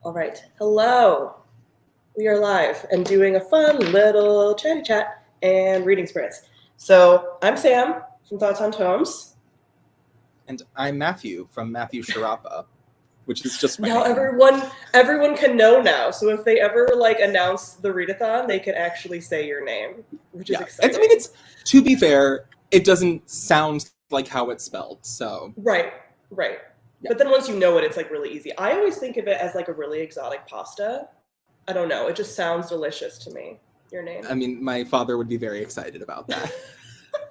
All right. Hello. We are live and doing a fun little chatty chat and reading sprints. So I'm Sam from Thoughts on Tomes. And I'm Matthew from Matthew Sharapa, which is just my now name. everyone can know now. So if they ever announce the readathon, they can actually say your name, which is exciting. I mean, it's, to be fair, it doesn't sound like how it's spelled. So right. Yeah. But then once you know it, it's really easy. I always think of it as a really exotic pasta. I don't know. It just sounds delicious to me. Your name. I mean, my father would be very excited about that.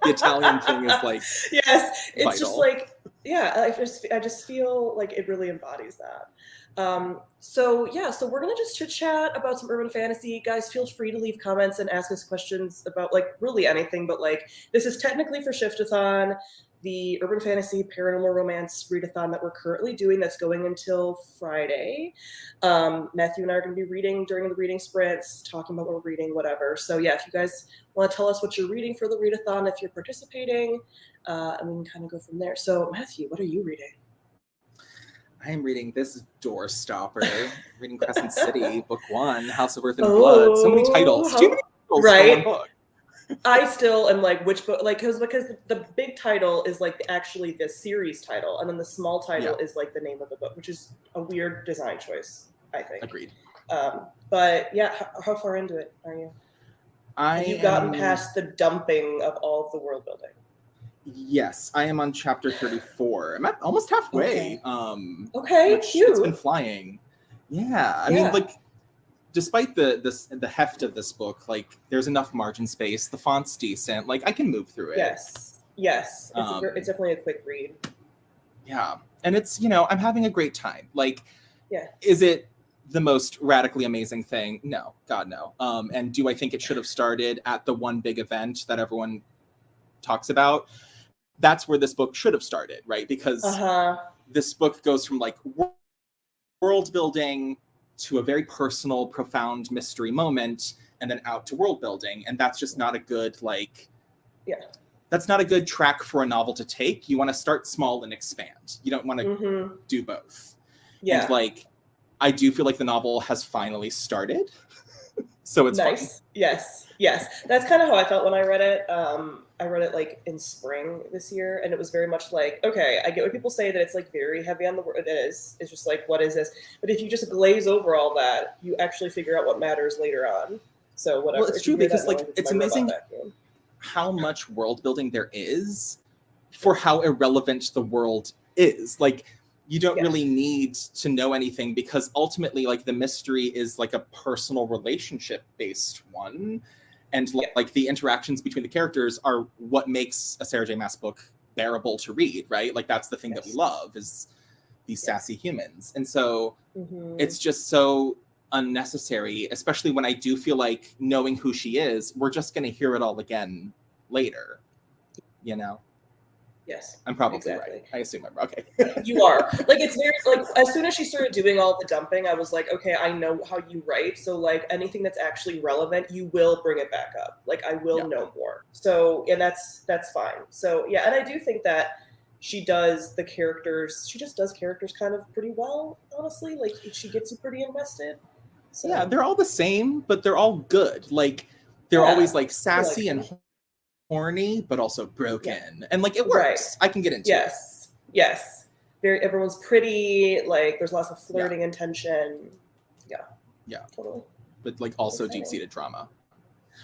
The Italian thing is yes, it's vital. I just feel like it really embodies that. So we're gonna just chit chat about some urban fantasy. Guys, feel free to leave comments and ask us questions about really anything. But this is technically for Shiftathon, the urban fantasy paranormal romance readathon that we're currently doing. That's going until Friday. Matthew and I are going to be reading during the reading sprints, talking about what we're reading, whatever. So if you guys want to tell us what you're reading for the readathon, if you're participating, and we can kind of go from there. So Matthew, what are you reading? I am reading this door stopper. Reading Crescent City, Book 1, House of Earth and Blood. So many titles. Too many titles for one book. I still am which book? Because the big title is actually the series title, and then the small title is the name of the book, which is a weird design choice, I think. Agreed. But how far into it are you? Have you gotten past the dumping of all of the world building? Yes, I am on chapter 34. I'm at almost halfway. Okay, cute. It's been flying. Yeah, I mean, despite the heft of this book, there's enough margin space. The font's decent. I can move through it. Yes. It's definitely a quick read. Yeah, and it's I'm having a great time. Yeah. Is it the most radically amazing thing? No, God no. And do I think it should have started at the one big event that everyone talks about? That's where this book should have started, right? Because this book goes from world building to a very personal, profound mystery moment, and then out to world building. And that's just not a good, that's not a good track for a novel to take. You want to start small and expand. You don't want to do both. Yeah. And I do feel like the novel has finally started. So it's nice. Fun. Yes. That's kind of how I felt when I read it. I read it in spring this year, and it was very much okay, I get what people say that it's very heavy on the word. It is. It's just what is this? But if you just glaze over all that, you actually figure out what matters later on. So whatever. Well, it's true because it's amazing how much world building there is for how irrelevant the world is. You don't really need to know anything because ultimately the mystery is a personal relationship based one. And the interactions between the characters are what makes a Sarah J. Maas book bearable to read, right? That's the thing that we love is these sassy humans. And so it's just so unnecessary, especially when I do feel knowing who she is, we're just going to hear it all again later, Yes. I'm probably right. I assume I'm okay. You are. It's very as soon as she started doing all the dumping, I was okay, I know how you write. So anything that's actually relevant, you will bring it back up. I will know more. So and that's fine. So and I do think that she does the characters. She just does characters kind of pretty well, honestly. She gets you pretty invested. So. Yeah, they're all the same, but they're all good. They're always sassy and horny, but also broken, and it works. Right. I can get into it. Yes. Everyone's pretty. There's lots of flirting and tension. Yeah, totally. But also deep-seated drama.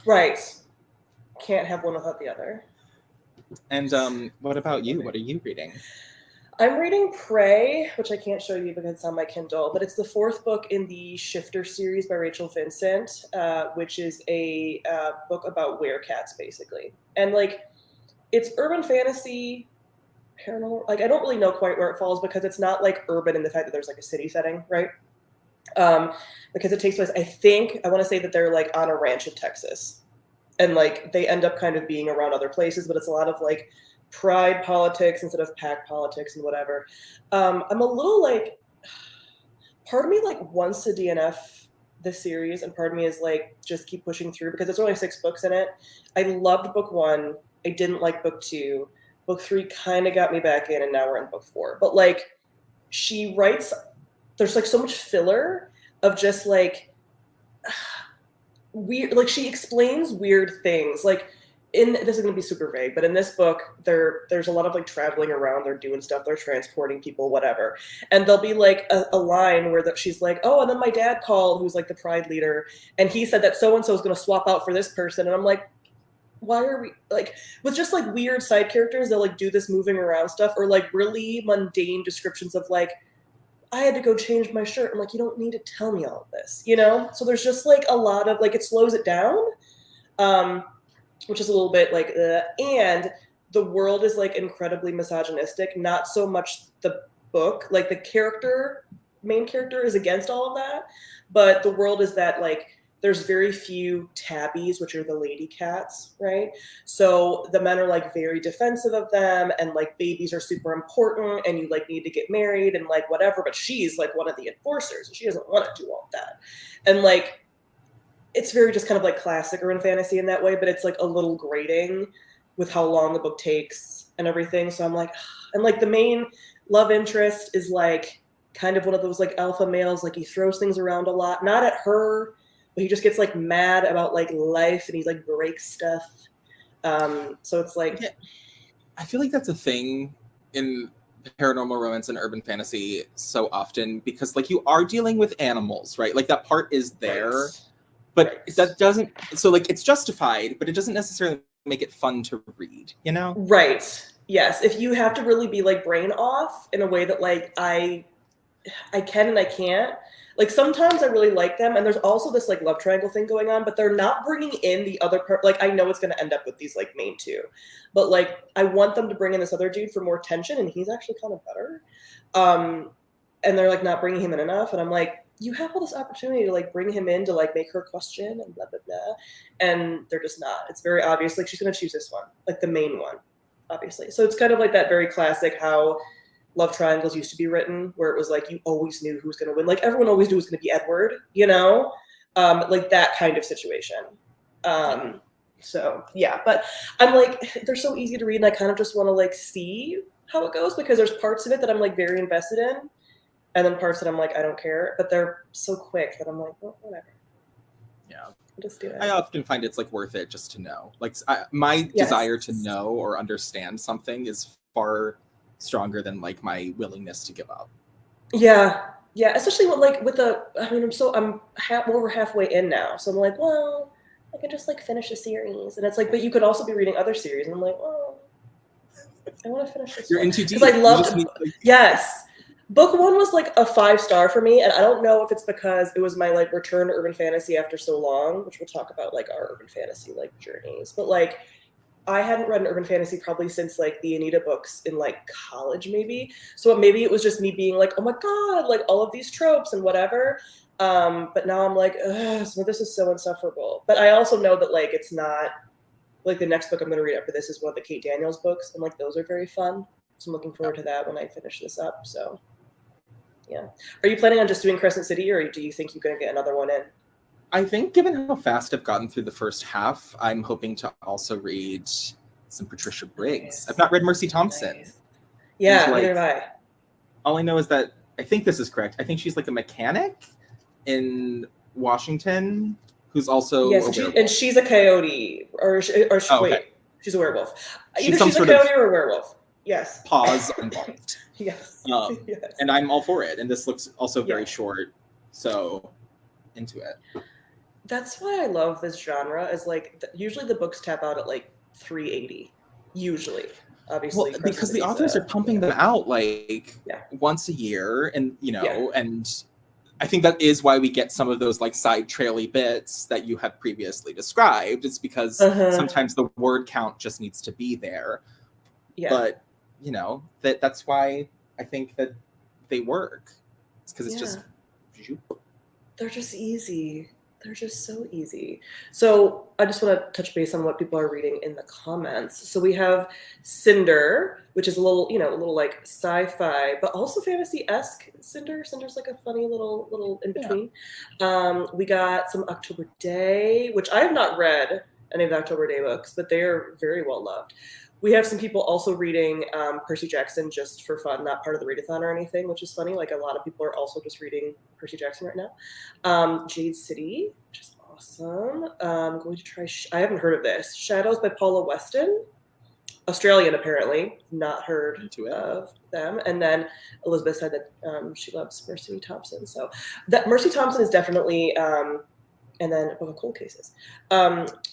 Right. Can't have one without the other. And what about you? What are you reading? I'm reading Prey, which I can't show you because it's on my Kindle, but it's the fourth book in the Shifter series by Rachel Vincent, which is a book about werecats, basically. And it's urban fantasy, paranormal. I don't really know quite where it falls because it's not urban in the fact that there's a city setting, right? Because it takes place, I want to say that they're on a ranch in Texas, and they end up kind of being around other places, but it's a lot of pride politics instead of pack politics and whatever. I'm a little part of me wants to DNF this series, and part of me is just keep pushing through because there's only 6 books in it. I loved book 1. I didn't like book 2. Book 3 kind of got me back in, and now we're in book 4. But she writes, there's so much filler of just like weird, like she explains weird things. Like this is going to be super vague, but in this book, there's a lot of like traveling around. They're doing stuff. They're transporting people, whatever. And there'll be like a line where she's like, oh, and then my dad called, who's like the pride leader, and he said that so and so is going to swap out for this person. And I'm like, why are we like with just like weird side characters? They'll like do this moving around stuff, or like really mundane descriptions of like, I had to go change my shirt. I'm like, you don't need to tell me all of this, you know? So there's just like a lot of like, it slows it down. Which is a little bit like, and the world is like incredibly misogynistic. Not so much the book, like the main character is against all of that, but the world is that like there's very few tabbies, which are the lady cats, right? So the men are like very defensive of them, and like babies are super important, and you like need to get married and like whatever. But she's like one of the enforcers, and she doesn't want to do all of that, and like. It's very just kind of like classic urban fantasy in that way, but it's like a little grating with how long the book takes and everything. So I'm like, and like the main love interest is like kind of one of those like alpha males, like he throws things around a lot, not at her, but he just gets like mad about like life and he like breaks stuff. So it's like, yeah. I feel like that's a thing in paranormal romance and urban fantasy so often, because like you are dealing with animals, right? Like that part is there. Right. But that doesn't, so like it's justified, but it doesn't necessarily make it fun to read, you know? Right. Yes. If you have to really be like brain off in a way that like I can and I can't. Like sometimes I really like them, and there's also this like love triangle thing going on, but they're not bringing in the other part. Like I know it's going to end up with these like main two, but like I want them to bring in this other dude for more tension, and he's actually kind of better. And they're like not bringing him in enough, and I'm like, you have all this opportunity to like bring him in to like make her question and blah blah blah, and they're just not. It's very obvious like she's going to choose this one, like the main one, obviously. So it's kind of like that very classic how love triangles used to be written, where it was like you always knew who was going to win, like everyone always knew it was going to be Edward, you know, like that kind of situation. So yeah, but I'm like, they're so easy to read, and I kind of just want to like see how it goes, because there's parts of it that I'm like very invested in, and then parts that I'm like, I don't care, but they're so quick that I'm like, well, whatever. Yeah. I'll just do it. I often find it's like worth it just to know. Like my desire to know or understand something is far stronger than like my willingness to give up. Yeah. Yeah. Especially with I'm over halfway in now. So I'm like, well, I can just like finish a series. And it's like, but you could also be reading other series. And I'm like, well, I want to finish this. You're one. Into deep. Because I loved yes. Book one was like a 5-star for me, and I don't know if it's because it was my like return to urban fantasy after so long, which we'll talk about like our urban fantasy like journeys. But like I hadn't read an urban fantasy probably since like the Anita books in like college maybe. So maybe it was just me being like, oh my God, like all of these tropes and whatever. But now I'm like, some of this is so insufferable. But I also know that like it's not like the next book I'm going to read after this is one of the Kate Daniels books, and like those are very fun. So I'm looking forward to that when I finish this up. So. Yeah. Are you planning on just doing Crescent City, or do you think you're going to get another one in? I think given how fast I've gotten through the first half, I'm hoping to also read some Patricia Briggs. Nice. I've not read Mercy Thompson. Nice. Yeah, neither have I. All I know is that, I think this is correct, I think she's like a mechanic in Washington who's also a werewolf. And she's a coyote, wait, she's a werewolf. Either she's a coyote or a werewolf. Yes. Pause involved. Yes. Yes. And I'm all for it. And this looks also very short. So into it. That's why I love this genre, is like usually the books tap out at like 380. Usually. Obviously. Well, because the authors are pumping them out like once a year, and and I think that is why we get some of those like side traily bits that you had previously described. It's because sometimes the word count just needs to be there. Yeah. But that's why I think that they work. It's because it's just they're just easy. They're just so easy. So I just want to touch base on what people are reading in the comments. So we have Cinder, which is a little like sci-fi, but also fantasy-esque Cinder. Cinder's like a funny little in between. Yeah. We got some October Day, which I have not read any of the October Day books, but they are very well loved. We have some people also reading Percy Jackson just for fun, not part of the readathon or anything, which is funny. Like a lot of people are also just reading Percy Jackson right now. Jade City, which is awesome. I'm going to try, I haven't heard of this. Shadows by Paula Weston. Australian, apparently. Not heard of them. And then Elizabeth said that she loves Mercy Thompson. So that Mercy Thompson is definitely, and then Book of Cold Cases.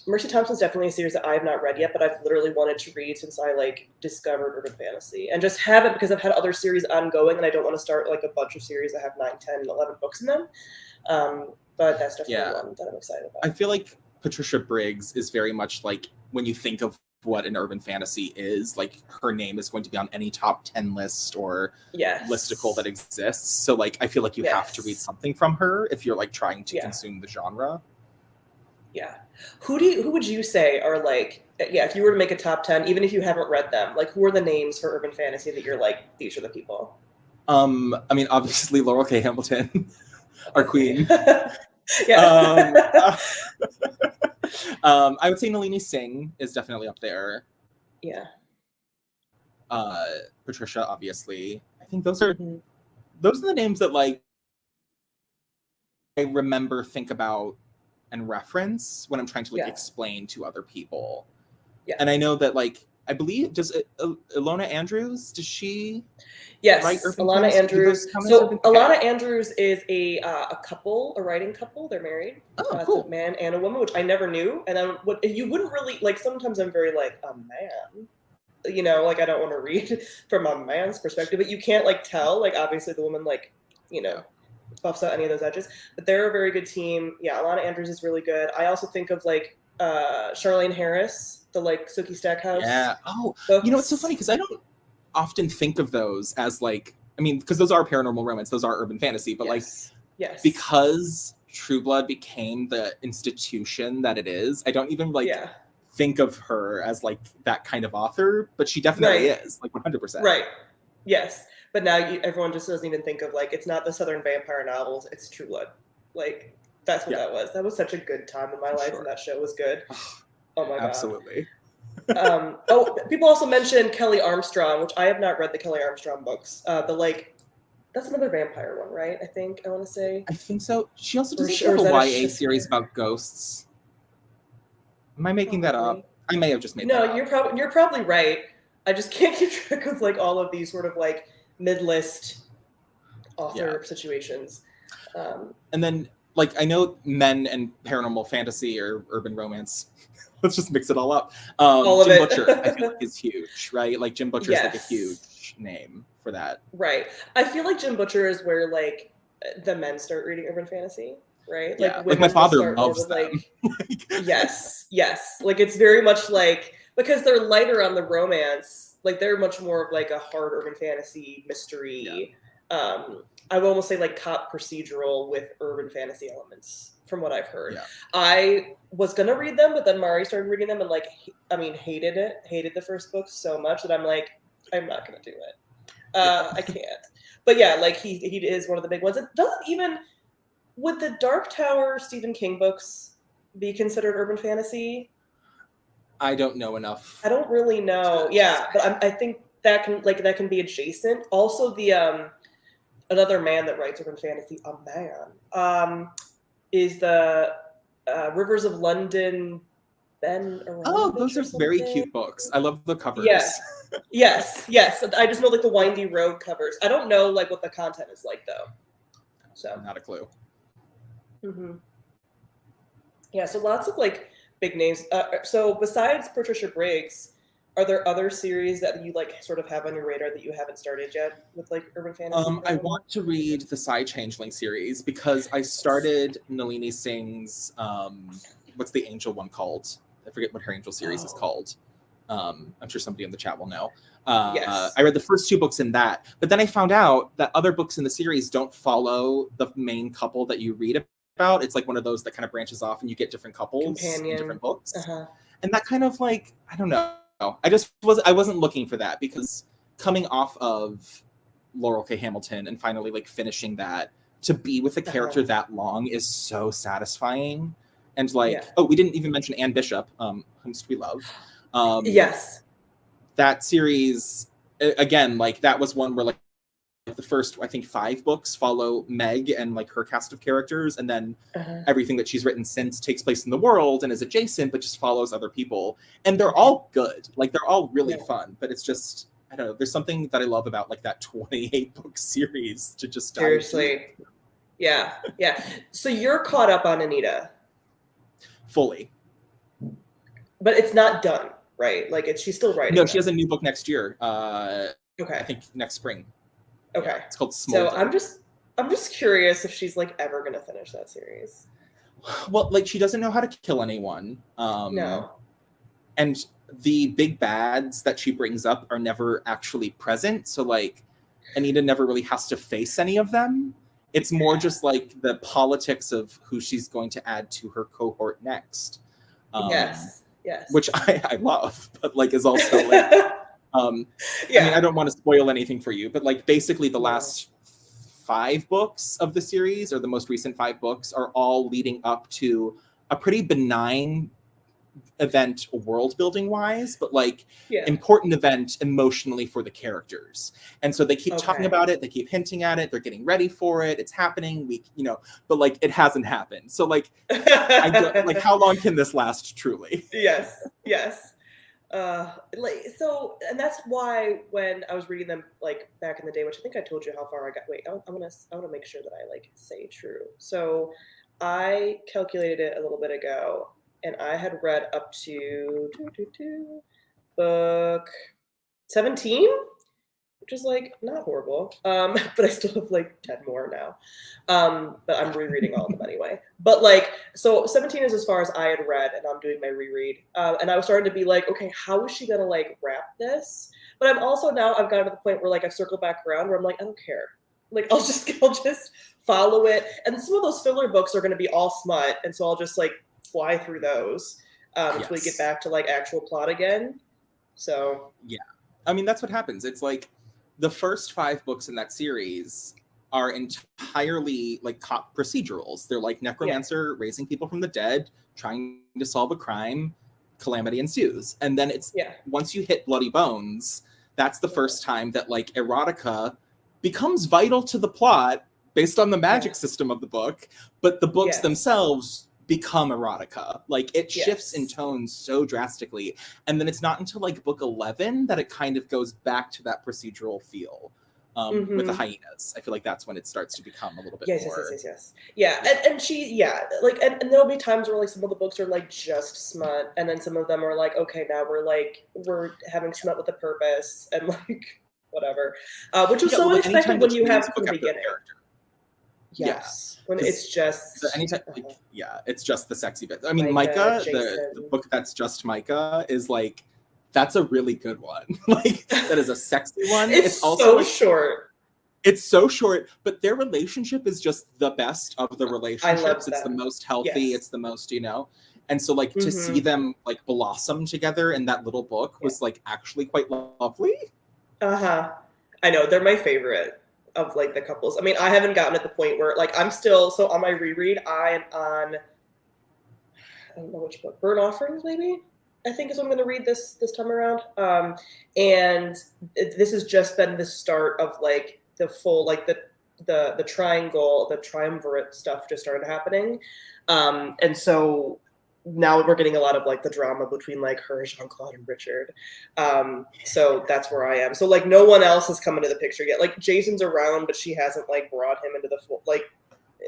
Mercy Thompson is definitely a series that I have not read yet, but I've literally wanted to read since I like discovered urban fantasy, and just have it because I've had other series ongoing, and I don't want to start like a bunch of series that have 9, 10, 11 books in them. But that's definitely one that I'm excited about. I feel like Patricia Briggs is very much like when you think of what an urban fantasy is, like her name is going to be on any top 10 list or listicle that exists. So like I feel like you have to read something from her if you're like trying to consume the genre. Yeah. Who would you say are like, if you were to make a top 10, even if you haven't read them, like who are the names for urban fantasy that you're like, these are the people? I mean, obviously Laurel K. Hamilton, our queen. I would say Nalini Singh is definitely up there. Yeah. Patricia, obviously. I think those are the names that like I remember, think about, and reference when I'm trying to like explain to other people. Yeah. And I know that like I believe Ilona Andrews, does she? Yes, Alana Andrews. So Alana Andrews is a couple, a writing couple. They're married. Oh, cool. It's a man and a woman, which I never knew. And then you wouldn't really like. Sometimes I'm very like a man, you know, like I don't want to read from a man's perspective, but you can't like tell. Like obviously the woman like buffs out any of those edges. But they're a very good team. Yeah, Alana Andrews is really good. I also think of like Charlene Harris, the like Sookie Stackhouse. Yeah. Oh, books. You know, it's so funny because I don't often think of those as like, I mean, because those are paranormal romance, those are urban fantasy, but because True Blood became the institution that it is, I don't even like think of her as like that kind of author, but she definitely is, like 100%. Right. Yes. But now everyone just doesn't even think of like, it's not the Southern vampire novels, it's True Blood. Like, that's what that was. That was such a good time in my life, and that show was good. Oh my God. Absolutely. People also mentioned Kelly Armstrong, which I have not read the Kelly Armstrong books. That's another vampire one, right? I think I want to say. I think so. She also does have a YA series about ghosts. Am I making that up? I may have just made that up. No, you're probably right. I just can't keep track of like all of these sort of like mid-list author situations. And then like I know men and paranormal fantasy or urban romance. Let's just mix it all up. Jim Butcher, I feel like, is huge, right? Like Jim Butcher is like a huge name for that. Right. I feel like Jim Butcher is where like the men start reading urban fantasy, right? Yeah. Like my father loves them. Yes. Like it's very much like, because they're lighter on the romance, like they're much more of like a hard urban fantasy mystery. I would almost say like cop procedural with urban fantasy elements, from what I've heard. I was gonna read them, but then Mari started reading them and like, I mean, hated the first book so much that I'm like, I'm not gonna do it. I can't. But yeah, like he is one of the big ones. It doesn't even, would the Dark Tower Stephen King books be considered urban fantasy? I don't know enough. I don't really know. Yeah, but I think that can be adjacent. Also, the another man that writes urban fantasy, is the Rivers of London. Ben. Oh, those are very cute books. I love the covers. Yes. I just know like the windy road covers. I don't know like what the content is like though. So not a clue. Yeah, so lots of like big names. So besides Patricia Briggs, are there other series that you like sort of have on your radar that you haven't started yet with like urban fantasy? I want to read the Psy Changeling series because I started Nalini Singh's what's the angel one called? I forget what her angel series is called. I'm sure somebody in the chat will know. I read the first 2 books in that, but then I found out that other books in the series don't follow the main couple that you read about. It's like one of those that kind of branches off and you get different couples in different books. And that kind of like, I don't know. I wasn't looking for that because coming off of Laurel K. Hamilton and finally like finishing that, to be with a character that long is so satisfying. And like, we didn't even mention Anne Bishop, whom we love. Yes. that series, again, like that was one where like the first, I think, 5 books follow Meg and like her cast of characters, and then everything that she's written since takes place in the world and is adjacent, but just follows other people. And they're all good. Like they're all really fun, but it's just, I don't know, there's something that I love about like that 28 book series to just seriously. Yeah. So you're caught up on Anita. Fully. But it's not done, right? Like she's still writing. No, she has a new book next year. I think next spring. Okay. Yeah, it's called Smolder. So I'm just curious if she's like ever gonna finish that series. Well, like she doesn't know how to kill anyone. No. And the big bads that she brings up are never actually present. So like Anita never really has to face any of them. It's more just like the politics of who she's going to add to her cohort next. Yes. Which I love, but like is also like I mean, I don't want to spoil anything for you, but like basically the last 5 books of the series, or the most recent 5 books, are all leading up to a pretty benign event world building wise, but like important event emotionally for the characters. And so they keep talking about it, they keep hinting at it, they're getting ready for it, it's happening, but like it hasn't happened. So like I don't, like how long can this last truly? Yes. So, and that's why when I was reading them like back in the day, which I think I told you how far I got. Wait, I want to make sure that I like say true. So I calculated it a little bit ago, and I had read up to book 17, which is like not horrible. But I still have like 10 more now. But I'm rereading all of them anyway. But like, so 17 is as far as I had read, and I'm doing my reread. And I was starting to be like, okay, how is she gonna like wrap this? But I'm also now I've gotten to the point where like I've circled back around where I'm like, I don't care. Like I'll just follow it. And some of those filler books are gonna be all smut, and so I'll just like fly through those until we get back to like actual plot again. So yeah, I mean that's what happens. It's like the first 5 books in that series are entirely like cop procedurals. They're like necromancer raising people from the dead, trying to solve a crime, calamity ensues. And then it's once you hit Bloody Bones, that's the first time that like erotica becomes vital to the plot based on the magic system of the book, but the books themselves become erotica. Like it shifts in tone so drastically, and then it's not until like book 11 that it kind of goes back to that procedural feel with the hyenas. I feel like that's when it starts to become a little bit more and she like and there'll be times where like some of the books are like just smut, and then some of them are like, okay, now we're having smut with a purpose, and like whatever, which was so unexpected when you have from the beginning. When it's just so anytime, it's just the sexy bit. I mean, Micah, the book that's just Micah is like, that's a really good one. Like that is a sexy one. It's also so short. It's so short, but their relationship is just the best of the relationships. It's the most healthy. It's the most, and so like to see them like blossom together in that little book was like actually quite lovely. I know, they're my favorite of like the couples. I mean, I haven't gotten at the point where like I'm still on my reread. I am on, I don't know which book, Burnt Offerings maybe, I think is what I'm going to read this time around. And this has just been the start of like the full like the triangle, the triumvirate stuff just started happening, and so now we're getting a lot of like the drama between like her, Jean-Claude, and Richard. So that's where I am. So like no one else has come into the picture yet. Like Jason's around, but she hasn't like brought him into the full, like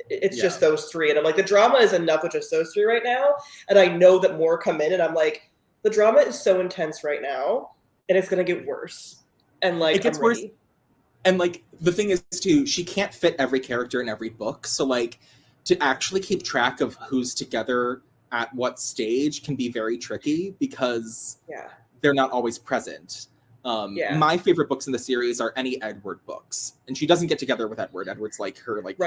it's just those 3. And I'm like, the drama is enough with just those 3 right now. And I know that more come in, and I'm like, the drama is so intense right now, and it's going to get worse. And like, it gets worse. And like, the thing is too, she can't fit every character in every book. So like to actually keep track of who's together at what stage can be very tricky because they're not always present. My favorite books in the series are any Edward books, and she doesn't get together with Edward. Edward's like her like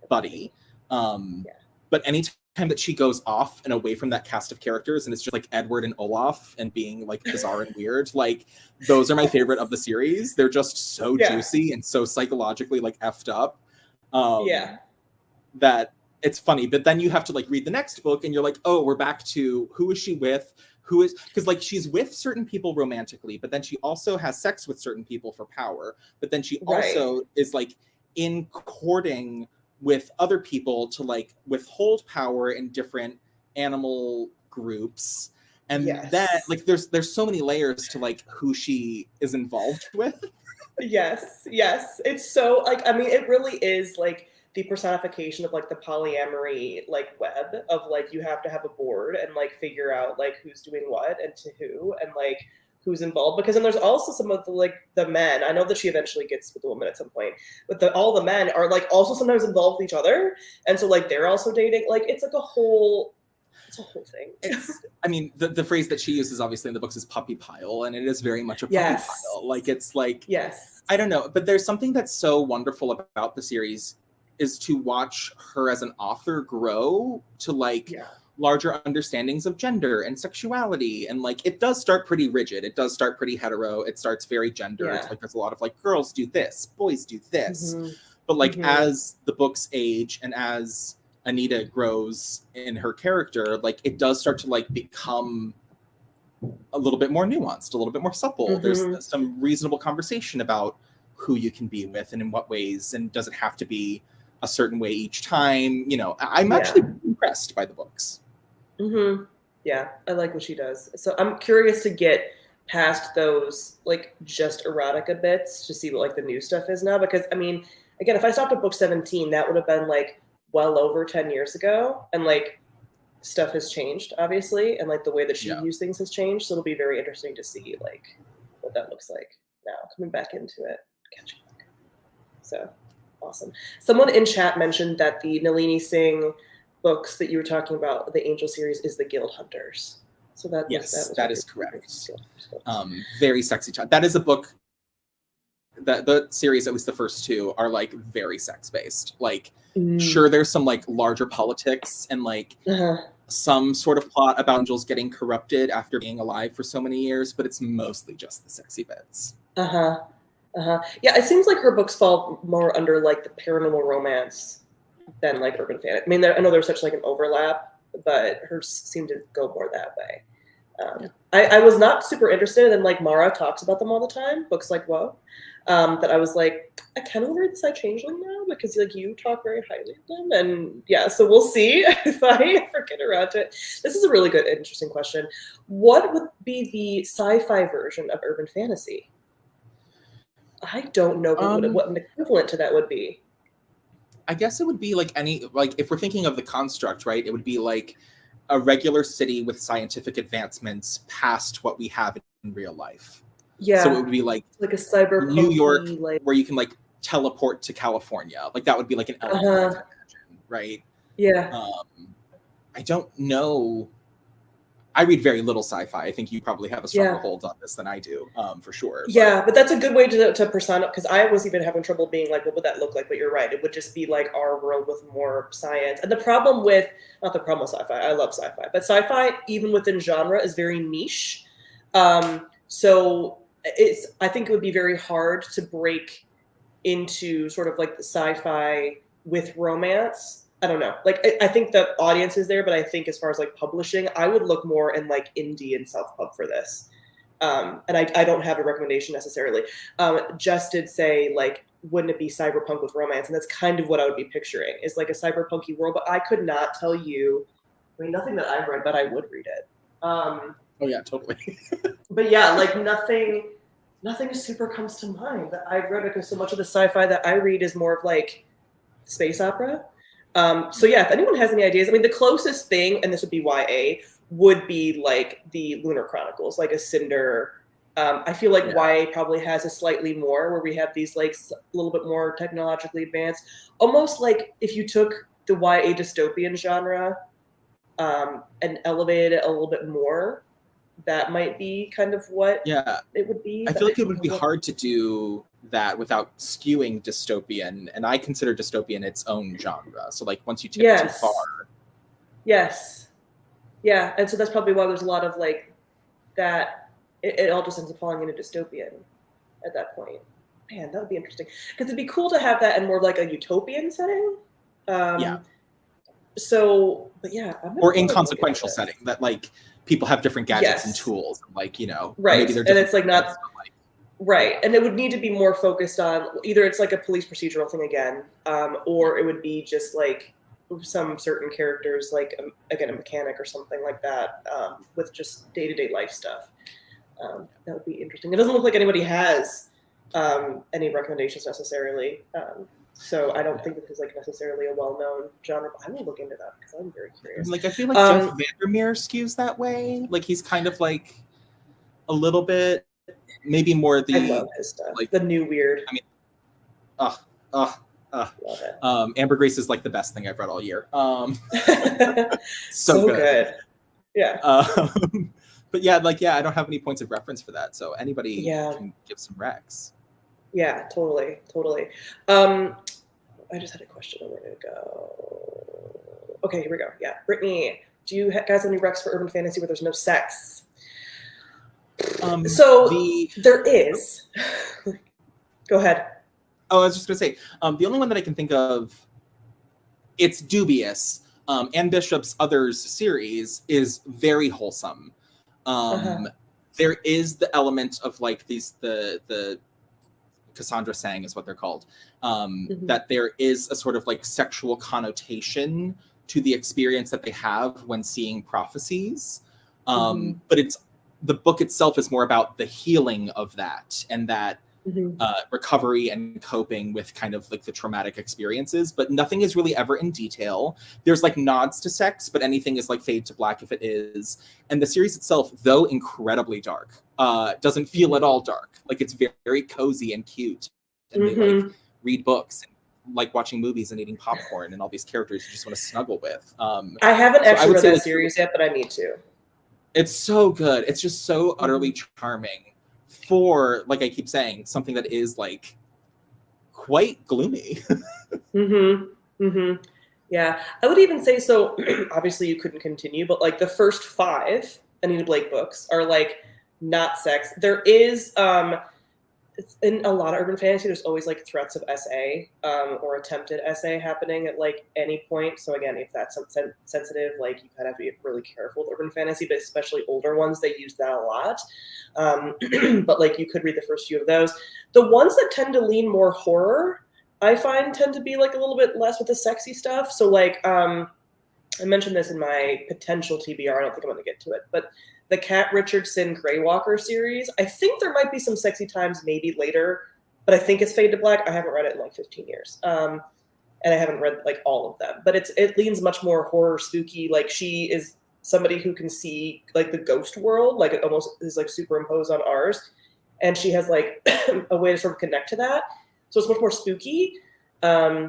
buddy. But anytime that she goes off and away from that cast of characters, and it's just like Edward and Olaf and being like bizarre and weird, like those are my favorite of the series. They're just so juicy and so psychologically like effed up. That it's funny, but then you have to like read the next book and you're like, oh, we're back to who is she with? who is, because like she's with certain people romantically, but then she also has sex with certain people for power, but then she also is like in courting with other people to like withhold power in different animal groups. And that like there's so many layers to like who she is involved with. Yes, it's so like, I mean, it really is like the personification of like the polyamory like web of like you have to have a board and like figure out like who's doing what and to who and like who's involved, because then there's also some of the like the men. I know that she eventually gets with the woman at some point, but all the men are like also sometimes involved with each other, and so like they're also dating. Like it's like a whole thing. I mean, the phrase that she uses obviously in the books is puppy pile, and it is very much a puppy pile. Like it's like, I don't know, but there's something that's so wonderful about the series is to watch her as an author grow to like larger understandings of gender and sexuality. And like it does start pretty rigid, it does start pretty hetero, it starts very gendered. Like there's a lot of like girls do this, boys do this. But like as the books age and as Anita grows in her character, like it does start to like become a little bit more nuanced, a little bit more supple. There's some reasonable conversation about who you can be with and in what ways, and does it have to be a certain way each time? You know, I'm actually impressed by the books. Yeah, I like what she does. So I'm curious to get past those like just erotica bits to see what like the new stuff is now, because I mean, again, if I stopped at book 17, that would have been like well over 10 years ago, and like stuff has changed obviously, and like the way that she views things has changed, so it'll be very interesting to see like what that looks like now coming back into it, catching up. So awesome. Someone in chat mentioned that the Nalini Singh books that you were talking about, the Angel series, is the Guild Hunters. So that that is correct. Very sexy. That is a book that the series, at least the first two, are like very sex based. Like sure, there's some like larger politics and like some sort of plot about angels getting corrupted after being alive for so many years, but it's mostly just the sexy bits. Yeah, it seems like her books fall more under like the paranormal romance than like urban fantasy. I mean, I know there's such like an overlap, but hers seem to go more that way. I was not super interested in like Mara talks about them all the time, books like Whoa, that I was like, I kind of want to read the Side Changeling now because like you talk very highly of them, and yeah, so we'll see if I ever get around to it. This is a really good, interesting question. What would be the sci-fi version of urban fantasy? I don't know what an equivalent to that would be. I guess it would be like if we're thinking of the construct, right? It would be like a regular city with scientific advancements past what we have in real life. Yeah. So it would be like a cyberpunk New York, where you can like teleport to California. Like that would be like an element, I imagine, right? Yeah. I don't know. I read very little sci-fi. I think you probably have a stronger hold on this than I do, for sure. Yeah, but that's a good way to persona, because I was even having trouble being like, what would that look like? But you're right. It would just be like our world with more science. And the problem with, not the problem with sci-fi, I love sci-fi, but sci-fi, even within genre, is very niche. So I think it would be very hard to break into sort of like the sci-fi with romance. I don't know. Like, I think the audience is there, but I think as far as like publishing, I would look more in like indie and self-pub for this. And I don't have a recommendation necessarily. Jess did say, like, wouldn't it be cyberpunk with romance? And that's kind of what I would be picturing, is like a cyberpunky world. But I could not tell you, I mean, nothing that I've read, but I would read it. Oh yeah, totally. But yeah, like nothing super comes to mind that I've read, because so much of the sci-fi that I read is more of like space opera. So yeah, if anyone has any ideas, I mean, the closest thing, and this would be YA, would be like the Lunar Chronicles, like a Cinder. I feel like YA probably has a slightly more, where we have these like a little bit more technologically advanced, almost like if you took the YA dystopian genre and elevated it a little bit more, that might be kind of what it would be. I feel like it would be hard to do that without skewing dystopian, and I consider dystopian its own genre. So like once you take it too far. Yes. Yeah, and so that's probably why there's a lot of like that, it all just ends up falling into dystopian at that point. Man, that would be interesting. Because it'd be cool to have that in more of like a utopian setting. So, but yeah. Or inconsequential setting that like people have different gadgets and Yes. tools, like, you know, Right. maybe they're And it's different like not gadgets, but, like, right. And it would need to be more focused on either it's like a police procedural thing again, or it would be just like some certain characters, like again, a mechanic or something like that, with just day-to-day life stuff. That would be interesting. It doesn't look like anybody has any recommendations necessarily. So I don't think this is like necessarily a well-known genre. But I will look into that because I'm very curious. like I feel like Jeff Vandermeer skews that way. Like he's kind of like a little bit, maybe more the. I love his stuff. Like the new weird. I mean, love it. Amber Grace is like the best thing I've read all year. So good. Yeah. But yeah, like I don't have any points of reference for that. So anybody can give some recs. Yeah, totally. I just had a question. Where did it go? Okay, here we go. Yeah, Brittany, do you guys have any recs for urban fantasy where there's no sex? There is. Go ahead. Oh, I was just gonna say, the only one that I can think of, it's dubious. Anne Bishop's Others series is very wholesome. There is the element of like the Cassandra Sang is what they're called. That there is a sort of like sexual connotation to the experience that they have when seeing prophecies. But the book itself is more about the healing of that and that recovery and coping with kind of like the traumatic experiences, but nothing is really ever in detail. There's like nods to sex, but anything is like fade to black if it is. And the series itself, though incredibly dark, doesn't feel at all dark. Like it's very, very cozy and cute. And they like read books and like watching movies and eating popcorn and all these characters you just want to snuggle with. I haven't actually read that series yet, but I need to. It's so good. It's just so utterly charming for, like I keep saying, something that is like quite gloomy. Yeah, I would even say so. Obviously, you couldn't continue, but like the first 5 Anita Blake books are like not sex. There is it's in a lot of urban fantasy, there's always like threats of SA or attempted SA happening at like any point. So again, if that's sensitive, like you kind of have to be really careful with urban fantasy, but especially older ones, they use that a lot. But like you could read the first few of those. The ones that tend to lean more horror, I find tend to be like a little bit less with the sexy stuff. So like I mentioned this in my potential TBR. I don't think I'm going to get to it, but the Kat Richardson Greywalker series, I think there might be some sexy times maybe later, but I think it's Fade to Black. I haven't read it in like 15 years. And I haven't read like all of them, but it leans much more horror, spooky. Like she is somebody who can see like the ghost world, like it almost is like superimposed on ours. And she has like a way to sort of connect to that. So it's much more spooky. So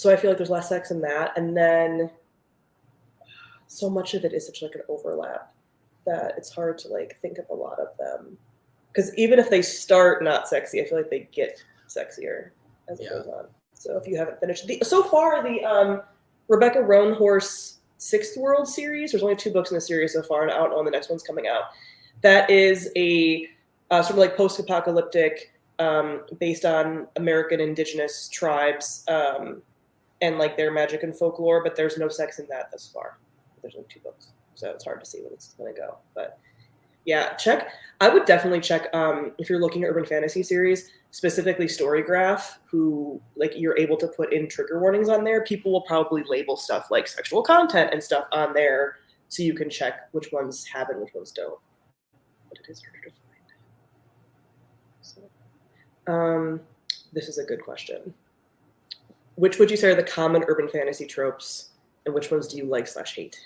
I feel like there's less sex in that. And then so much of it is such like an overlap that it's hard to like think of a lot of them, because even if they start not sexy, I feel like they get sexier as it goes on. So if you haven't finished so far the Rebecca Roanhorse Sixth World series, there's only 2 books in the series so far, and I don't know when the next one's coming out. That is a sort of like post-apocalyptic, based on American indigenous tribes and like their magic and folklore, but there's no sex in that thus far. There's only 2 books. So it's hard to see when it's going to go. But yeah, I would definitely check if you're looking at urban fantasy series, specifically Storygraph, who like you're able to put in trigger warnings on there. People will probably label stuff like sexual content and stuff on there so you can check which ones have it and which ones don't. But it is harder to find. So, this is a good question. Which would you say are the common urban fantasy tropes, and which ones do you like/hate?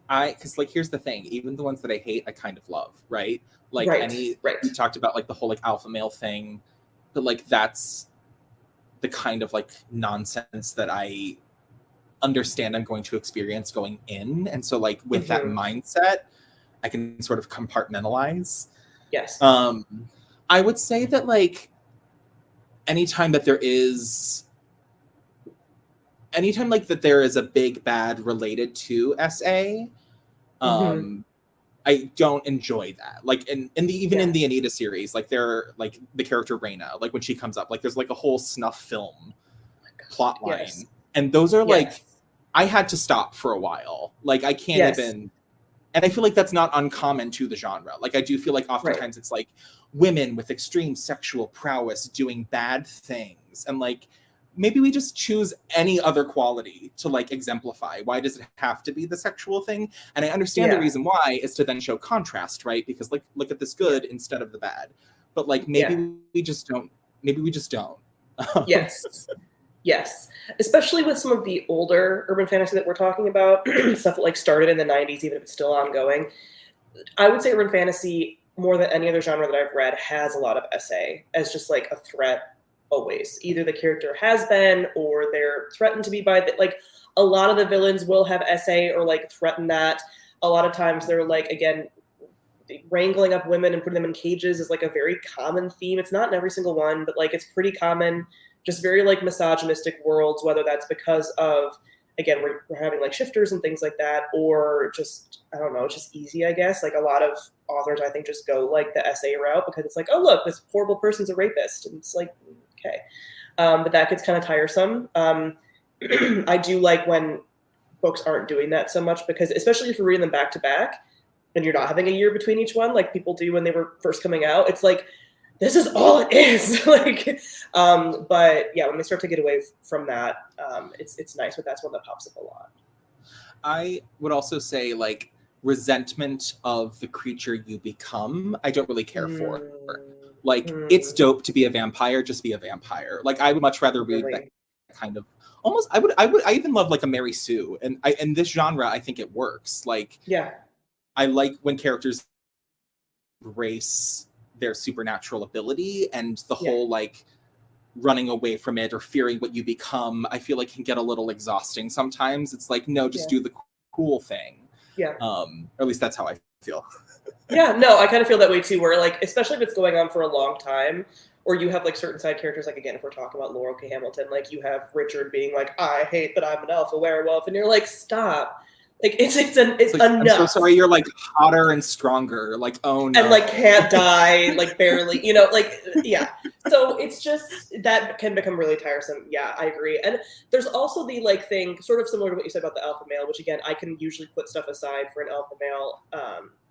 Because like here's the thing, even the ones that I hate I kind of love, right? Like we talked about like the whole like alpha male thing, but like that's the kind of like nonsense that I understand I'm going to experience going in, and so like with that mindset I can sort of compartmentalize. Yes. I would say that like anytime like that there is a big bad related to SA, I don't enjoy that. Like in the Anita series, like they're like the character Reyna, like when she comes up, like there's like a whole snuff film plot line And those are like, I had to stop for a while. Like, I can't even, and I feel like that's not uncommon to the genre. Like, I do feel like oftentimes it's like women with extreme sexual prowess doing bad things. And like, maybe we just choose any other quality to like exemplify. Why does it have to be the sexual thing? And I understand the reason why is to then show contrast, right? Because like, look at this good instead of the bad. But like, maybe we just don't. Maybe we just don't. Yes. Especially with some of the older urban fantasy that we're talking about, stuff that like started in the 90s, even if it's still ongoing. I would say urban fantasy, more than any other genre that I've read, has a lot of SA as just like a threat always. Either the character has been or they're threatened to be by the, like a lot of the villains will have SA or like threaten that. A lot of times they're like, again, wrangling up women and putting them in cages is like a very common theme. It's not in every single one, but like it's pretty common. Just very like misogynistic worlds, whether that's because of, again, we're having like shifters and things like that, or just, I don't know, it's just easy, I guess. Like a lot of authors, I think, just go like the SA route because it's like, oh, look, this horrible person's a rapist. And it's like, okay. But that gets kind of tiresome. I do like when books aren't doing that so much because, especially if you're reading them back to back and you're not having a year between each one, like people do when they were first coming out, it's like, this is all it is. Like, but yeah, when they start to get away from that, it's nice, but that's one that pops up a lot. I would also say like resentment of the creature you become, I don't really care for. Like, it's dope to be a vampire, just be a vampire. Like, I would much rather read that kind of almost, I even love like a Mary Sue. And in this genre, I think it works. Like, I like when characters embrace their supernatural ability, and the whole like running away from it or fearing what you become, I feel like can get a little exhausting sometimes. It's like, no, just do the cool thing. Or at least that's how I feel. No, I kind of feel that way too, where like, especially if it's going on for a long time, or you have like certain side characters, like again, if we're talking about Laurel K. Hamilton, like you have Richard being like, I hate that I'm an alpha werewolf, and you're like, stop. Like it's like, enough. I'm so sorry, you're like hotter and stronger. Like, oh no. And like can't die, like barely, you know, like So it's just, that can become really tiresome. Yeah, I agree. And there's also the like thing, sort of similar to what you said about the alpha male, which again, I can usually put stuff aside for an alpha male.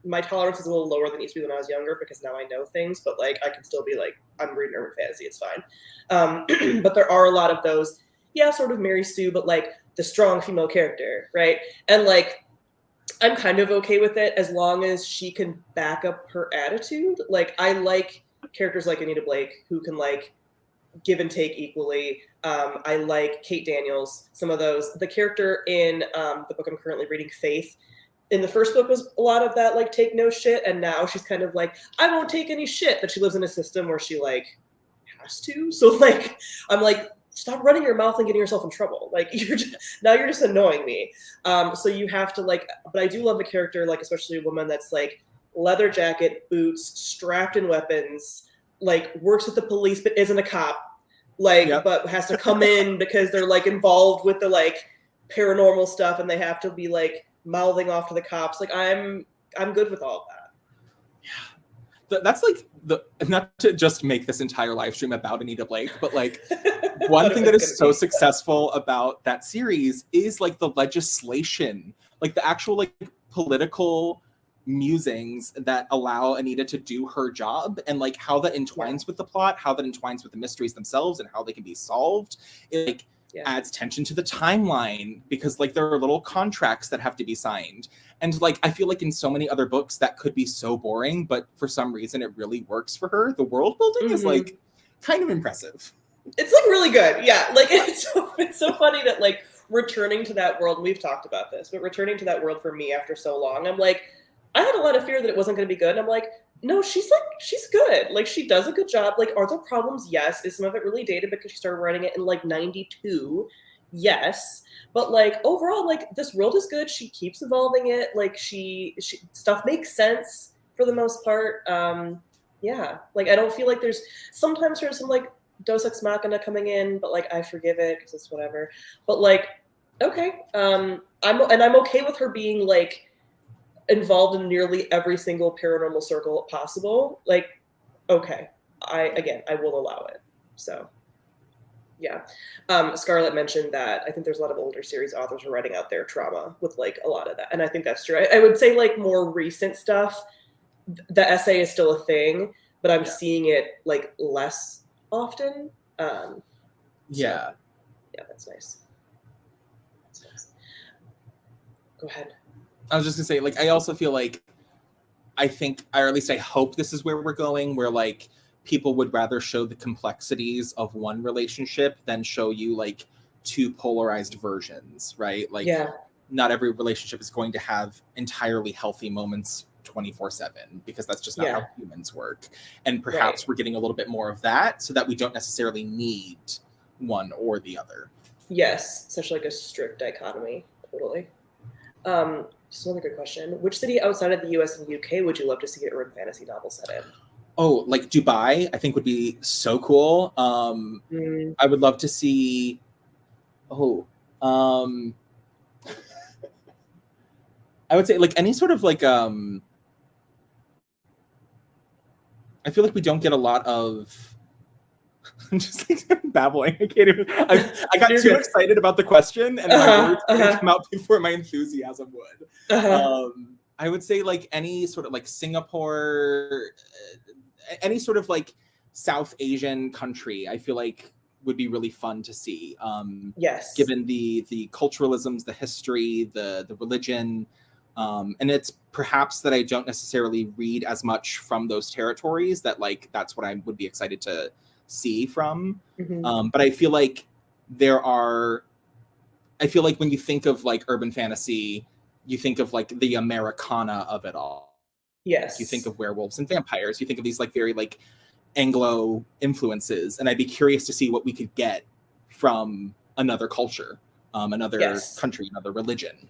My tolerance is a little lower than it used to be when I was younger because now I know things, but like I can still be like, I'm reading urban fantasy, it's fine. But there are a lot of those, sort of Mary Sue, but like the strong female character, right? And like, I'm kind of okay with it as long as she can back up her attitude. Like, I like characters like Anita Blake who can like give and take equally. I like Kate Daniels, some of those. The character in the book I'm currently reading, Faith, in the first book was a lot of that like take no shit, and now she's kind of like, I won't take any shit, but she lives in a system where she like has to. So like, I'm like, stop running your mouth and getting yourself in trouble. Like you're just annoying me. So you have to like, but I do love a character, like especially a woman that's like leather jacket, boots, strapped in weapons, like works with the police, but isn't a cop, like, but has to come in because they're like involved with the like paranormal stuff and they have to be like mouthing off to the cops. Like I'm good with all of that. That's like not to just make this entire live stream about Anita Blake, but like one thing that is so successful about that series is like the legislation, like the actual like political musings that allow Anita to do her job, and like how that entwines with the plot, how that entwines with the mysteries themselves, and how they can be solved. It like adds tension to the timeline because like there are little contracts that have to be signed. And like, I feel like in so many other books that could be so boring, but for some reason it really works for her. The world building is like kind of impressive. It's like really good. Yeah. Like it's so funny that like returning to that world, we've talked about this, but returning to that world for me after so long, I'm like, I had a lot of fear that it wasn't going to be good. And I'm like, no, she's good. Like she does a good job. Like, are there problems? Yes. Is some of it really dated because she started writing it in like 92? Yes. But like overall, like this world is good. She keeps evolving it. Like she stuff makes sense for the most part. Like I don't feel like sometimes there's some like Deus Ex Machina coming in, but like I forgive it because it's whatever. But like, okay, I'm okay with her being like involved in nearly every single paranormal circle possible. Like, okay, I will allow it. So. Yeah. Scarlett mentioned that I think there's a lot of older series authors who are writing out their trauma with like a lot of that. And I think that's true. I would say like more recent stuff, the essay is still a thing, but I'm seeing it like less often. Yeah, that's nice. Go ahead. I was just gonna say, like, I also feel like I think, or at least I hope this is where we're going, where like people would rather show the complexities of one relationship than show you like two polarized versions, right? Like, not every relationship is going to have entirely healthy moments 24/7, because that's just not how humans work. And perhaps we're getting a little bit more of that so that we don't necessarily need one or the other. Yes, such like a strict dichotomy. Totally. Just another good question. Which city outside of the US and UK would you love to see an urban fantasy novel set in? Oh, like Dubai, I think would be so cool. I would love to see. I would say like any sort of like I feel like we don't get a lot of. I'm just like babbling. I can't even. I got too excited about the question, and my words didn't come out before my enthusiasm would. I would say like any sort of like Singapore, any sort of like South Asian country. I feel like would be really fun to see. Given the culturalisms, the history, the religion. And it's perhaps that I don't necessarily read as much from those territories, that like that's what I would be excited to see from. But I feel like I feel like when you think of like urban fantasy, you think of like the Americana of it all. Yes. You think of werewolves and vampires. You think of these like very like Anglo influences, and I'd be curious to see what we could get from another culture, another country, another religion.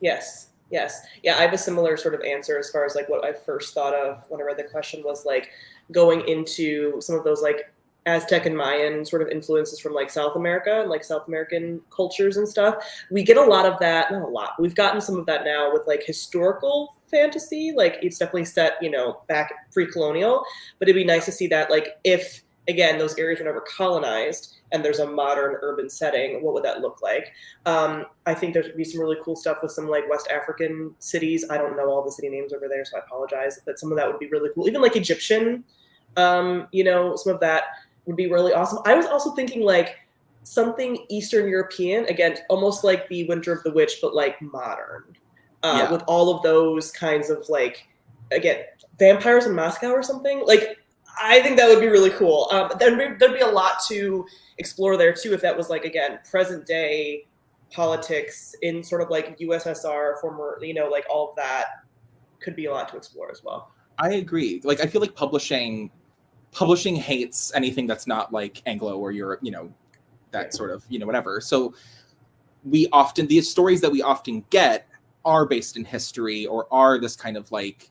Yes. Yeah, I have a similar sort of answer as far as like what I first thought of when I read the question was like going into some of those like Aztec and Mayan sort of influences from like South America and like South American cultures and stuff. We get a lot of that, not a lot, we've gotten some of that now with like historical fantasy. Like it's definitely set, you know, back pre-colonial, but it'd be nice to see that like if, again, those areas were never colonized and there's a modern urban setting, what would that look like? I think there's be some really cool stuff with some like West African cities. I don't know all the city names over there, so I apologize, but some of that would be really cool. Even like Egyptian, you know, some of that would be really awesome. I was also thinking like something Eastern European, again, almost like the Winter of the Witch, but like modern, with all of those kinds of like, again, vampires in Moscow or something. Like, I think that would be really cool. There'd be a lot to explore there too, if that was like, again, present day politics in sort of like USSR, former, you know, like all of that could be a lot to explore as well. I agree. Like, I feel like publishing hates anything that's not like Anglo or Europe, you know, that sort of, you know, whatever. So these stories that we often get are based in history or are this kind of like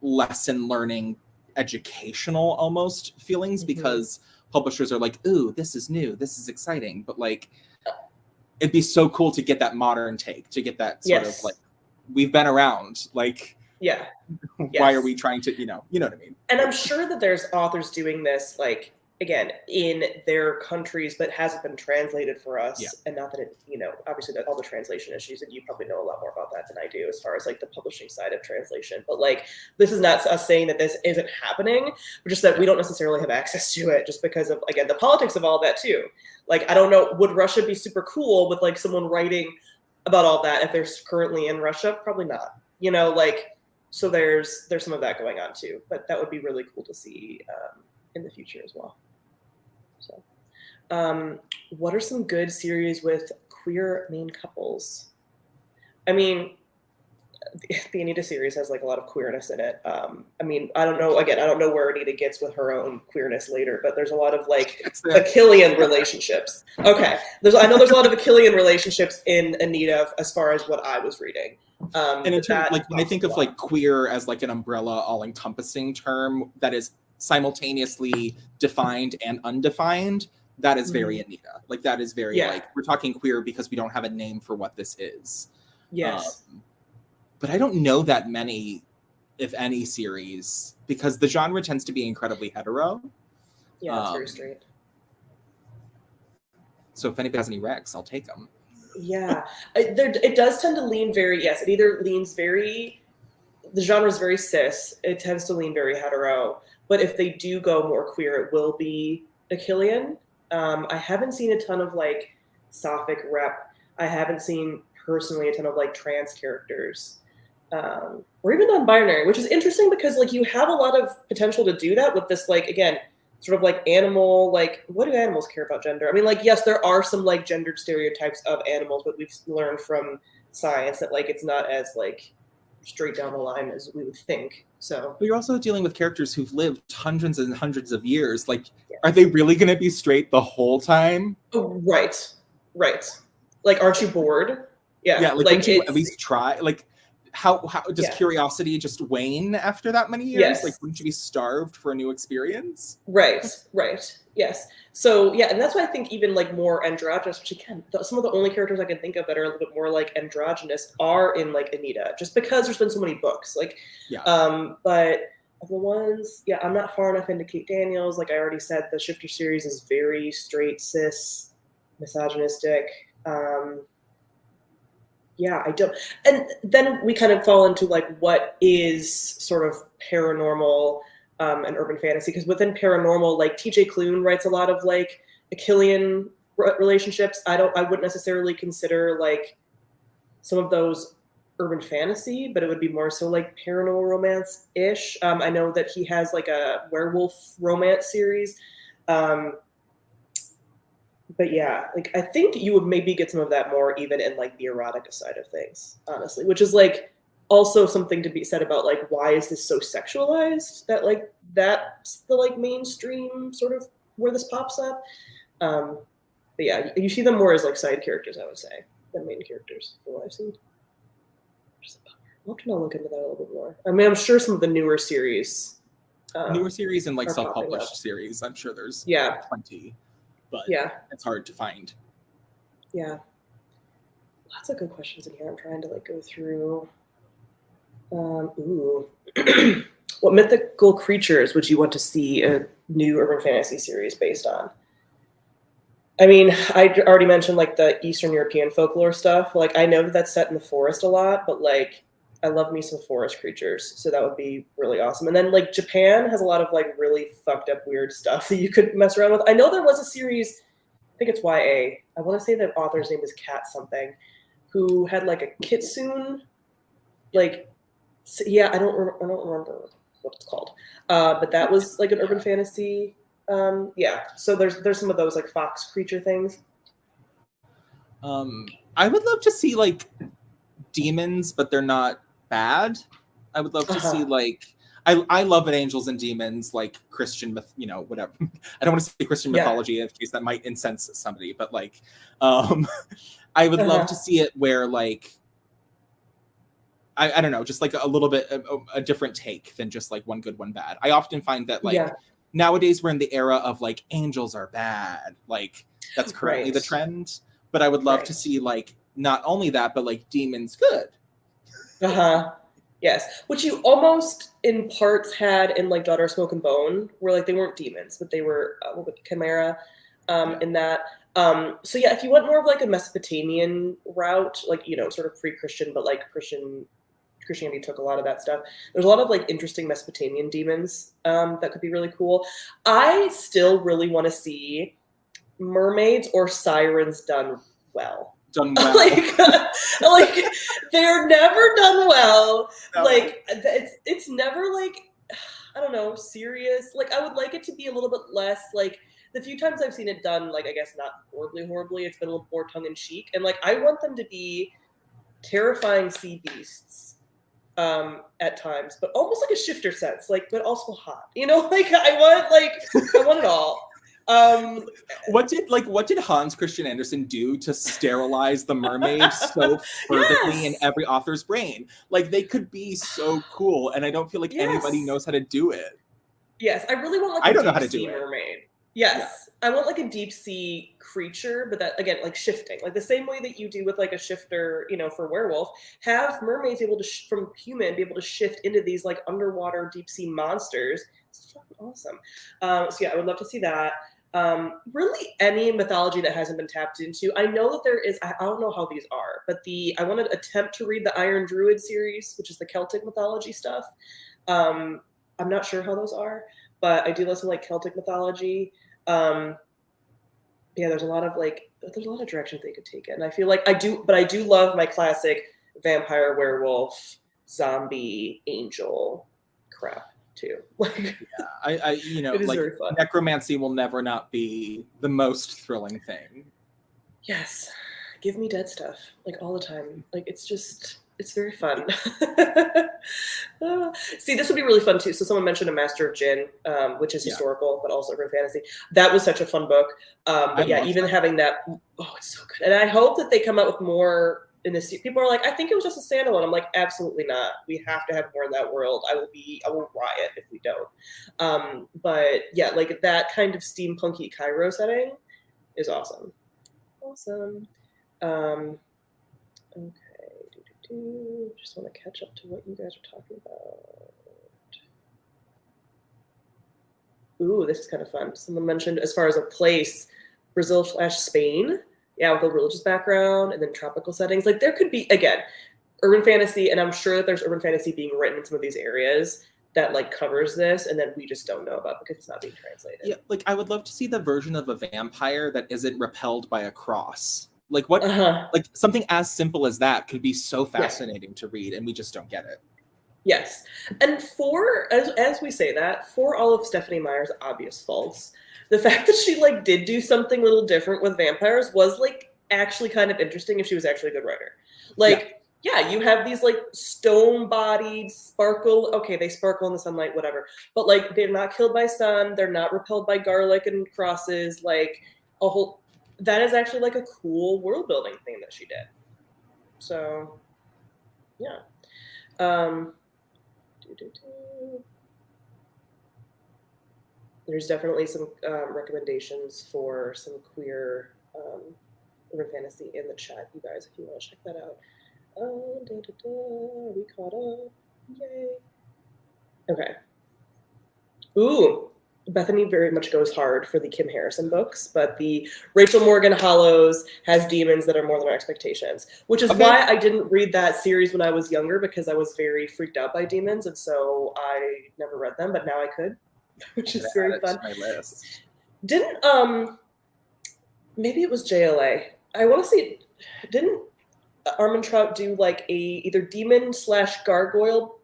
lesson learning, educational almost feelings, because publishers are like, ooh, this is new, this is exciting. But like, it'd be so cool to get that modern take, to get that sort of like, we've been around, like, why are we trying to, you know what I mean? And I'm sure that there's authors doing this, like, again, in their countries, but hasn't been translated for us. And not that it, you know, obviously that all the translation issues, and you probably know a lot more about that than I do as far as like the publishing side of translation. But like, this is not us saying that this isn't happening, but just that we don't necessarily have access to it just because of, again, the politics of all that too. Like, I don't know, would Russia be super cool with like someone writing about all that if they're currently in Russia? Probably not, you know, like, so there's some of that going on too, but that would be really cool to see in the future as well. So, what are some good series with queer main couples? I mean, the Anita series has like a lot of queerness in it. I mean, I don't know. Again, I don't know where Anita gets with her own queerness later, but there's a lot of like Achillean relationships. Okay, I know there's a lot of Achillean relationships in Anita as far as what I was reading. And in terms, like when I think of like queer as like an umbrella, all-encompassing term that is simultaneously defined and undefined, that is very Anita. Like that is very like, we're talking queer because we don't have a name for what this is. Yes. But I don't know that many, if any, series, because the genre tends to be incredibly hetero. Yeah, it's very straight. So if anybody has any recs, I'll take them. Yeah, it does tend to lean very, yes, it either leans very, the genre is very cis, it tends to lean very hetero, but if they do go more queer, it will be Achillean. I haven't seen a ton of like sapphic rep. I haven't seen personally a ton of like trans characters, or even non-binary, which is interesting because like you have a lot of potential to do that with this, like, again, sort of like animal, like, what do animals care about gender? I mean, like, yes, there are some like gendered stereotypes of animals, but we've learned from science that like it's not as like straight down the line as we would think. So, but you're also dealing with characters who've lived hundreds and hundreds of years. Like, are they really going to be straight the whole time? Oh, right. Like, aren't you bored? Yeah. Yeah, like wouldn't you at least try? Like, how does curiosity just wane after that many years? Yes. Like, wouldn't you be starved for a new experience? Right. Yes. So yeah, and that's why I think even like more androgynous, which again, some of the only characters I can think of that are a little bit more like androgynous are in like Anita, just because there's been so many books. Like, but the ones, I'm not far enough into Kate Daniels. Like I already said, the Shifter series is very straight, cis, misogynistic. I don't. And then we kind of fall into like what is sort of paranormal and urban fantasy, because within paranormal, like TJ Klune writes a lot of like Achillean relationships. I wouldn't necessarily consider like some of those urban fantasy, but it would be more so like paranormal romance-ish. I know that he has like a werewolf romance series. But yeah, like I think you would maybe get some of that more even in like the erotica side of things, honestly, which is like also something to be said about like why is this so sexualized, that like that's the like mainstream sort of where this pops up. But yeah, you see them more as like side characters, I would say, than main characters from what I've seen. I'll have to look into that a little bit more. I mean, I'm sure some of the newer series and like self-published series, I'm sure there's plenty. But it's hard to find. Yeah. Lots of good questions in here. I'm trying to like go through. What mythical creatures would you want to see a new urban fantasy series based on? I mean, I already mentioned like the Eastern European folklore stuff. Like I know that that's set in the forest a lot, but like I love me some forest creatures, so that would be really awesome. And then like Japan has a lot of like really fucked up weird stuff that you could mess around with. I know there was a series, I think it's YA. I want to say the author's name is Cat something, who had like a kitsune, like I don't remember what it's called, but that was like an urban fantasy. So there's some of those like fox creature things. I would love to see like demons, but they're not bad. I would love to see like I love an angels and demons, like Christian whatever. I don't want to say Christian mythology in case that might incense somebody, but like I would love to see it where like I don't know, just like a little bit a different take than just like one good, one bad. I often find that like nowadays we're in the era of like angels are bad. Like that's currently the trend. But I would love to see like not only that, but like demons good. Yes, which you almost in parts had in like Daughter of Smoke and Bone, where like they weren't demons, but they were chimera in that. So yeah, if you want more of like a Mesopotamian route, like sort of pre-Christian, but like Christianity took a lot of that stuff. There's a lot of like interesting Mesopotamian demons that could be really cool. I still really want to see mermaids or sirens done well. like they're never done well. No. Like it's never like, I don't know, serious. Like I would like it to be a little bit less like the few times I've seen it done, like I guess not horribly, it's been a little more tongue in cheek. And like I want them to be terrifying sea beasts at times, but almost like a shifter sense, like but also hot. Like I want it all. What did Hans Christian Andersen do to sterilize the mermaid so fervently in every author's brain? Like they could be so cool, and I don't feel like anybody knows how to do it. Yes, I really want like I don't know how to do mermaid. Yes, I want like a deep sea creature, but that again like shifting, like the same way that you do with like a shifter, for werewolf. Have mermaids able to from human be able to shift into these like underwater deep sea monsters. It's fucking awesome. So yeah, I would love to see that. Really any mythology that hasn't been tapped into. I know that there is, I don't know how these are, but I want to attempt to read the Iron Druid series, which is the Celtic mythology stuff. I'm not sure how those are, but I do listen to like Celtic mythology. Yeah, there's a lot of directions they could take it. And I feel like I do love my classic vampire, werewolf, zombie, angel crap too. Like, yeah, I it is like very fun. necromancy will never not be the most thrilling thing. Yes, give me dead stuff like all the time. Like it's very fun. See, this would be really fun too. So someone mentioned A Master of Jinn, which is historical but also urban fantasy. That was such a fun book. But yeah, even having that, oh, it's so good. And I hope that they come out with more in this. People are like, I think it was just a standalone. I'm like, absolutely not. We have to have more in that world. I will riot if we don't. But yeah, like that kind of steampunky Cairo setting is awesome. Awesome. Okay. Just want to catch up to what you guys are talking about. Ooh, this is kind of fun. Someone mentioned as far as a place, Brazil/Spain. Yeah, with a religious background and then tropical settings. Like there could be, again, urban fantasy, and I'm sure that there's urban fantasy being written in some of these areas that like covers this, and then we just don't know about because it's not being translated. Yeah, like I would love to see the version of a vampire that isn't repelled by a cross. Like what? Like something as simple as that could be so fascinating to read, and we just don't get it. Yes, and as we say that, for all of Stephanie Meyer's obvious faults, the fact that she like did do something a little different with vampires was like actually kind of interesting if she was actually a good writer. Like, yeah, you have these like stone-bodied sparkle. Okay, they sparkle in the sunlight, whatever. But like they're not killed by sun, they're not repelled by garlic and crosses. Like a whole. That is actually like a cool world building thing that she did. So, yeah. There's definitely some recommendations for some queer urban fantasy in the chat, you guys, if you want to check that out. We caught up. Yay. Okay. Ooh. Bethany very much goes hard for the Kim Harrison books, but the Rachel Morgan Hollows has demons that are more than our expectations, which is why I didn't read that series when I was younger, because I was very freaked out by demons, and so I never read them, but now I could, which is very fun. My list. Didn't maybe it was JLA. I want to see, didn't Armand Trout do like a either demon/gargoyle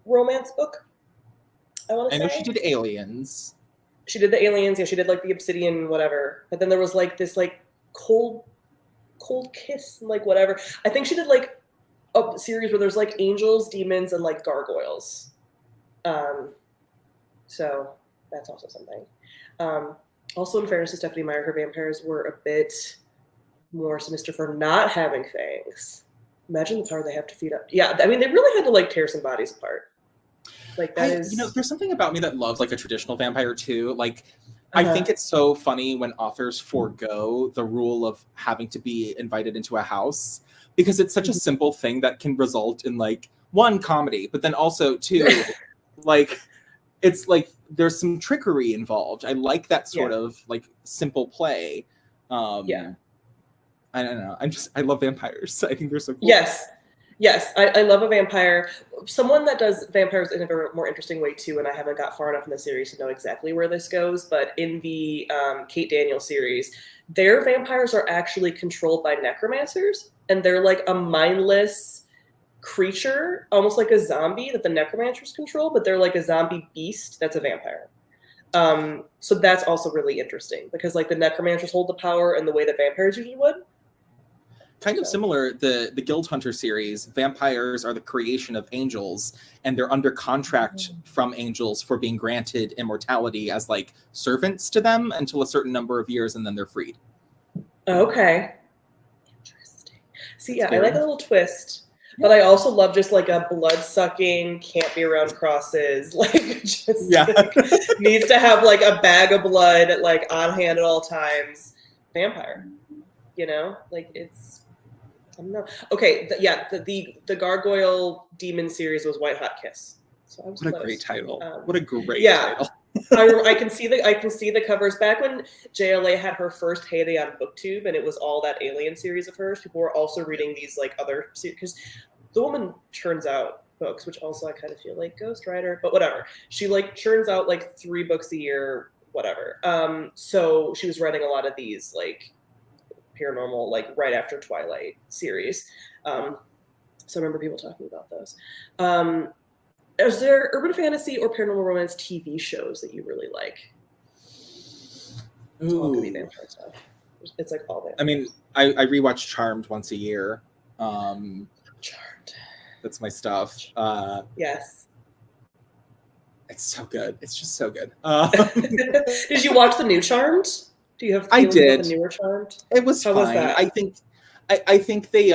romance book? I know she did Aliens. She did the Aliens. Yeah, she did like the Obsidian, whatever. But then there was like this like cold kiss, like whatever. I think she did like a series where there's like angels, demons, and like gargoyles. So that's also something. Also, in fairness to Stephanie Meyer, her vampires were a bit more sinister for not having fangs. Imagine the power they have to feed up. Yeah, I mean, they really had to like tear some bodies apart. Like that is, there's something about me that loves like a traditional vampire too. Like, I think it's so funny when authors forego the rule of having to be invited into a house, because it's such a simple thing that can result in like one, comedy, but then also two, like it's like there's some trickery involved. I like that sort of like simple play. I don't know. I love vampires. I think they're so cool. Yes, I love a vampire. Someone that does vampires in a more interesting way too, and I haven't got far enough in the series to know exactly where this goes, but in the Kate Daniels series, their vampires are actually controlled by necromancers, and they're like a mindless creature, almost like a zombie that the necromancers control, but they're like a zombie beast that's a vampire. So that's also really interesting, because like the necromancers hold the power in the way that vampires usually would. Kind of similar, the Guild Hunter series, vampires are the creation of angels, and they're under contract from angels for being granted immortality as like servants to them until a certain number of years, and then they're freed. Okay. Interesting. See, yeah, I like a little twist, but I also love just like a blood-sucking, can't be around crosses, like just like, needs to have like a bag of blood like on hand at all times vampire. You know, like it's, I don't know. Okay, the Gargoyle Demon series was White Hot Kiss. So I was what a great title. What a great title. I can see the covers. Back when JLA had her first heyday on BookTube, and it was all that Alien series of hers. People were also reading these like other series because the woman churns out books, which also I kind of feel like Ghost Rider, but whatever. She like churns out like 3 books a year, whatever. So she was writing a lot of these like paranormal, like right after Twilight series. So I remember people talking about those. Is there urban fantasy or paranormal romance TV shows that you really like? It's all gonna be vampire stuff. It's like all vampires. I mean, I rewatch Charmed once a year. Charmed. That's my stuff. Yes. It's so good. It's just so good. Did you watch the new Charmed? Do you have I did. About the newer Charmed? It was How fine. was that? I think they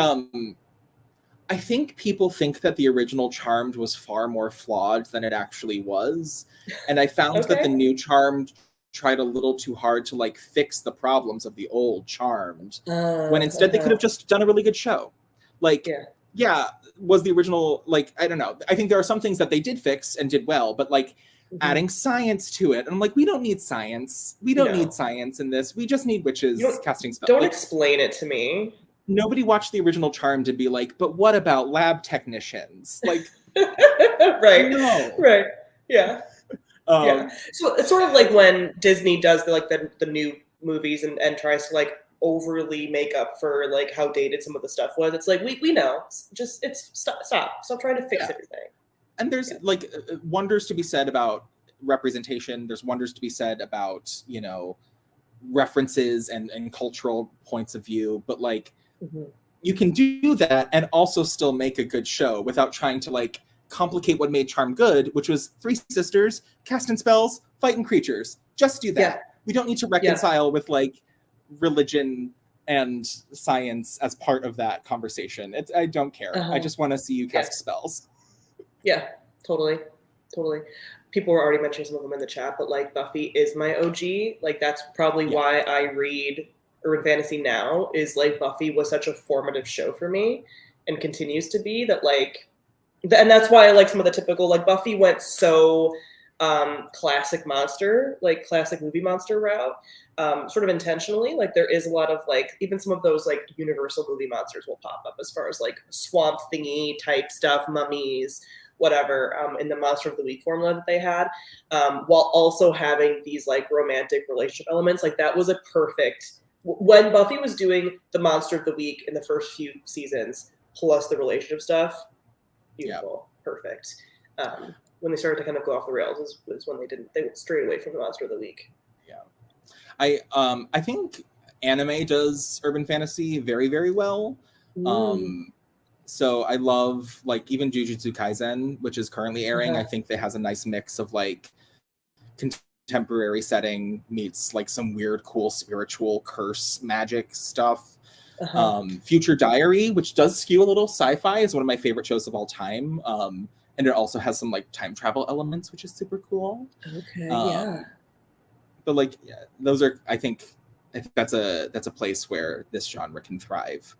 I think people think that the original Charmed was far more flawed than it actually was. And I found that the new Charmed tried a little too hard to like fix the problems of the old Charmed, when instead they could have just done a really good show. Like, was the original, like, I don't know. I think there are some things that they did fix and did well, but like adding science to it. And I'm like, we don't need science. We don't need science in this. We just need witches casting spells. Don't explain it to me. Nobody watched the original Charmed and be like, but what about lab technicians? Like, right. No. Right. Yeah. Yeah. So it's sort of like when Disney does the new movies and tries to like overly make up for like how dated some of the stuff was. It's like, we know. Stop trying to fix everything. And there's like wonders to be said about representation. There's wonders to be said about, you know, references and cultural points of view. But like, you can do that and also still make a good show without trying to like complicate what made Charm good, which was 3 sisters, casting spells, fighting creatures. Just do that. Yeah. We don't need to reconcile with like religion and science as part of that conversation. I don't care. I just want to see you cast spells. Yeah, totally. People were already mentioning some of them in the chat, but like Buffy is my OG. Like that's probably why I read urban fantasy now, is like Buffy was such a formative show for me and continues to be, that like, and that's why I like some of the typical, like Buffy went so classic monster, like classic movie monster route, sort of intentionally. Like there is a lot of like, even some of those like Universal movie monsters will pop up as far as like swamp thingy type stuff, mummies, whatever, in the Monster of the Week formula that they had, while also having these like romantic relationship elements. Like that was a perfect, when Buffy was doing the Monster of the Week in the first few seasons, plus the relationship stuff, beautiful, perfect. When they started to kind of go off the rails was when they went straight away from the Monster of the Week. Yeah. I think anime does urban fantasy very, very well. So I love like even Jujutsu Kaisen, which is currently airing. I think that has a nice mix of like contemporary setting meets like some weird, cool spiritual curse magic stuff. Future Diary, which does skew a little sci-fi, is one of my favorite shows of all time. And it also has some like time travel elements, which is super cool. But like, those are, I think that's a place where this genre can thrive.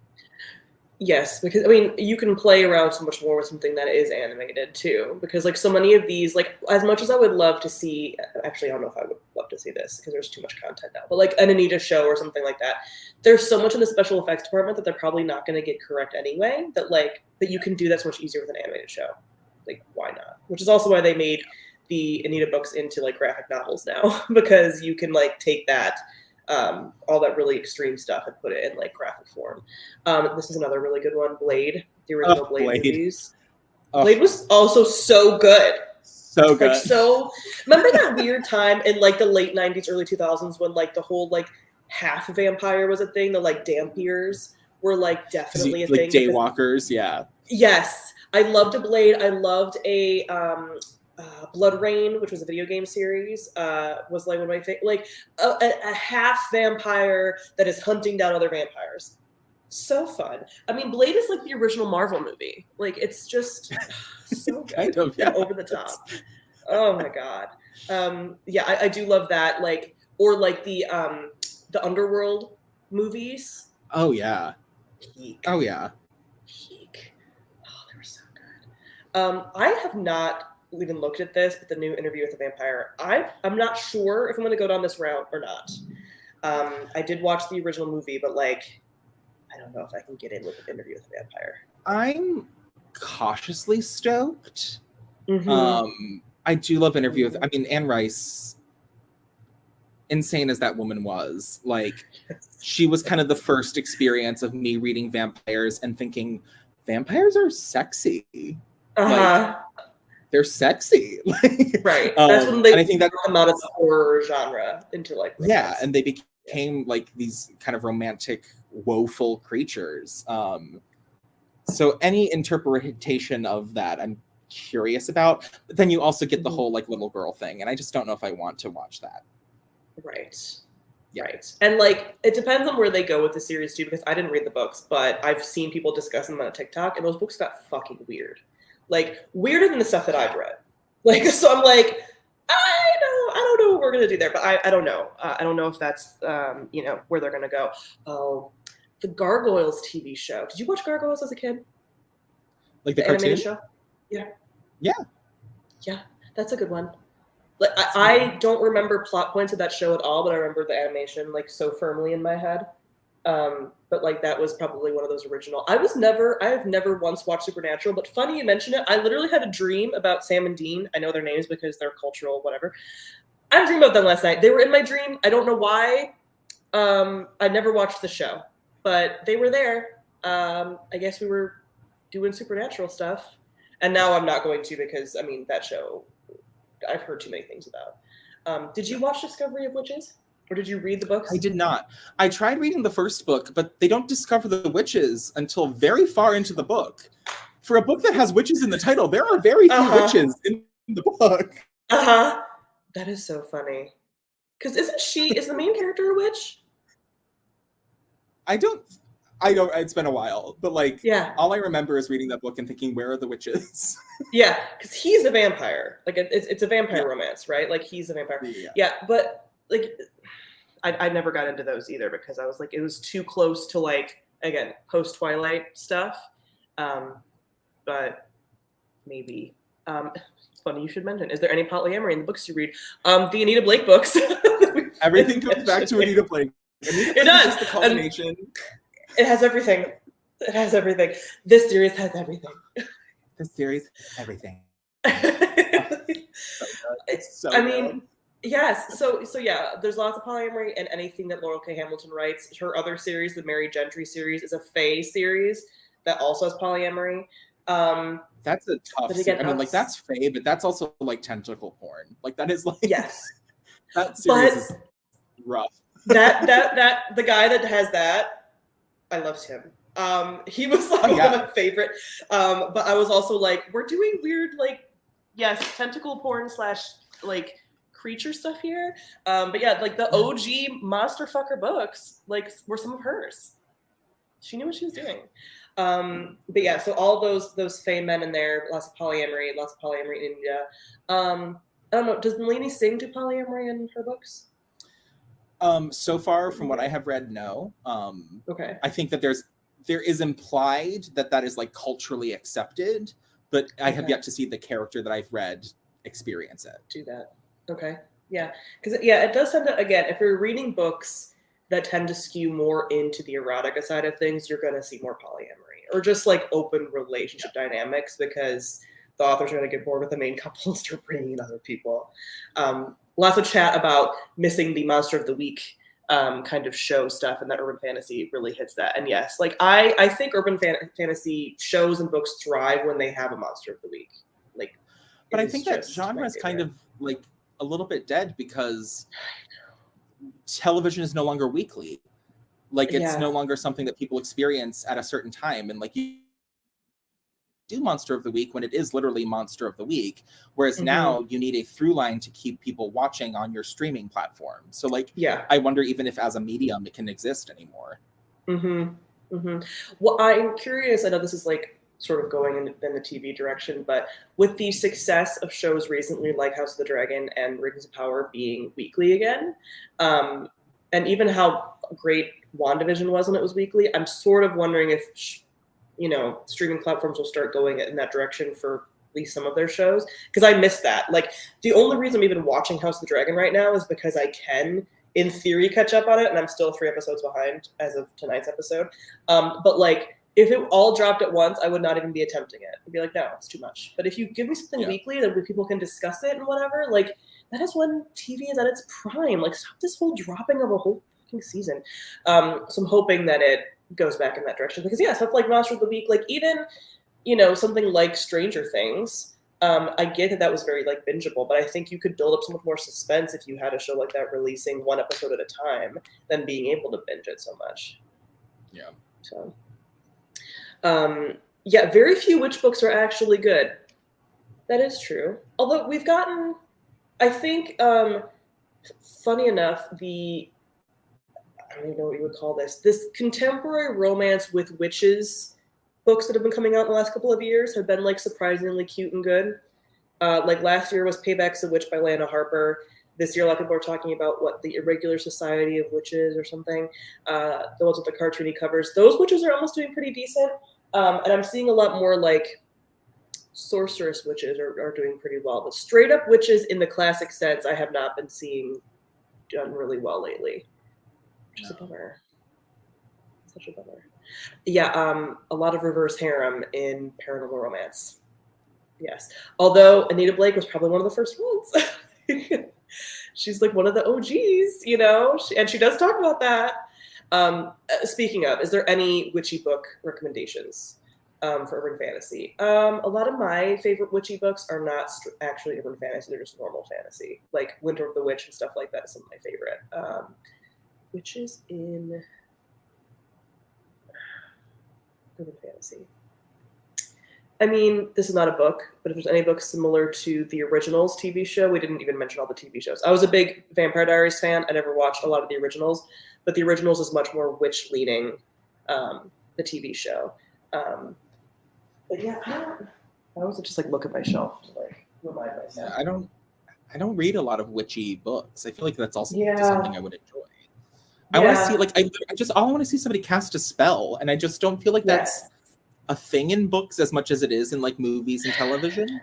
Yes, because I mean, you can play around so much more with something that is animated too, because like so many of these, like as much as I would love to see, actually I don't know if I would love to see this because there's too much content now, but like an Anita show or something like that, there's so much in the special effects department that they're probably not going to get correct anyway, that you can do that so much easier with an animated show. Like, why not? Which is also why they made the Anita books into like graphic novels now, because you can like take that, all that really extreme stuff and put it in like graphic form. This is another really good one, Blade, the original Blade movies. Blade was also so good. So good. Like, so remember that weird time in like the late 90s, early 2000s when like the whole like half vampire was a thing, the like dampiers were like definitely a like thing. Daywalkers, yeah. Yes. I loved a Blade. I loved a Blood Rain, which was a video game series, was like one of my favorite. Like a half vampire that is hunting down other vampires. So fun. I mean, Blade is like the original Marvel movie. Like it's just so good. Kind of, over the top. Oh my god. I do love that. Like, or like the Underworld movies. Oh yeah. Peak. Oh yeah. Peak. Oh, they were so good. I have not even looked at this, but the new Interview with a Vampire, I'm not sure if I'm going to go down this route or not. I did watch the original movie, but like, I don't know if I can get in with an Interview with a Vampire. I'm cautiously stoked. I do love Interview with, I mean, Anne Rice, insane as that woman was, like, she was kind of the first experience of me reading vampires and thinking, vampires are sexy. Like, they're sexy. Right. That's when they and I think that come out of the horror genre into like romance. Yeah, and they became like these kind of romantic, woeful creatures. So any interpretation of that, I'm curious about. But then you also get the whole like little girl thing, and I just don't know if I want to watch that. Right. Yeah. Right. And like it depends on where they go with the series too, because I didn't read the books, but I've seen people discussing them on TikTok, and those books got fucking weird. Like weirder than the stuff that I've read. Like, so I'm like, I don't know what we're gonna do there, but I don't know. I don't know if that's you know, where they're gonna go. Oh, the Gargoyles TV show. Did you watch Gargoyles as a kid? Like the cartoon animated show? Yeah. Yeah. Yeah, that's a good one. Like I don't remember plot points of that show at all, but I remember the animation like so firmly in my head. But like that was probably one of those original. I have never once watched Supernatural, but funny you mention it. I literally had a dream about Sam and Dean. I know their names because they're cultural, whatever. I dreamed about them last night. They were in my dream. I don't know why. I never watched the show, but they were there. I guess we were doing supernatural stuff. And now I'm not going to because, I mean, that show, I've heard too many things about. Did you watch Discovery of Witches? Or did you read the books? I did not. I tried reading the first book, but they don't discover the witches until very far into the book. For a book that has witches in the title, there are very few witches in the book. That is so funny. Because is the main character a witch? I don't, it's been a while, but like, yeah. All I remember is reading that book and thinking, where are the witches? Yeah, because he's a vampire. Like, it's a vampire romance, right? Like, he's a vampire. Yeah, but like, I never got into those either because I was like, it was too close to like, again, post-Twilight stuff. But maybe. It's funny you should mention. Is there any polyamory in the books you read? The Anita Blake books. Everything comes back to Anita Blake. Anita Blake it does. Is the culmination. It has everything. It has everything. This series has everything. This series, everything. It's so. I mean. Yes, so yeah, there's lots of polyamory and anything that Laurel K. Hamilton writes. Her other series, the Mary Gentry series, is a fae series that also has polyamory. That's a tough. I mean, like that's fae, but that's also like tentacle porn. Like that is like yes, that series is rough. that the guy that has that, I loved him. He was like one of my favorite. But I was also like, we're doing weird like tentacle porn / like creature stuff here. But yeah, like the OG monster fucker books like were some of hers. She knew what she was doing. But yeah, so all those fae men in there, lots of polyamory in India. I don't know, does Nalini Singh do polyamory in her books? So far from what I have read, no. Okay. I think that there is implied that is like culturally accepted, but I have yet to see the character that I've read experience it. Do that. Okay. Yeah. Because it does tend to, again, if you're reading books that tend to skew more into the erotica side of things, you're going to see more polyamory or just like open relationship dynamics because the authors are going to get bored with the main couple and start bringing in other people. Lots of chat about missing the monster of the week kind of show stuff, and that urban fantasy really hits that. And yes, like I think urban fantasy shows and books thrive when they have a monster of the week. Like, but I think that genre is kind of like a little bit dead because television is no longer weekly. Like it's no longer something that people experience at a certain time. And like you do Monster of the Week when it is literally Monster of the Week. Whereas now you need a through line to keep people watching on your streaming platform. So like, I wonder even if as a medium it can exist anymore. Well, I'm curious. I know this is like sort of going in the TV direction, but with the success of shows recently like House of the Dragon and Rings of Power being weekly again, and even how great WandaVision was when it was weekly, I'm sort of wondering if streaming platforms will start going in that direction for least some of their shows, because I miss that. Like, the only reason I'm even watching House of the Dragon right now is because I can, in theory, catch up on it, and I'm still 3 episodes behind as of tonight's episode. But like, if it all dropped at once, I would not even be attempting it. I'd be like, no, it's too much. But if you give me something weekly that people can discuss it and whatever, like, that is when TV is at its prime. Like, stop this whole dropping of a whole fucking season. So I'm hoping that it goes back in that direction, because stuff like Monster of the Week, like even, something like Stranger Things, I get that was very like bingeable, but I think you could build up so much more suspense if you had a show like that releasing 1 episode at a time than being able to binge it so much. Yeah. So, very few witch books are actually good. That is true. Although we've gotten, I think, funny enough, I don't even know what you would call this contemporary romance with witches books that have been coming out in the last couple of years have been like surprisingly cute and good. Like last year was Payback's a Witch by Lana Harper. This year, a lot of people are talking about the Irregular Society of Witches or something. The ones with the cartoony covers. Those witches are almost doing pretty decent. And I'm seeing a lot more like sorceress witches are doing pretty well. But straight up witches in the classic sense, I have not been seeing done really well lately. Which is a bummer. Such a bummer. Yeah, a lot of reverse harem in paranormal romance. Yes. Although Anita Blake was probably one of the first ones. She's like one of the OGs, and she does talk about that. Speaking of, is there any witchy book recommendations for urban fantasy? A lot of my favorite witchy books are not actually urban fantasy, they're just normal fantasy. Like Winter of the Witch and stuff like that is some of my favorite. Witches in urban fantasy. I mean, this is not a book, but if there's any book similar to the Originals TV show, we didn't even mention all the TV shows. I was a big Vampire Diaries fan. I never watched a lot of the Originals, but the Originals is much more witch-leaning, the TV show. But yeah, I was just like look at my shelf to like remind myself. Yeah, I don't read a lot of witchy books. I feel like that's also something I would enjoy. I want to see I want to see somebody cast a spell, and I just don't feel like that's a thing in books as much as it is in like movies and television.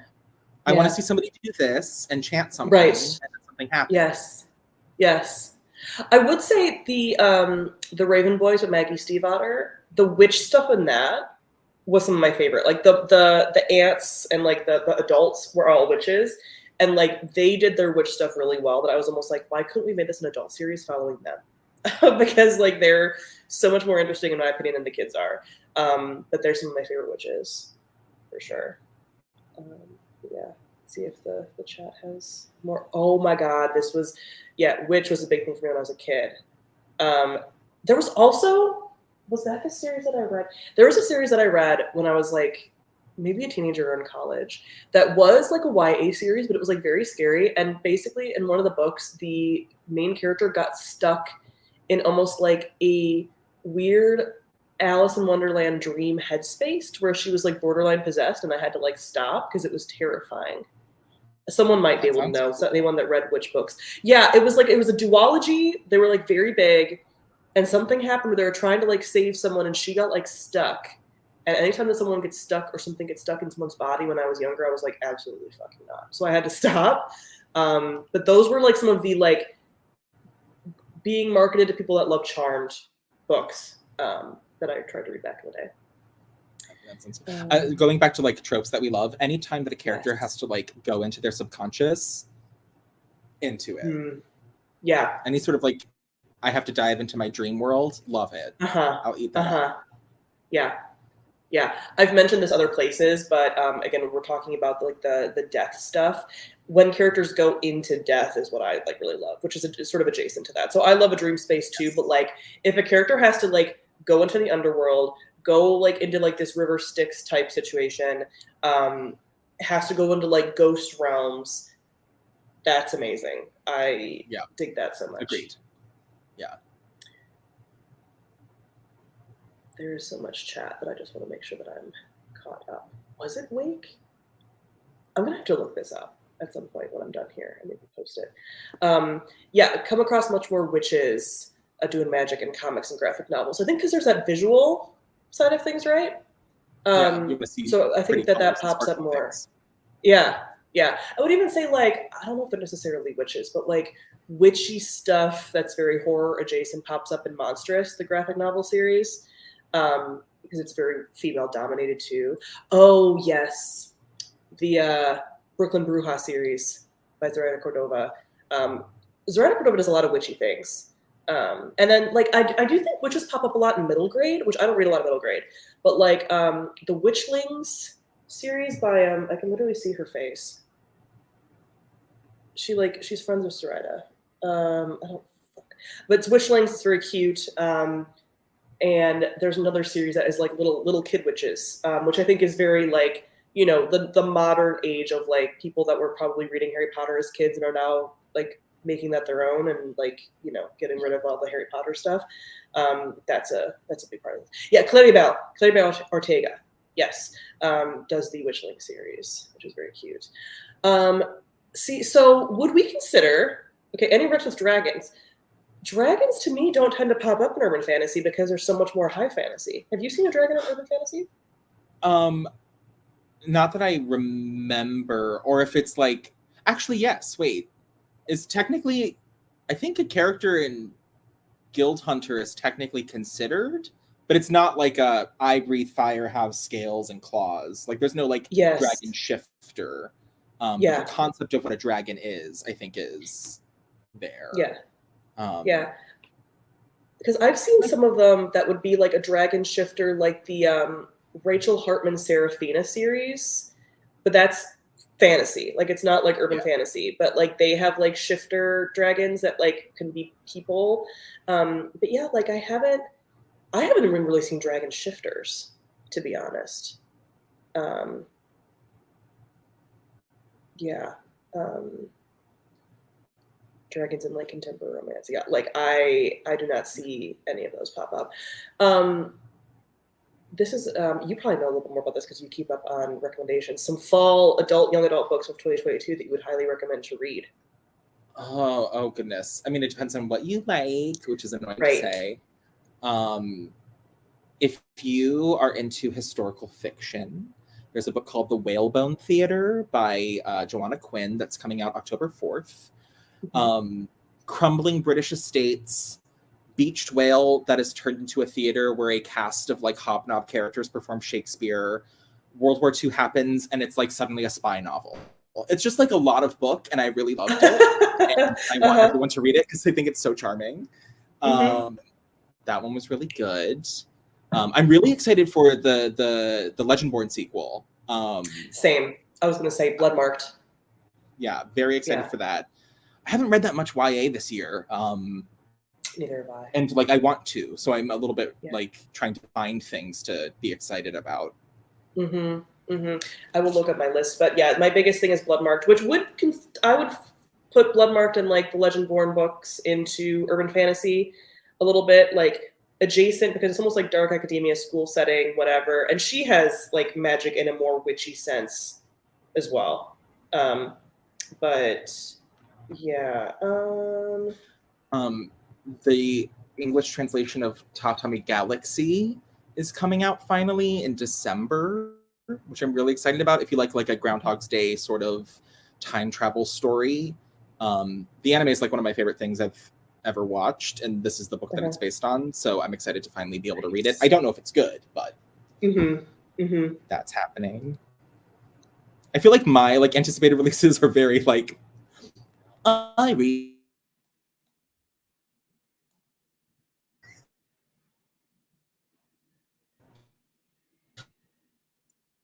I want to see somebody do this and chant something, and then something happens. Yes. I would say the Raven Boys with Maggie Stiefvater, the witch stuff in that was some of my favorite. Like the aunts and like the adults were all witches, and like they did their witch stuff really well. That I was almost like, why couldn't we make this an adult series following them? Because like they're so much more interesting in my opinion than the kids are. But they're some of my favorite witches for sure. Let's see if the chat has more. Oh my god, witch was a big thing for me when I was a kid. There was also, was that the series that I read? There was a series that I read when I was like maybe a teenager or in college that was like a YA series, but it was like very scary. And basically in one of the books, the main character got stuck in almost like a weird Alice in Wonderland dream headspace to where she was like borderline possessed, and I had to like stop because it was terrifying. Someone might be able to know. So anyone that read witch books. Yeah, it was a duology. They were like very big, and something happened where they were trying to like save someone, and she got like stuck. And anytime that someone gets stuck or something gets stuck in someone's body when I was younger, I was like, absolutely fucking not. So I had to stop. But those were like some of the like being marketed to people that love Charmed books that I tried to read back in the day. Going back to like tropes that we love, anytime that a character has to like go into their subconscious, into it. Any sort of like, I have to dive into my dream world, love it. I'll eat that up. Yeah. I've mentioned this other places, but again, when we're talking about like the death stuff, when characters go into death is what I like really love, which is sort of adjacent to that. So I love a dream space too, but like if a character has to like go into the underworld, go like into like this river Styx type situation, has to go into like ghost realms, that's amazing. I dig that so much. Agreed. Yeah. There's so much chat that I just want to make sure that I'm caught up. Was it Wake? I'm gonna have to look this up at some point when I'm done here and maybe post it. Come across much more witches doing magic in comics and graphic novels. I think because there's that visual side of things, right? So I think that pops up more. Yeah, yeah. I would even say like I don't know if they're necessarily witches, but like witchy stuff that's very horror adjacent pops up in Monstrous, the graphic novel series, because it's very female dominated too. Oh yes, the Brooklyn Bruja series by Zoraida Cordova. Zoraida Cordova does a lot of witchy things. And then like I do think witches pop up a lot in middle grade, which I don't read a lot of middle grade, but like the Witchlings series by I can literally see her face. She's friends with Zoraida. I don't fuck. But it's Witchlings, it's very cute. And there's another series that is like little kid witches, which I think is very like, you know, the modern age of like people that were probably reading Harry Potter as kids and are now like making that their own and like, you know, getting rid of all the Harry Potter stuff. That's a big part of it. Yeah, Claribel Ortega, yes, does the Witchling series, which is very cute. So would we consider, okay, any rips with dragons? Dragons to me don't tend to pop up in urban fantasy because there's so much more high fantasy. Have you seen a dragon in urban fantasy? Not that I remember, or if it's like, actually, yes, wait. Is technically, I think a character in Guild Hunter is technically considered, but it's not like I breathe fire, have scales and claws. Like there's no like dragon shifter. But the concept of what a dragon is, I think, is there. Yeah. Yeah. Because I've seen some of them that would be like a dragon shifter, like the Rachel Hartman Seraphina series, but that's fantasy. Like it's not like urban fantasy, but like they have like shifter dragons that like can be people. But yeah, like I haven't even really seen dragon shifters, to be honest. Yeah. Dragons in like contemporary romance. Yeah, like I do not see any of those pop up. This is you probably know a little bit more about this because you keep up on recommendations. Some fall young adult books of 2022 that you would highly recommend to read. Oh goodness. I mean, it depends on what you like, which is annoying to say. If you are into historical fiction, there's a book called The Whalebone Theater by Joanna Quinn that's coming out October 4th. Crumbling British estates, beached whale that is turned into a theater where a cast of like hobnob characters perform Shakespeare. World War II happens and it's like suddenly a spy novel. It's just like a lot of book and I really loved it. And I want everyone to read it because I think it's so charming. That one was really good. I'm really excited for the Legendborn sequel. Same. I was going to say Bloodmarked. Yeah, very excited for that. I haven't read that much YA this year. Neither have I. And like I want to, so I'm a little bit like trying to find things to be excited about. I will look at my list, but yeah, my biggest thing is Bloodmarked, which I would put Bloodmarked and like the Legendborn books into urban fantasy a little bit, like adjacent, because it's almost like dark academia school setting, whatever. And she has like magic in a more witchy sense as well. But yeah. The English translation of Tatami Galaxy is coming out finally in December, which I'm really excited about. If you like a Groundhog's Day sort of time travel story, the anime is like one of my favorite things I've ever watched, and this is the book that it's based on. So I'm excited to finally be able to read it. I don't know if it's good, but that's happening. I feel like my like anticipated releases are very like I read.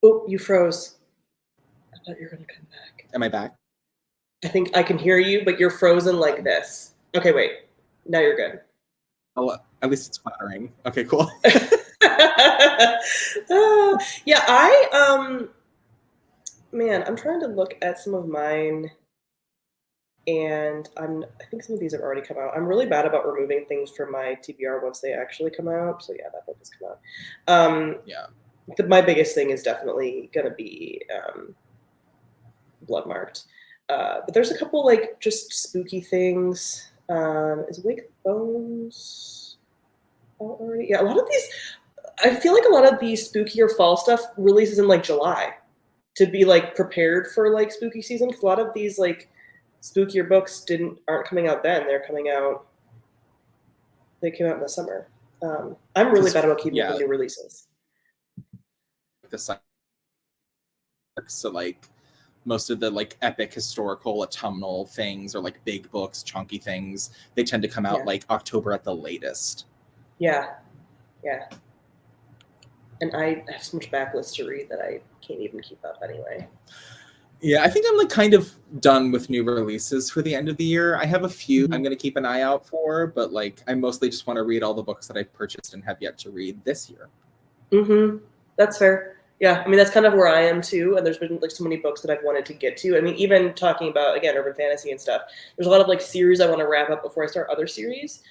Oh, you froze. I thought you were going to come back. Am I back? I think I can hear you, but you're frozen like this. Okay, wait. Now you're good. Oh, at least it's flattering. Okay, cool. Yeah, man, I'm trying to look at some of mine, and I think some of these have already come out. I'm really bad about removing things from my TBR once they actually come out. So yeah, that book has come out. Yeah. My biggest thing is definitely going to be Bloodmarked. But there's a couple like just spooky things. Is Wake Bones out already? Yeah, a lot of these. I feel like a lot of the spookier fall stuff releases in like July, to be like prepared for like spooky season, because a lot of these like spookier books aren't coming out then. They came out in the summer. I'm really bad about keeping up with new releases. So like most of the like epic historical autumnal things or like big books, chunky things, they tend to come out like October at the latest. Yeah. And I have so much backlist to read that I can't even keep up anyway. Yeah, I think I'm like kind of done with new releases for the end of the year. I have a few I'm going to keep an eye out for, but like I mostly just want to read all the books that I've purchased and have yet to read this year. That's fair. Yeah, I mean, that's kind of where I am too. And there's been like so many books that I've wanted to get to. I mean, even talking about, again, urban fantasy and stuff, there's a lot of like series I want to wrap up before I start other series.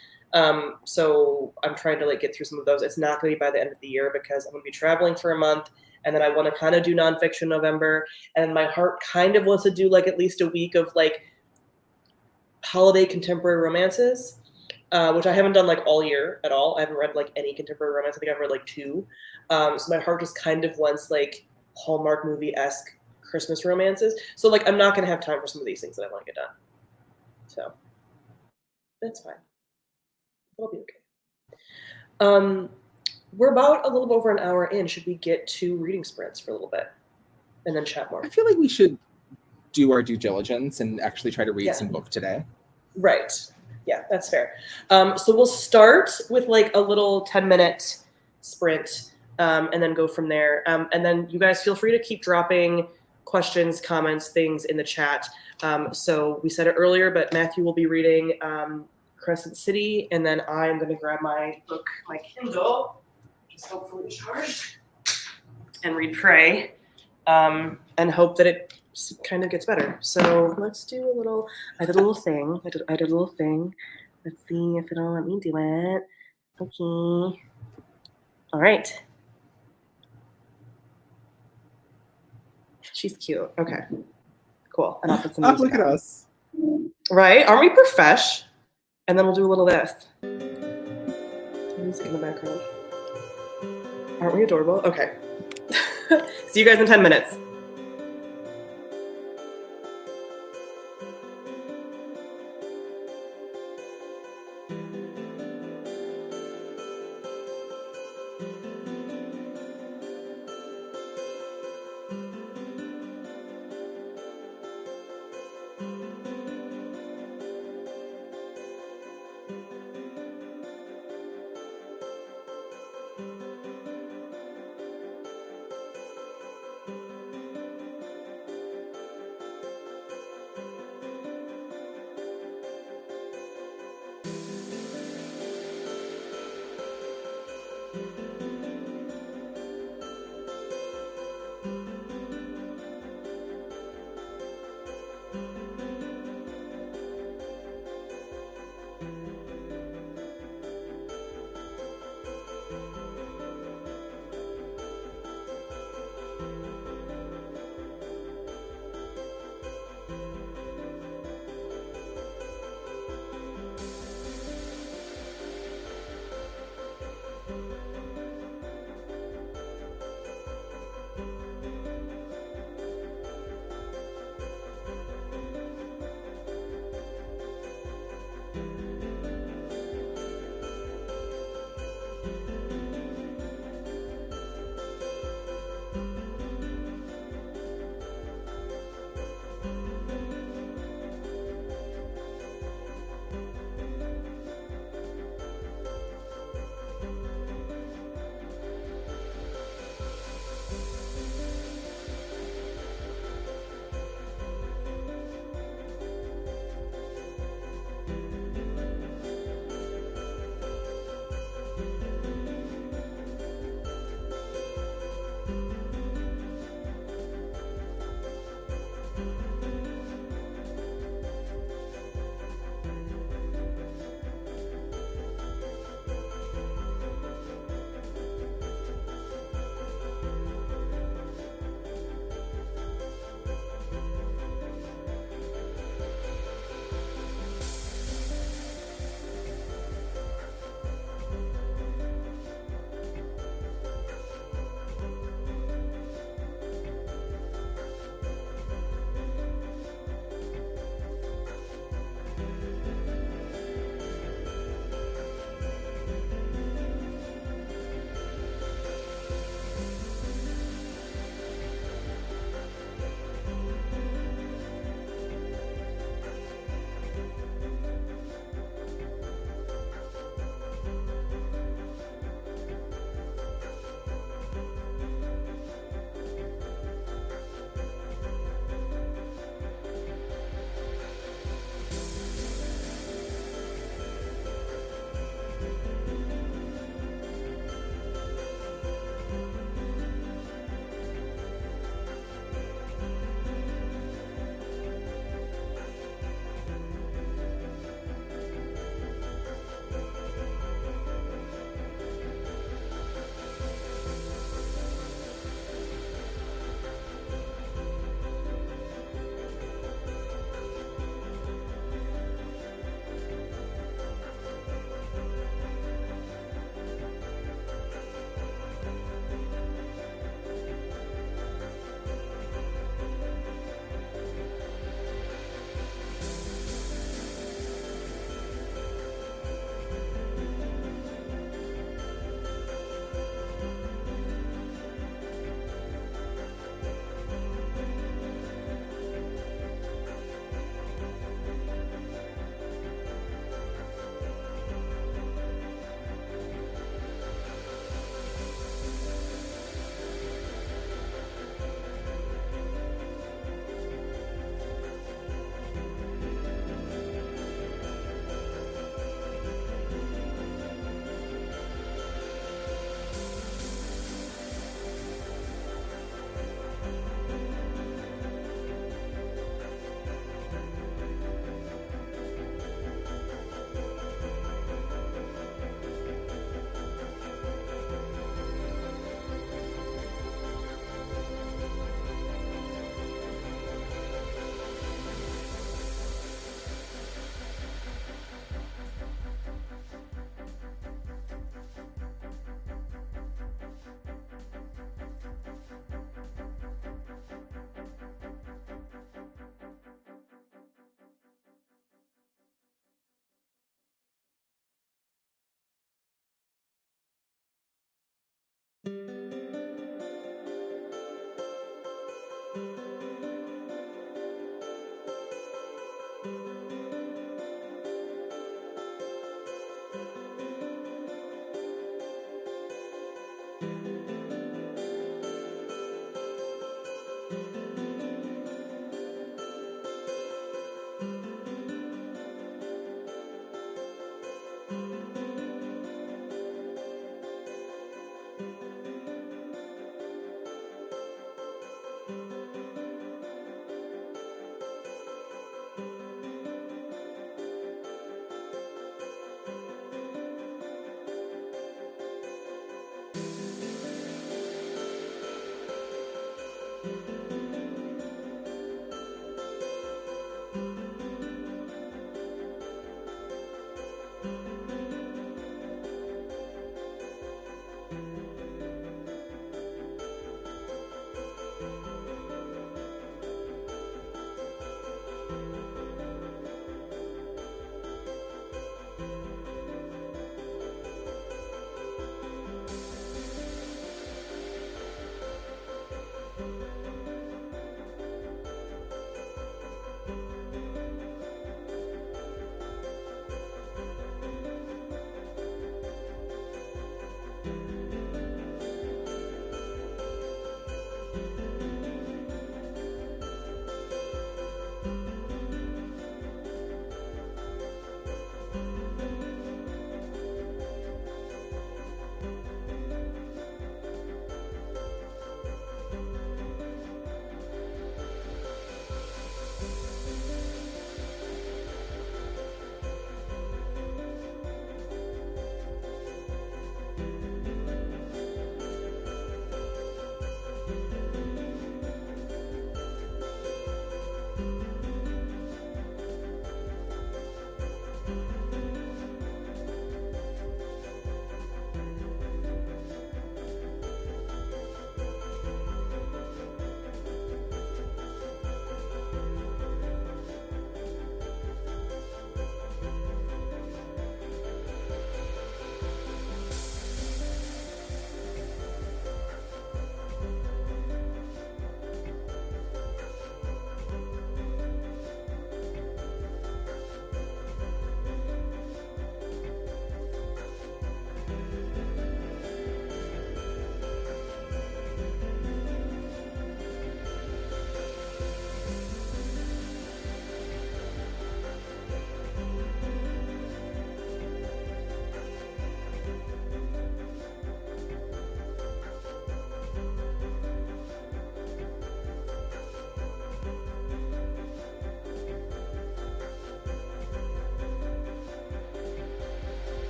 So I'm trying to like get through some of those. It's not going to be by the end of the year because I'm going to be traveling for a month. And then I want to kind of do nonfiction November. And my heart kind of wants to do like at least a week of like holiday contemporary romances, which I haven't done like all year at all. I haven't read like any contemporary romance. I think I've read like 2. So my heart just kind of wants like Hallmark movie-esque Christmas romances. So like I'm not going to have time for some of these things that I want to get done. So that's fine. It'll be okay. We're about a little over an hour in. Should we get to reading sprints for a little bit and then chat more? I feel like we should do our due diligence and actually try to read some book today. Right. Yeah, that's fair. So we'll start with like a little 10-minute sprint and then go from there. And then you guys feel free to keep dropping questions, comments, things in the chat. So we said it earlier, but Matthew will be reading Crescent City, and then I'm going to grab my book, my Kindle, which is hopefully charged, and read Pray, and hope that it kind of gets better. So let's do a little. I did a little thing. Let's see if it'll let me do it. Okay. All right. She's cute. Okay. Cool. And I'll put some music look at us. Right? Aren't we profesh? And then we'll do a little this. Music in the background. Aren't we adorable? Okay. See you guys in 10 minutes.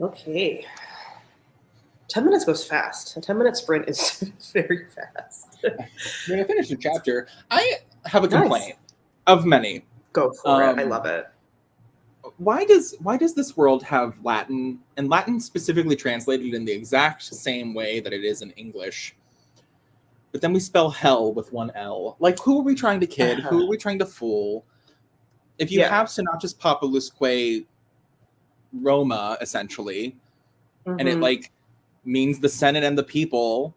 Okay. 10 minutes goes fast. A 10-minute sprint is very fast. When I finish the chapter, I have a complaint of many. Go for it. I love it. Why does this world have Latin, and Latin specifically translated in the exact same way that it is in English? But then we spell hell with one L. Like, who are we trying to kid? Who are we trying to fool? If you have Synopsis Populusque Roma, essentially, and it like means the Senate and the people,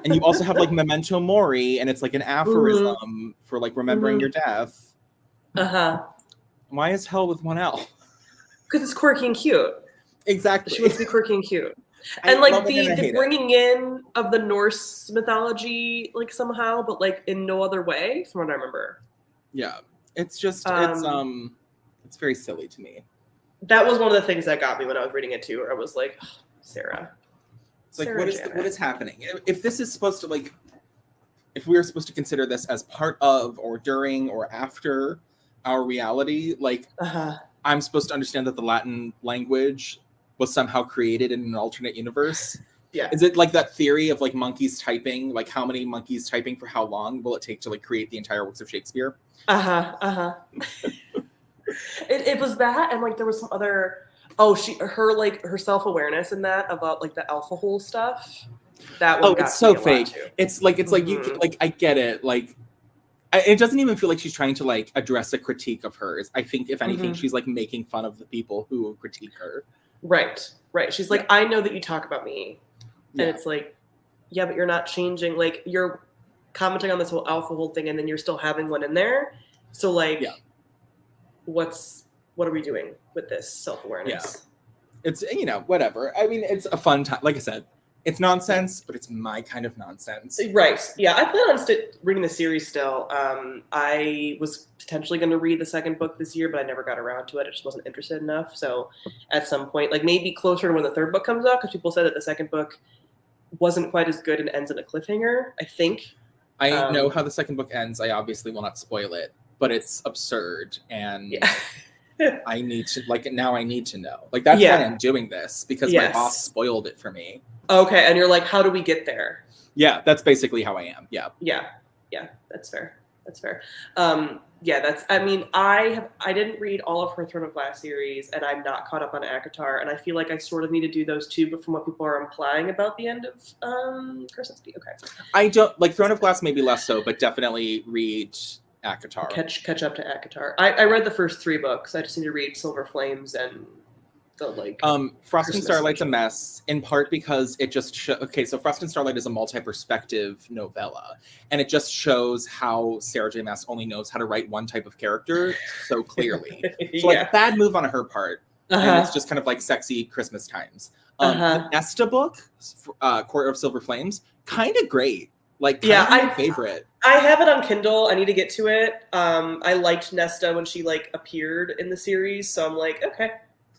and you also have like Memento Mori, and it's like an aphorism for like remembering your death. Why is hell with one L? Because it's quirky and cute. Exactly. She wants to be quirky and cute. And like the bringing in of the Norse mythology, like somehow, but like in no other way, from what I remember. Yeah, it's just it's very silly to me. that was one of the things that got me when I was reading it too, where I was like, oh, Sarah. It's like, Sarah what is happening? If this is supposed to like, if we are supposed to consider this as part of or during or after our reality, like I'm supposed to understand that the Latin language was somehow created in an alternate universe. Yeah. Is it like that theory of like monkeys typing, like how many monkeys typing for how long will it take to like create the entire works of Shakespeare? It was that, and like there was some other her self-awareness in that about like the alpha hole stuff. That one got it's so me a fake. lot, too. It's like you can, like I get it. Like it doesn't even feel like she's trying to like address a critique of hers. I think if anything, she's like making fun of the people who critique her. Right. She's like, I know that you talk about me, and it's like, yeah, but you're not changing. Like you're commenting on this whole alpha hole thing, and then you're still having one in there. So like, what are we doing with this self-awareness? Yeah. It's, whatever. I mean, it's a fun time. Like I said, it's nonsense, but it's my kind of nonsense. Right. Yeah, I plan on reading the series still. I was potentially going to read the second book this year, but I never got around to it. I just wasn't interested enough. So at some point, like maybe closer to when the third book comes out, because people said that the second book wasn't quite as good and ends in a cliffhanger, I think. I know how the second book ends. I obviously will not spoil it, but it's absurd. And I need to, like, now I need to know. Like, that's why I'm doing this, because my boss spoiled it for me. Okay, and you're like, how do we get there? Yeah, that's basically how I am. Yeah, that's fair. I didn't read all of her Throne of Glass series, and I'm not caught up on ACOTAR, and I feel like I sort of need to do those too, but from what people are implying about the end of Crescent City. Okay. I don't, like, Throne of Glass maybe less so, but definitely read ACOTAR. Catch up to ACOTAR. I read the first 3 books. I just need to read Silver Flames and the like. Frost and Starlight's a mess, in part because it just so Frost and Starlight is a multi-perspective novella, and it just shows how Sarah J. Maas only knows how to write one type of character so clearly. So like, bad move on her part, and it's just kind of like sexy Christmas times. The Nesta book, Court of Silver Flames, kind of great. Like, my favorite. I have it on Kindle. I need to get to it. I liked Nesta when she like appeared in the series, so I'm like, okay.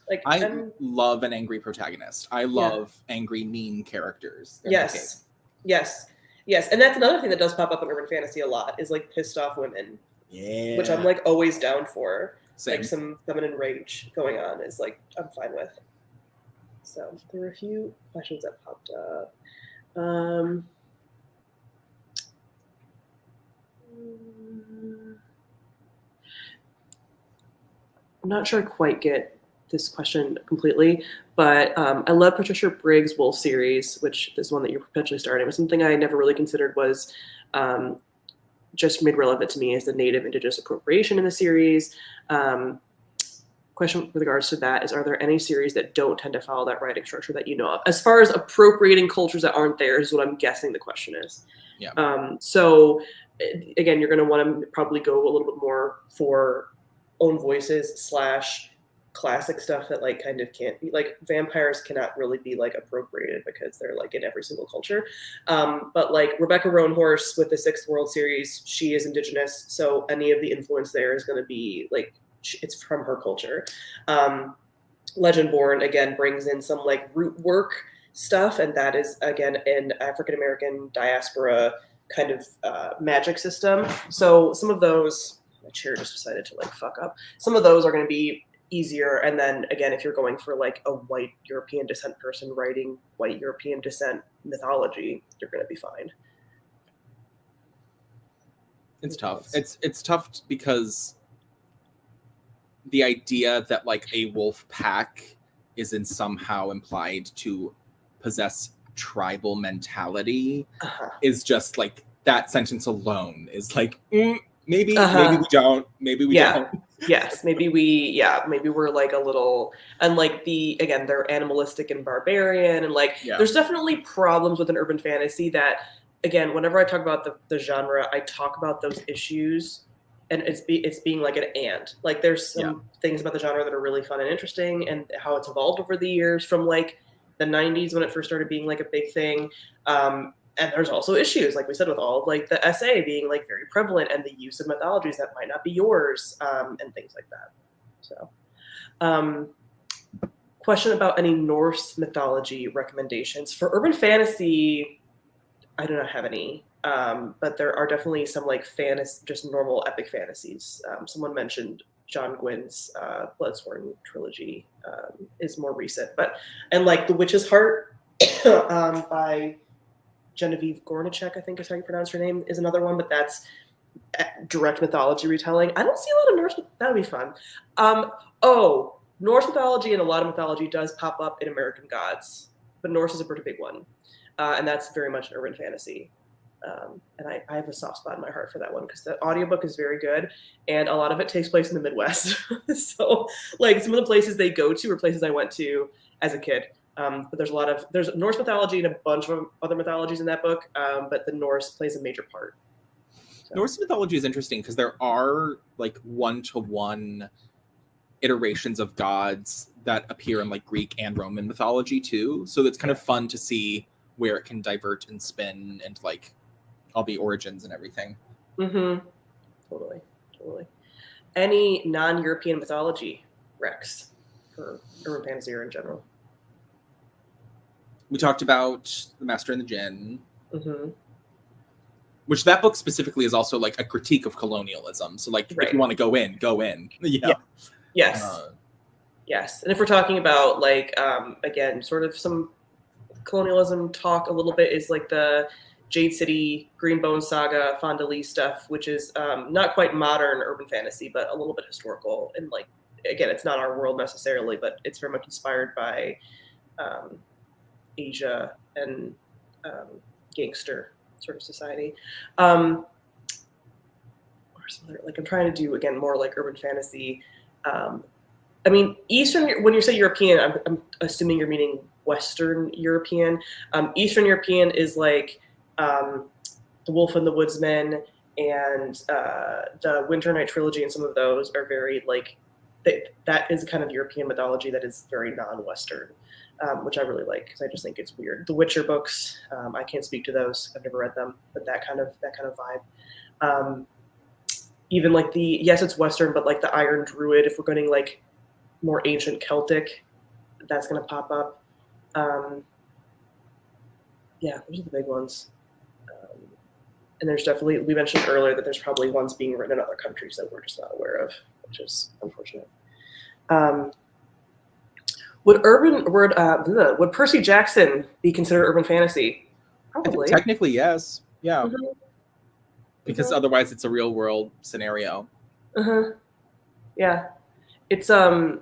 Like, I love an angry protagonist. I love angry, mean characters. Yes. And that's another thing that does pop up in urban fantasy a lot, is like pissed off women. Yeah. Which I'm like always down for. Same. Like some feminine rage going on is like, I'm fine with. So there were a few questions that popped up. I'm not sure I quite get this question completely, but I love Patricia Briggs' Wolf series, which is one that you're potentially starting. But something I never really considered was just made relevant to me is the Native Indigenous appropriation in the series. Question with regards to that is, are there any series that don't tend to follow that writing structure that you know of? As far as appropriating cultures that aren't theirs is what I'm guessing the question is. Yeah. So again, you're going to want to probably go a little bit more for own voices / classic stuff that like kind of can't be, like vampires cannot really be like appropriated because they're like in every single culture. But like Rebecca Roanhorse with the Sixth World series, she is indigenous, so any of the influence there is going to be like it's from her culture. Legendborn again brings in some like root work stuff, and that is again an African American diaspora kind of magic system. So some of those, my chair just decided to like fuck up. Some of those are going to be easier, and then again, if you're going for like a white European descent person writing white European descent mythology, you're going to be fine. It's tough. It's tough because the idea that like a wolf pack isn't somehow implied to possess tribal mentality is just like, that sentence alone is like, maybe we don't, maybe we don't. Yes, maybe we're like a little, and like they're animalistic and barbarian, and like there's definitely problems with an urban fantasy that, again, whenever I talk about the genre, I talk about those issues, and it's being like an and. Like there's some things about the genre that are really fun and interesting, and how it's evolved over the years from like the 90s when it first started being like a big thing. And there's also issues, like we said, with all of like the SA being like very prevalent, and the use of mythologies that might not be yours, and things like that. So, question about any Norse mythology recommendations. For urban fantasy, I do not have any, but there are definitely some like just normal epic fantasies. Someone mentioned John Gwynn's Bloodsworn trilogy is more recent, and like The Witch's Heart by Genevieve Gornichek, I think is how you pronounce her name, is another one, but that's direct mythology retelling. I don't see a lot of Norse. That would be fun. Norse mythology and a lot of mythology does pop up in American Gods, but Norse is a pretty big one, and that's very much an urban fantasy. And I have a soft spot in my heart for that one because the audiobook is very good, and a lot of it takes place in the Midwest. So, like, some of the places they go to are places I went to as a kid. But there's Norse mythology and a bunch of other mythologies in that book, but the Norse plays a major part. So. Norse mythology is interesting because there are like one-to-one iterations of gods that appear in like Greek and Roman mythology too. So it's kind of fun to see where it can divert and spin and like all the origins and everything. Mm-hmm. Totally. Any non-European mythology recs for urban fantasy or in general? We talked about The Master and the Djinn. Mm-hmm. Which that book specifically is also like a critique of colonialism. So like if you want to go in. Yeah. Yes. Yes. And if we're talking about like, again, sort of some colonialism talk a little bit is like the Jade City, Greenbone Saga, Fonda Lee stuff, which is not quite modern urban fantasy, but a little bit historical. And like, again, it's not our world necessarily, but it's very much inspired by Asia and gangster sort of society. Like I'm trying to do again more like urban fantasy. I mean, Eastern. When you say European, I'm assuming you're meaning Western European. Eastern European is like The Wolf and the Woodsman and the Winter Night trilogy, and some of those are very like that is kind of European mythology that is very non-Western. Which I really like because I just think it's weird. The Witcher books, I can't speak to those. I've never read them, but that kind of vibe. Even like yes, it's Western, but like the Iron Druid, if we're going like more ancient Celtic, that's going to pop up. Yeah, those are the big ones. And there's definitely, we mentioned earlier that there's probably ones being written in other countries that we're just not aware of, which is unfortunate. Would Percy Jackson be considered urban fantasy? Probably. Technically, yes. Yeah. Mm-hmm. Because otherwise it's a real world scenario. Yeah. It's that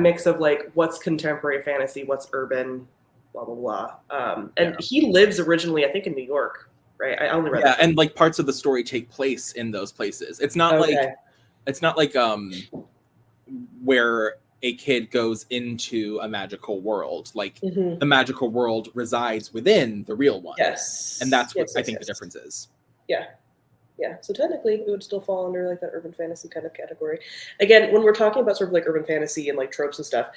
mix of like what's contemporary fantasy, what's urban, blah blah blah. And he lives originally, I think, in New York, right? I only read and like parts of the story take place in those places. It's not like where a kid goes into a magical world. Like the magical world resides within the real one. Yes. And that's what I think the difference is. Yeah. Yeah. So technically it would still fall under like that urban fantasy kind of category. Again, when we're talking about sort of like urban fantasy and like tropes and stuff,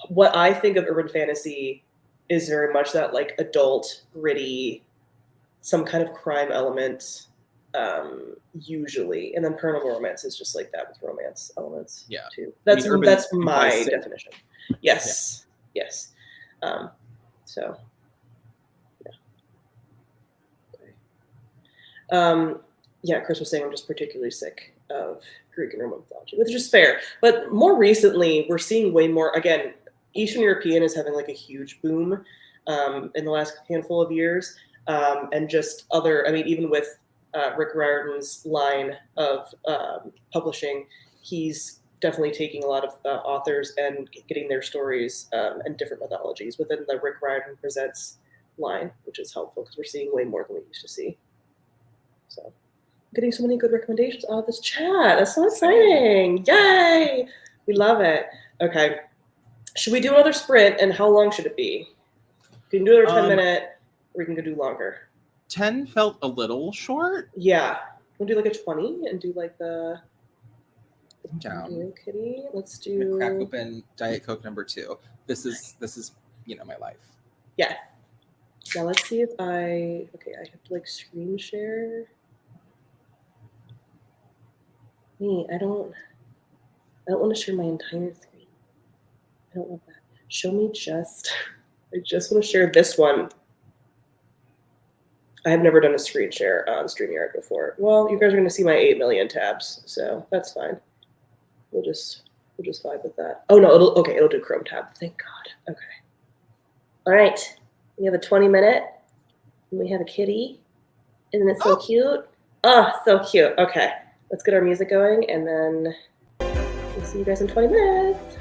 what I think of urban fantasy is very much that like adult, gritty, some kind of crime element, usually, and then paranormal romance is just like that with romance elements too. That's my definition. Yes. So Chris was saying I'm just particularly sick of Greek and Roman mythology, which is fair. But more recently, we're seeing way more. Again, Eastern European is having like a huge boom in the last handful of years, and just other. I mean, even with Rick Riordan's line of publishing, he's definitely taking a lot of authors and getting their stories and different mythologies within the Rick Riordan Presents line, which is helpful because we're seeing way more than we used to see. So, getting so many good recommendations out of this chat. That's so exciting. Yay! We love it. Okay. Should we do another sprint, and how long should it be? We can do another 10-minute, or we can go do longer. 10 felt a little short. Yeah. We'll do like a 20 and do like the down. Kitty. Let's do crack open Diet Coke number 2. This is my life. Yeah. Now let's see if I have to like screen share. I don't want to share my entire screen. don't love that. Show me just. I just want to share this one. I have never done a screen share on StreamYard before. Well, you guys are going to see my 8 million tabs, so that's fine. We'll just vibe with that. Oh no, it'll do Chrome tab. Thank God. Okay. All right. We have a 20-minute, and we have a kitty. Isn't it so cute? Oh, so cute. Okay. Let's get our music going, and then we'll see you guys in 20 minutes.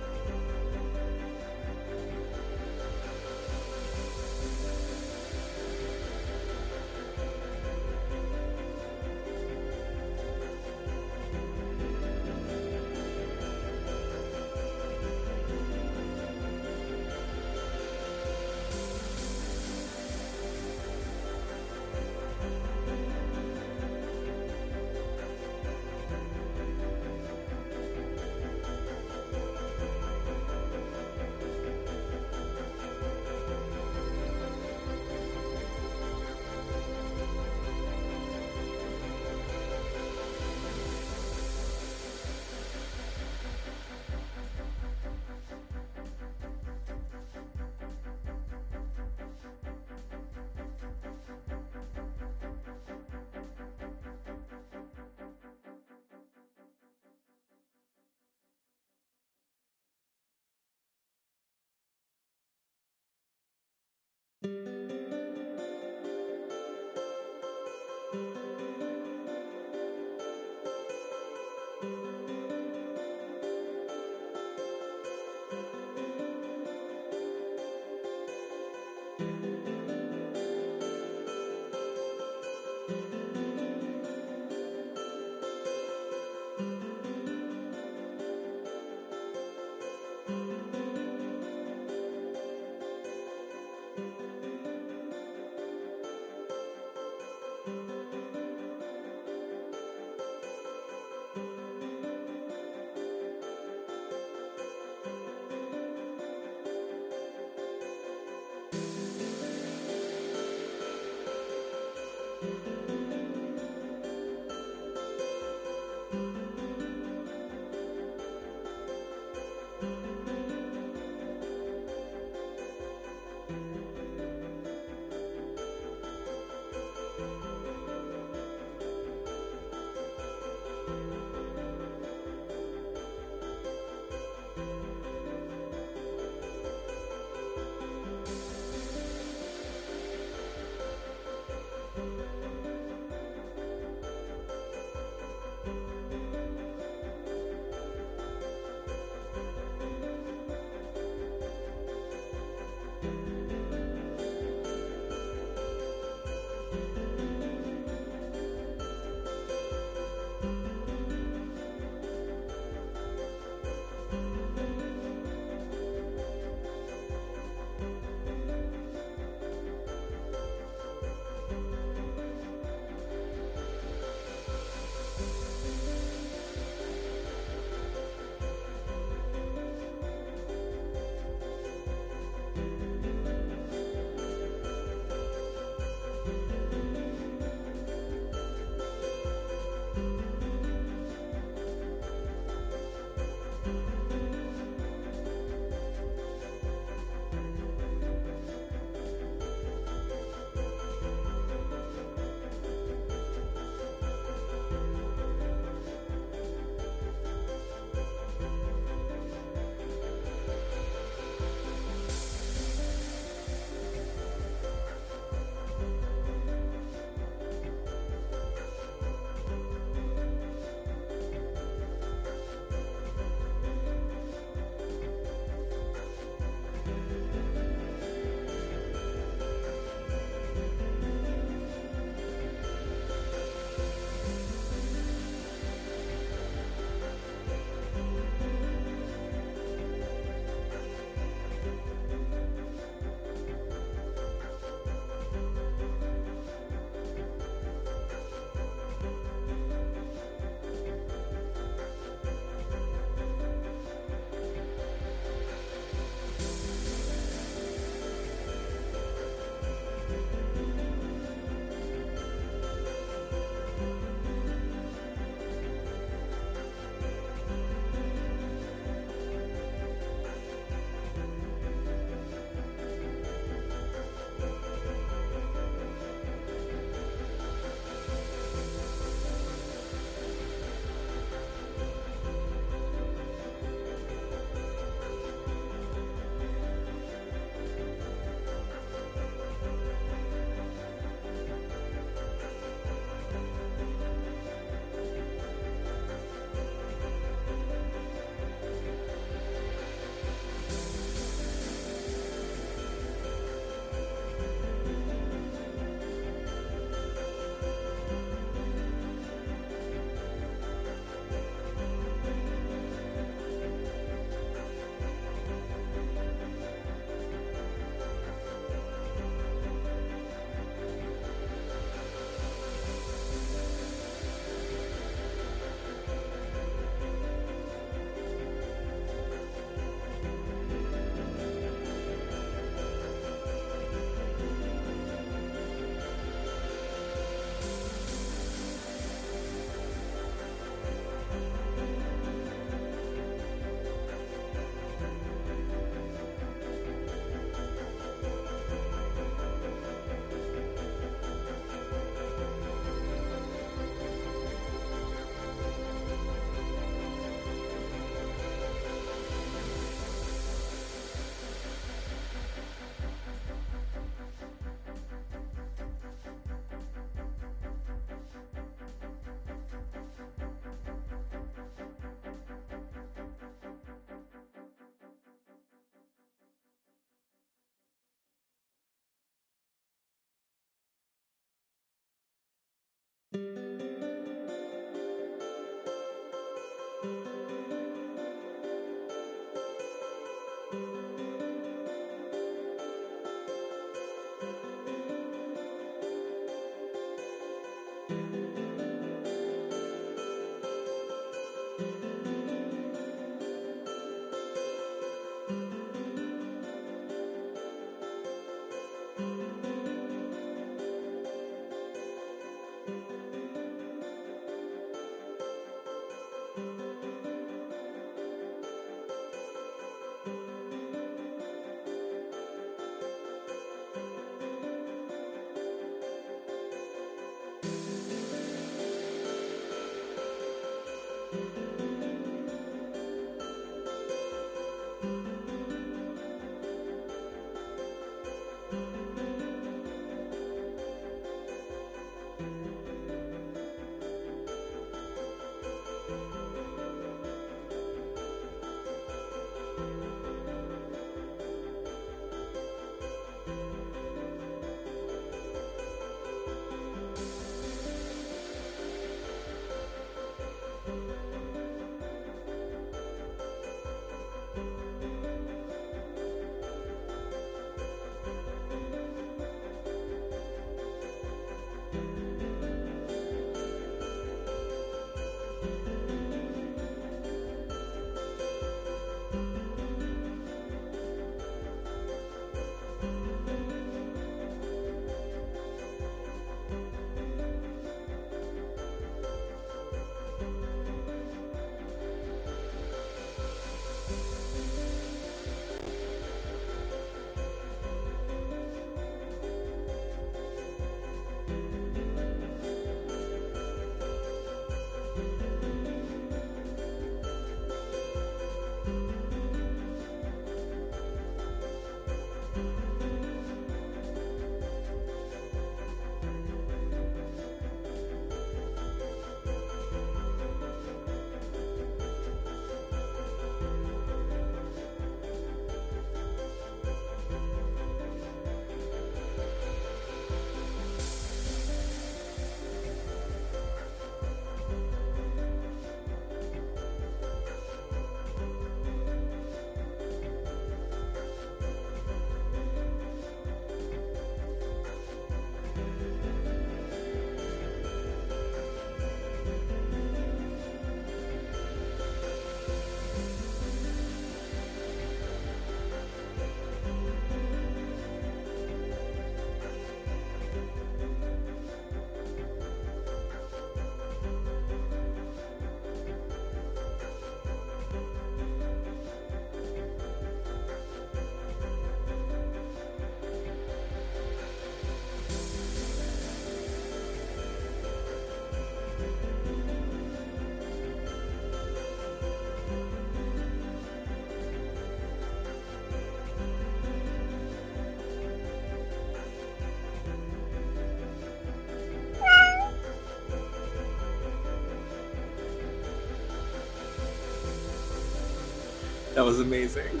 That was amazing.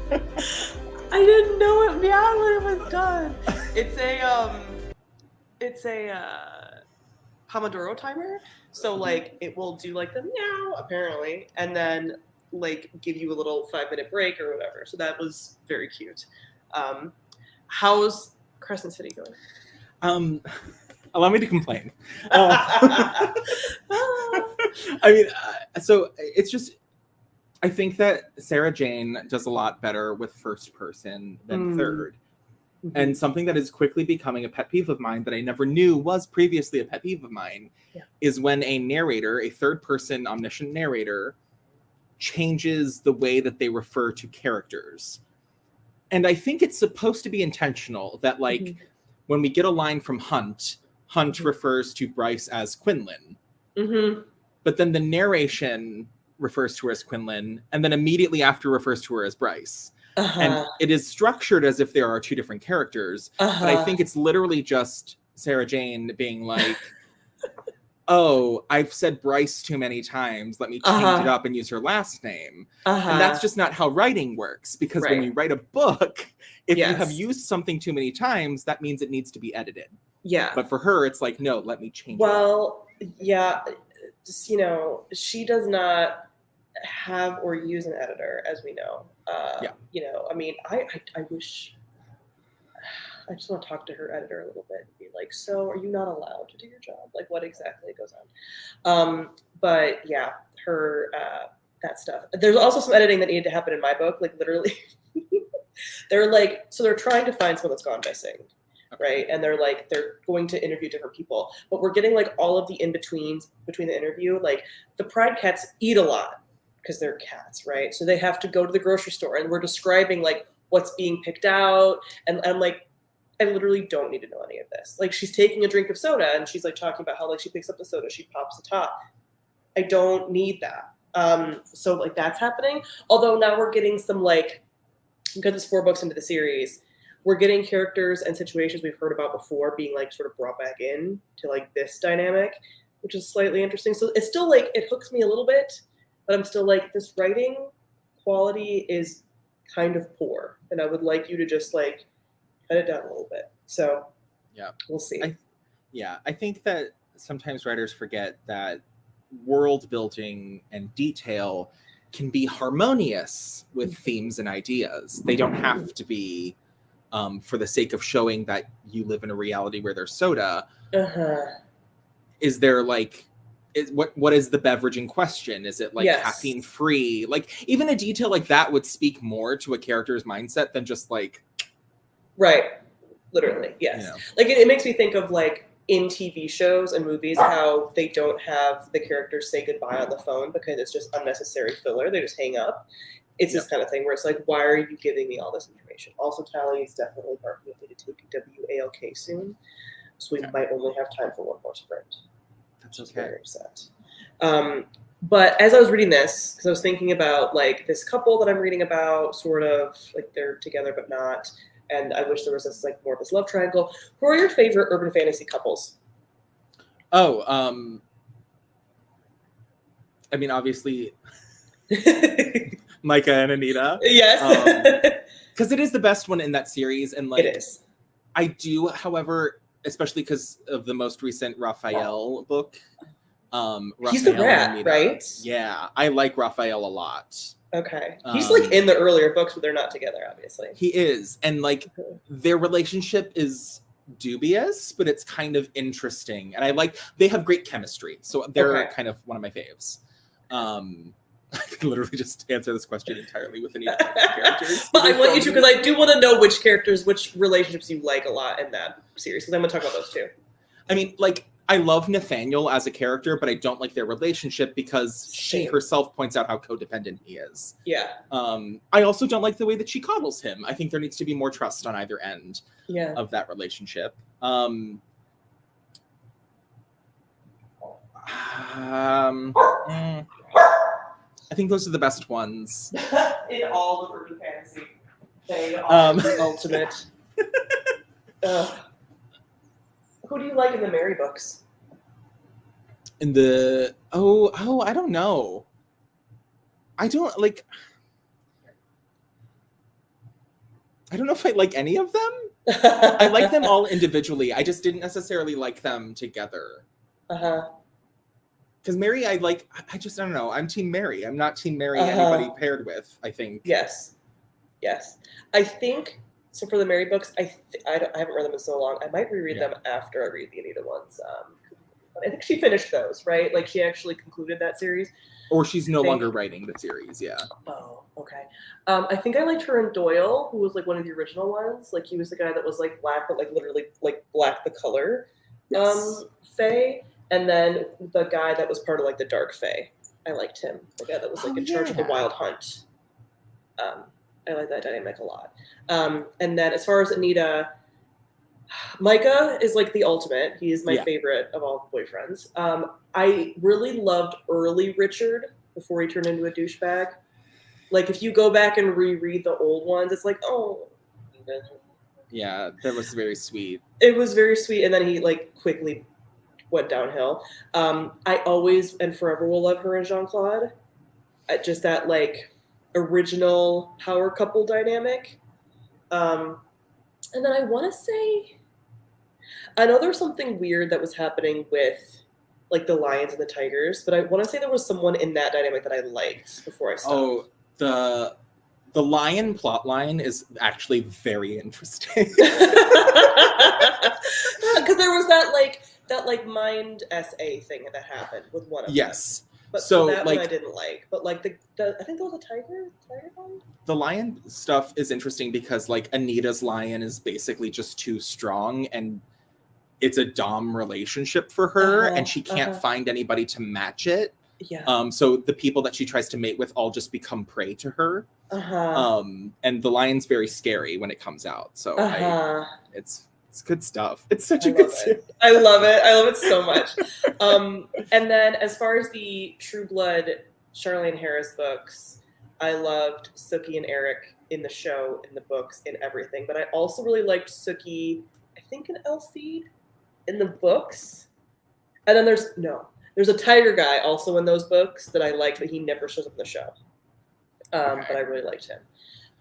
I didn't know it meowed when it was done. It's a Pomodoro timer. So like it will do like the meow apparently, and then like give you a little 5-minute break or whatever. So that was very cute. How's Crescent City going? Allow me to complain. I mean, so it's just, I think that Sarah Jane does a lot better with first person than third. Mm-hmm. And something that is quickly becoming a pet peeve of mine that I never knew was previously a pet peeve of mine is when a narrator, a third person omniscient narrator, changes the way that they refer to characters. And I think it's supposed to be intentional that like when we get a line from Hunt refers to Bryce as Quinlan. Mm-hmm. But then the narration refers to her as Quinlan, and then immediately after refers to her as Bryce. And it is structured as if there are two different characters, but I think it's literally just Sarah Jane being like, oh, I've said Bryce too many times, let me change it up and use her last name. And that's just not how writing works, because when you write a book, if you have used something too many times, that means it needs to be edited. Yeah. But for her, it's like, no, let me change it up. Well, yeah, just, you know, she does not have or use an editor, as we know. You know, I mean, I wish, I just want to talk to her editor a little bit and be like, so are you not allowed to do your job? Like, what exactly goes on? But yeah, her, that stuff. There's also some editing that needed to happen in my book, like literally. They're like, so they're trying to find someone that's gone missing. Right. And they're like, they're going to interview different people, but we're getting like all of the in-betweens between the interview. Like the pride cats eat a lot because they're cats, right? So they have to go to the grocery store, and we're describing like what's being picked out. And I'm like, I literally don't need to know any of this. Like she's taking a drink of soda and she's like talking about how like she picks up the soda, she pops the top. I don't need that. So like that's happening. Although now we're getting some like, because it's 4 books into the series, we're getting characters and situations we've heard about before being like sort of brought back in to like this dynamic, which is slightly interesting. So it's still like, it hooks me a little bit, but I'm still like, this writing quality is kind of poor. And I would like you to just like cut it down a little bit. So yeah, we'll see. I think that sometimes writers forget that world building and detail can be harmonious with themes and ideas. They don't have to be for the sake of showing that you live in a reality where there's soda. Is there like, what is the beverage in question? Is it like caffeine free? Like even a detail like that would speak more to a character's mindset than just like. Right. Literally. Yes. You know. Like it makes me think of like in TV shows and movies, how they don't have the characters say goodbye on the phone because it's just unnecessary filler. They just hang up. It's this kind of thing where it's like, why are you giving me all this information? Also, Tally is definitely barking at me to take WALK soon. So we might only have time for one more sprint. That's okay. Very upset. But as I was reading this, because I was thinking about like this couple that I'm reading about, sort of like they're together but not. And I wish there was this like more of this love triangle. Who are your favorite urban fantasy couples? Oh, I mean, obviously, Micah and Anita. Yes. Because it is the best one in that series. And like, it is. I do, however, especially because of the most recent Raphael book. He's the rat, right? Yeah, I like Raphael a lot. Okay. He's like in the earlier books, but they're not together, obviously. He is. And like their relationship is dubious, but it's kind of interesting. And I like, they have great chemistry. So they're kind of one of my faves. I can literally just answer this question entirely with any characters. But I want you to, because I do want to know which characters, which relationships you like a lot in that series, because I'm going to talk about those too. I mean, like, I love Nathaniel as a character, but I don't like their relationship because she herself points out how codependent he is. Yeah. I also don't like the way that she coddles him. I think there needs to be more trust on either end of that relationship. I think those are the best ones. In all of urban fantasy. They are the ultimate. Who do you like in the Mary books? In the I don't know. I don't know if I like any of them. I like them all individually. I just didn't necessarily like them together. Because Mary, I don't know. I'm Team Mary. I'm not Team Mary anybody paired with, I think. Yes. I think, so for the Mary books, I haven't read them in so long. I might reread them after I read the Anita ones. I think she finished those, right? Like, she actually concluded that series. Or she's no longer writing the series, yeah. Oh, okay. I think I liked her in Doyle, who was like one of the original ones. Like, he was the guy that was like black, but like literally like black the color. Yes. Fae. And then the guy that was part of like the Dark Fae. I liked him. The guy that was like in charge of the Wild Hunt. I like that dynamic a lot. And then as far as Anita, Micah is like the ultimate. He is my favorite of all boyfriends. I really loved early Richard before he turned into a douchebag. Like, if you go back and reread the old ones, it's like, oh. Yeah, that was very sweet. It was very sweet, and then he like quickly went downhill. I always and forever will love her and Jean-Claude. Just that like original power couple dynamic. And then I want to say, I know there's something weird that was happening with like the lions and the tigers, but I want to say there was someone in that dynamic that I liked before I stopped. Oh, the lion plot line is actually very interesting. Because there was that mind SA thing that happened with one of them. Yes. But so that one I didn't like. But like the I think there was a tiger one? The lion stuff is interesting because like Anita's lion is basically just too strong, and it's a dom relationship for her, and she can't find anybody to match it. Yeah. So the people that she tries to mate with all just become prey to her. And the lion's very scary when it comes out. So it's good stuff. It's such a good series. I love it. I love it so much. And then as far as the True Blood Charlene Harris books, I loved Sookie and Eric in the show, in the books, in everything. But I also really liked Sookie, I think in Elseed, in the books. And then there's a tiger guy also in those books that I liked, but he never shows up in the show. But I really liked him.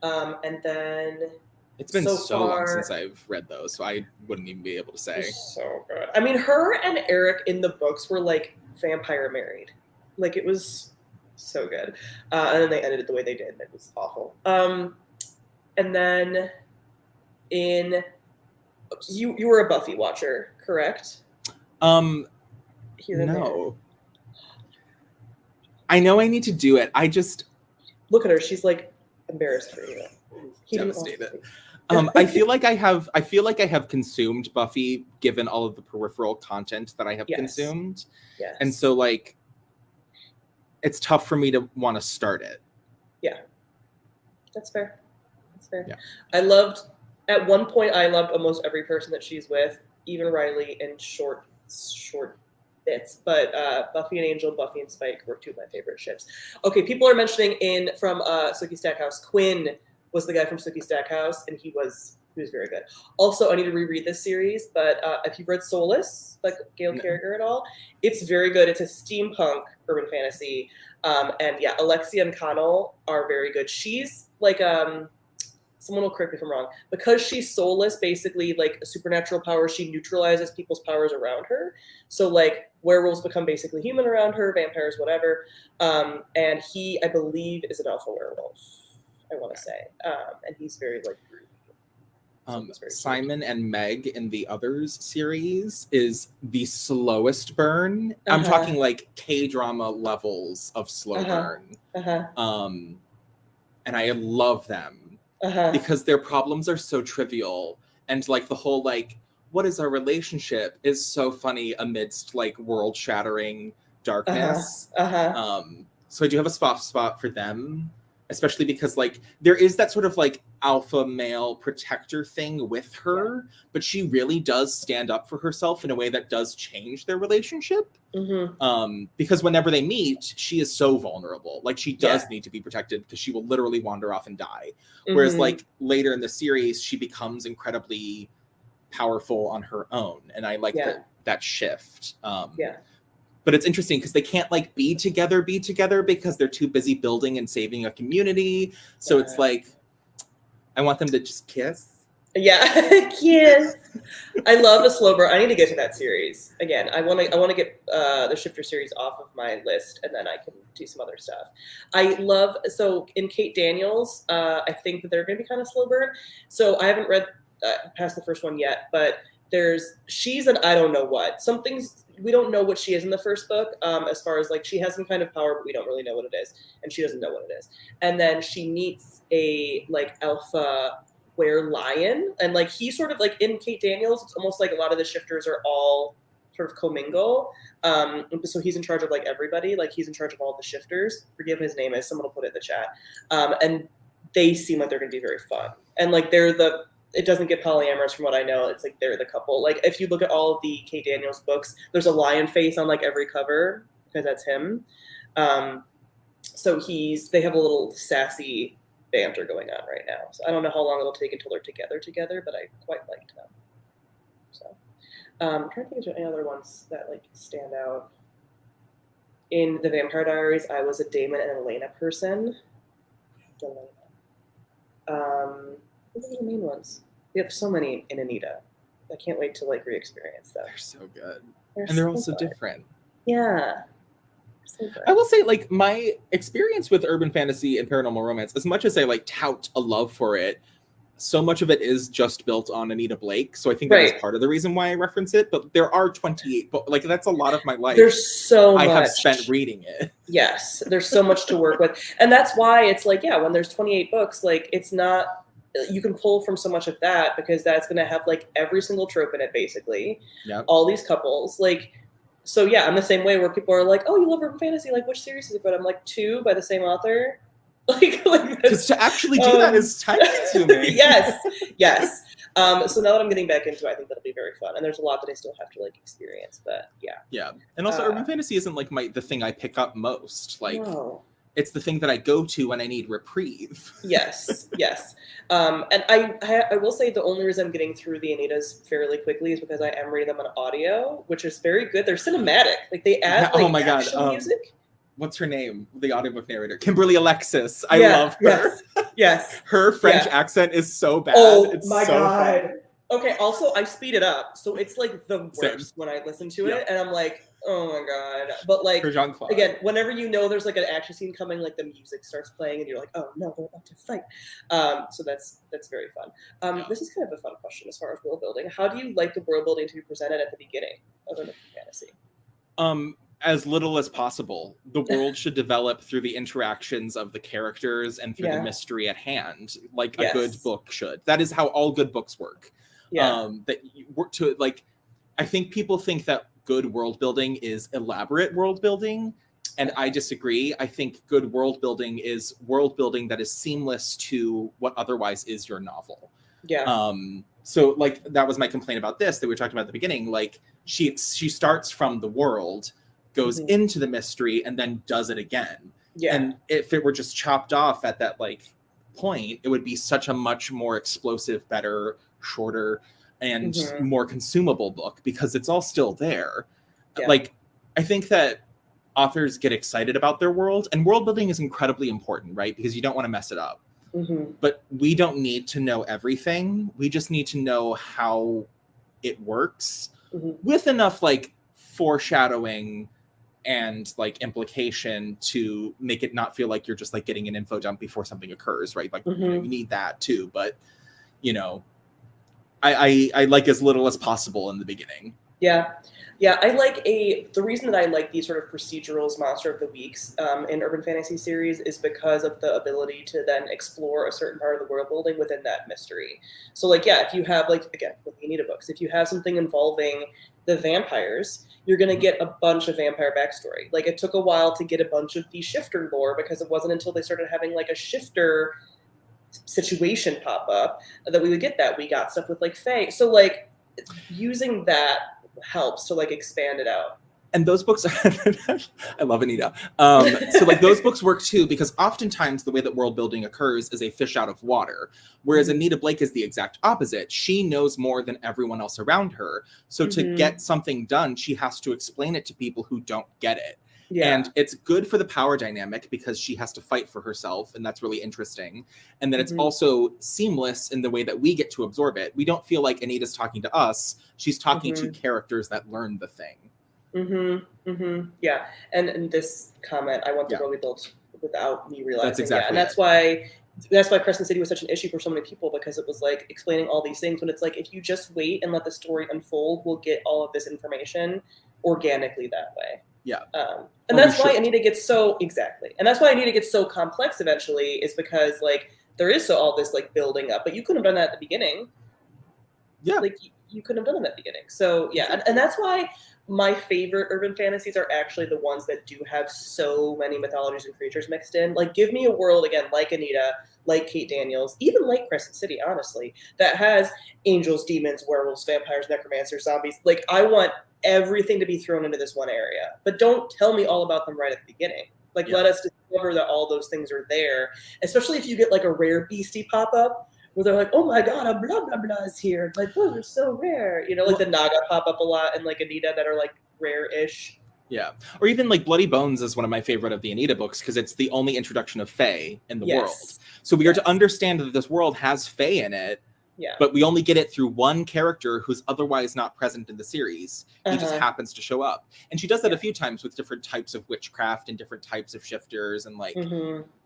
And then it's been so long since I've read those, so I wouldn't even be able to say. So good. I mean, her and Eric in the books were like vampire married. Like, it was so good. And then they ended it the way they did, and it was awful. And then you were a Buffy watcher, correct? No. I know I need to do it. I just look at her. She's like embarrassed for you. Devastated. I feel like I have consumed Buffy, given all of the peripheral content that I have consumed. Yes. And so like it's tough for me to want to start it. Yeah. That's fair. Yeah. At one point I loved almost every person that she's with, even Riley in short bits, but Buffy and Angel, Buffy and Spike were two of my favorite ships. Okay, people are mentioning from Sookie Stackhouse, Quinn was the guy from Sookie Stackhouse, and he was very good. Also, I need to reread this series, but if you've read Soulless, like Gail Carriger at all, it's very good. It's a steampunk urban fantasy, and yeah, Alexia and Connell are very good. She's like someone will correct me if I'm wrong, because she's soulless, basically like a supernatural power, she neutralizes people's powers around her. So like werewolves become basically human around her, vampires, whatever. And he, I believe, is an alpha werewolf, I want to say. And he's very like rude. Simon and Meg in the Others series is the slowest burn. I'm talking like K-drama levels of slow burn. And I love them. Because their problems are so trivial, and like the whole like what is our relationship is so funny amidst like world-shattering darkness. So I do have a soft spot for them, especially because like there is that sort of like alpha male protector thing with her, but she really does stand up for herself in a way that does change their relationship. Because whenever they meet, she is so vulnerable. Like she does need to be protected because she will literally wander off and die. Whereas like later in the series, she becomes incredibly powerful on her own. And I like that shift. But it's interesting because they can't like be together because they're too busy building and saving a community. So it's like, I want them to just kiss. Yeah, kiss. I love a slow burn. I need to get to that series again. I want to get the Shifter series off of my list, and then I can do some other stuff. So in Kate Daniels, I think that they're going to be kind of slow burn. So I haven't read past the first one yet, but she's an I don't know what. We don't know what she is in the first book, as far as like she has some kind of power, but we don't really know what it is, and she doesn't know what it is. And then she meets a like alpha were-lion, and like he sort of like in Kate Daniels, it's almost like a lot of the shifters are all sort of commingle. So he's in charge of like everybody, like he's in charge of all the shifters. Forgive his name, as someone will put it in the chat. And they seem like they're going to be very fun, and like it doesn't get polyamorous from what I know. It's like they're the couple. Like if you look at all of the Kate Daniels books, there's a lion face on like every cover because that's him. So they have a little sassy banter going on right now. So I don't know how long it'll take until they're together, but I quite liked them. So I'm trying to think of any other ones that like stand out. In the Vampire Diaries, I was a Damon and Elena person. What are the main ones? We have so many in Anita. I can't wait to like re-experience them. They're so good. They're also different. Yeah. I will say, like, my experience with urban fantasy and paranormal romance, as much as I like tout a love for it, so much of it is just built on Anita Blake. So I think that is part of the reason why I reference it. But there are 28 books. Like, that's a lot of my life. There's so much. I have spent reading it. Yes, there's so much to work with. And that's why it's like, yeah, when there's 28 books, like, it's not... You can pull from so much of that because that's going to have, like, every single trope in it, basically. Yep. All these couples. Like... So yeah, I'm the same way where people are like, "Oh, you love urban fantasy? Like, which series is it?" But I'm like, 2 by the same author. Like because to actually do that is tiny to me. Yes. So now that I'm getting back into it, I think that'll be very fun. And there's a lot that I still have to like experience, but yeah. Yeah, and also urban fantasy isn't like the thing I pick up most. Like, no. It's the thing that I go to when I need reprieve. Yes. And I will say the only reason I'm getting through the Anitas fairly quickly is because I am reading them on audio, which is very good. They're cinematic. Like they add action music. What's her name? The audiobook narrator, Kimberly Alexis. I love her. Yes. Her French accent is so bad. Oh it's my so God. Fun. Okay. Also, I speed it up, so it's like the worst when I listen to it, and I'm like, oh my God. But like, again, whenever you know there's like an action scene coming, like the music starts playing and you're like, oh no, they're about to fight. So that's very fun. This is kind of a fun question as far as world building. How do you like the world building to be presented at the beginning of an fantasy? As little as possible. The world should develop through the interactions of the characters and through the mystery at hand, like a good book should. That is how all good books work. That you work to like. I think people think that good world building is elaborate world building, and I disagree. I think good world building is world building that is seamless to what otherwise is your novel. So like that was my complaint about this that we were talking about at the beginning. Like she starts from the world, goes into the mystery, and then does it again. And if it were just chopped off at that like point, it would be such a much more explosive, better, shorter, and more consumable book because it's all still there. Like, I think that authors get excited about their world, and world building is incredibly important, right? Because you don't want to mess it up. But we don't need to know everything. We just need to know how it works with enough like foreshadowing and like implication to make it not feel like you're just like getting an info dump before something occurs, right? Like you know, you need that too, but you know, I like as little as possible in the beginning. I like the reason that I like these sort of procedurals, Monster of the Weeks in urban fantasy series is because of the ability to then explore a certain part of the world building within that mystery. So like, if you have like, again, with the Anita books, if you have something involving the vampires, you're going to get a bunch of vampire backstory. Like it took a while to get a bunch of the shifter lore because it wasn't until they started having like a shifter situation pop up that we would get that. We got stuff with like Fae. So like using that helps to like expand it out. And those books, I love Anita. So like those books work too, because oftentimes the way that world building occurs is a fish out of water. Whereas Anita Blake is the exact opposite. She knows more than everyone else around her. So to get something done, she has to explain it to people who don't get it. Yeah. And it's good for the power dynamic because she has to fight for herself. And that's really interesting. And then it's also seamless in the way that we get to absorb it. We don't feel like Anita's talking to us. She's talking to characters that learn the thing. Yeah. And this comment, I want the world we built without me realizing. That's exactly and that's why Crescent City was such an issue for so many people, because it was like explaining all these things when it's like, if you just wait and let the story unfold, we'll get all of this information organically that way. Yeah. And that's why Anita gets so and that's why Anita gets so complex eventually, is because like there is all this like building up, but you couldn't have done that at the beginning. Yeah. Like you couldn't have done it at the beginning. So yeah. And that's why my favorite urban fantasies are actually the ones that do have so many mythologies and creatures mixed in. Like, give me a world, again, like Anita, like Kate Daniels, even like Crescent City, honestly, that has angels, demons, werewolves, vampires, necromancers, zombies. Like, I want everything to be thrown into this one area. But don't tell me all about them right at the beginning. Like, let us discover that all those things are there, especially if you get, like, a rare beastie pop-up, where they're like, oh my God, a blah, blah, blah is here. Like, those are so rare. You know, like the Naga pop up a lot and like Anita that are like rare-ish. Yeah. Or even like Bloody Bones is one of my favorite of the Anita books, because it's the only introduction of Fae in the world. So we are to understand that this world has Fae in it, but we only get it through one character who's otherwise not present in the series. He just happens to show up. And she does that a few times with different types of witchcraft and different types of shifters. And like,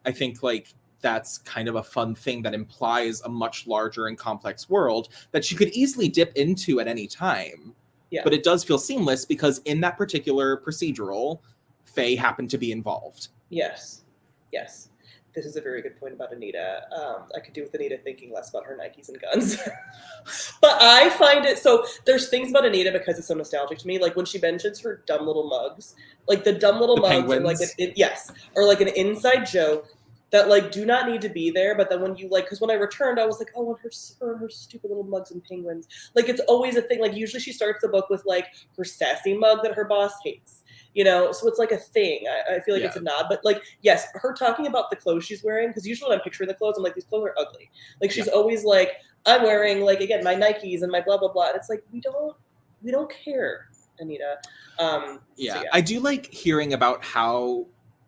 I think like, that's kind of a fun thing that implies a much larger and complex world that you could easily dip into at any time. Yeah. But it does feel seamless because in that particular procedural, Fae happened to be involved. Yes. Yes. This is a very good point about Anita. I could do with Anita thinking less about her Nikes and guns. But I find it, so there's things about Anita because it's so nostalgic to me. Like when she mentions her dumb little mugs, like the dumb little mugs penguins. are like, or like an inside joke that like do not need to be there, but then when you like, because when I returned, I was like, oh, her stupid little mugs and penguins. Like it's always a thing. Like usually she starts the book with like her sassy mug that her boss hates, you know. So it's like a thing. I feel like it's a nod, but like yes, her talking about the clothes she's wearing, because usually when I'm picturing the clothes, I'm like, these clothes are ugly. Like she's always like, I'm wearing like again my Nikes and my blah blah blah. And it's like we don't care, Anita. So I do like hearing about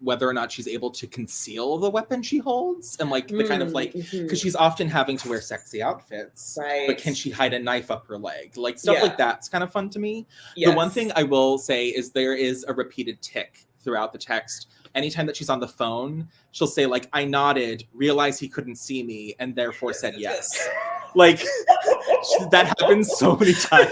whether or not she's able to conceal the weapon she holds, and like the kind of like, because she's often having to wear sexy outfits, but can she hide a knife up her leg? Like stuff like that's kind of fun to me. The one thing I will say is there is a repeated tick throughout the text. Anytime that she's on the phone, she'll say like, I nodded, realized he couldn't see me, and therefore said yes. Like that happens so many times.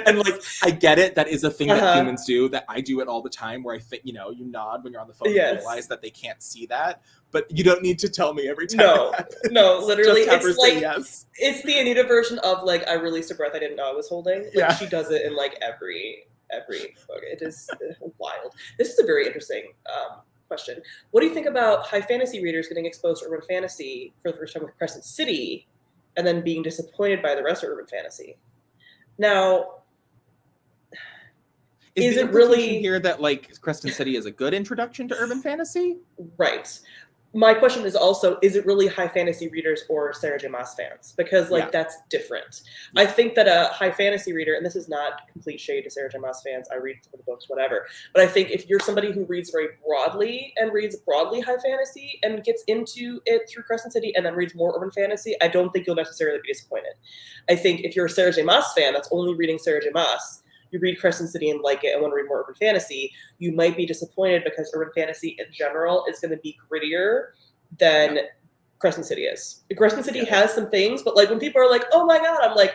And like, I get it. That is a thing that humans do, that I do it all the time, where I think, you know, you nod when you're on the phone and realize that they can't see that, but you don't need to tell me every time. No, literally. It's like, it's the Anita version of like, I released a breath I didn't know I was holding. Like she does it in like every book. It is wild. This is a very interesting question. What do you think about high fantasy readers getting exposed to urban fantasy for the first time with Crescent City, and then being disappointed by the rest of urban fantasy? Now, is it really here that like Crescent City is a good introduction to urban fantasy? Right. My question is also, is it really high fantasy readers or Sarah J. Maas fans? Because like that's different. I think that a high fantasy reader, and this is not complete shade to Sarah J. Maas fans, I read some of the books, whatever. But I think if you're somebody who reads very broadly and reads broadly high fantasy and gets into it through Crescent City and then reads more urban fantasy, I don't think you'll necessarily be disappointed. I think if you're a Sarah J. Maas fan that's only reading Sarah J. Maas, you read Crescent City and like it and want to read more urban fantasy, you might be disappointed because urban fantasy in general is going to be grittier than Crescent City is. Crescent City has some things, but like when people are like, oh my God, I'm like,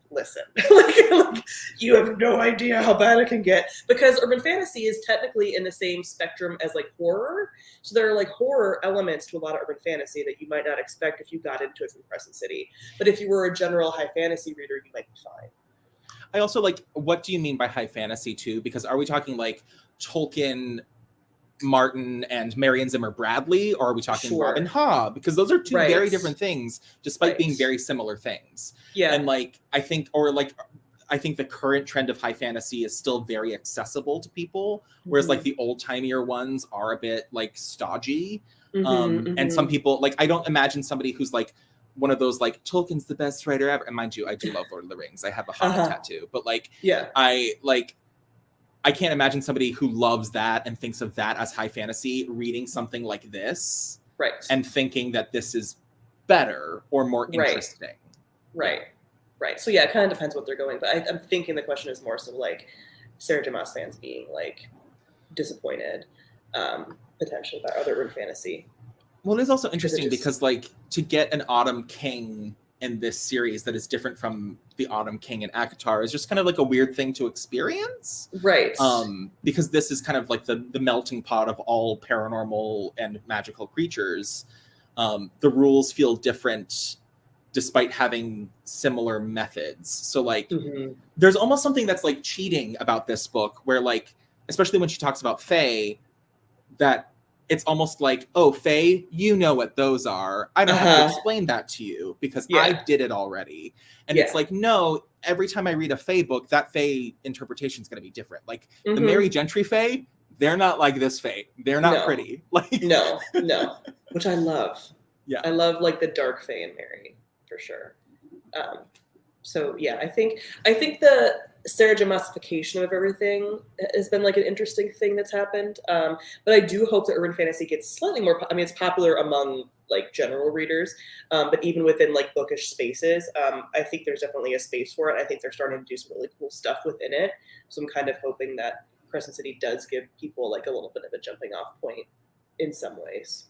listen, like, you have no idea how bad it can get, because urban fantasy is technically in the same spectrum as like horror. So there are like horror elements to a lot of urban fantasy that you might not expect if you got into it from Crescent City. But if you were a general high fantasy reader, you might be fine. I also like, what do you mean by high fantasy too? Because are we talking like Tolkien, Martin, and Marion Zimmer Bradley, or are we talking Robin Ha? Because those are two very different things, despite being very similar things. Yeah. And like, I think, or like, I think the current trend of high fantasy is still very accessible to people, whereas like the old-timier ones are a bit like stodgy. And some people, like, I don't imagine somebody who's like one of those like Tolkien's the best writer ever. And mind you, I do love Lord of the Rings. I have a Hobbit tattoo, but like, I can't imagine somebody who loves that and thinks of that as high fantasy reading something like this, and thinking that this is better or more interesting. Right. So yeah, it kind of depends what they're going. But I'm thinking the question is more so like Sarah J. Maas fans being like disappointed potentially by other urban fantasy. Well, it is also interesting because like to get an Autumn King in this series that is different from the Autumn King in ACOTAR is just kind of like a weird thing to experience. Right. Because this is kind of like the melting pot of all paranormal and magical creatures. The rules feel different despite having similar methods. So like there's almost something that's like cheating about this book where like, especially when she talks about Fae, that it's almost like, oh, Fae, you know what those are. I don't have to explain that to you because I did it already. And it's like, no, every time I read a Fae book, that Fae interpretation is going to be different. Like the Mary Gentry Fae, they're not like this Fae. They're not pretty. Like no, which I love. Yeah. I love like the dark Fae and Mary for sure. So yeah, I think the Sarah J. Maasification of everything has been like an interesting thing that's happened. But I do hope that urban fantasy gets slightly more, I mean, it's popular among like general readers, but even within like bookish spaces, I think there's definitely a space for it. I think they're starting to do some really cool stuff within it. So I'm kind of hoping that Crescent City does give people like a little bit of a jumping off point in some ways.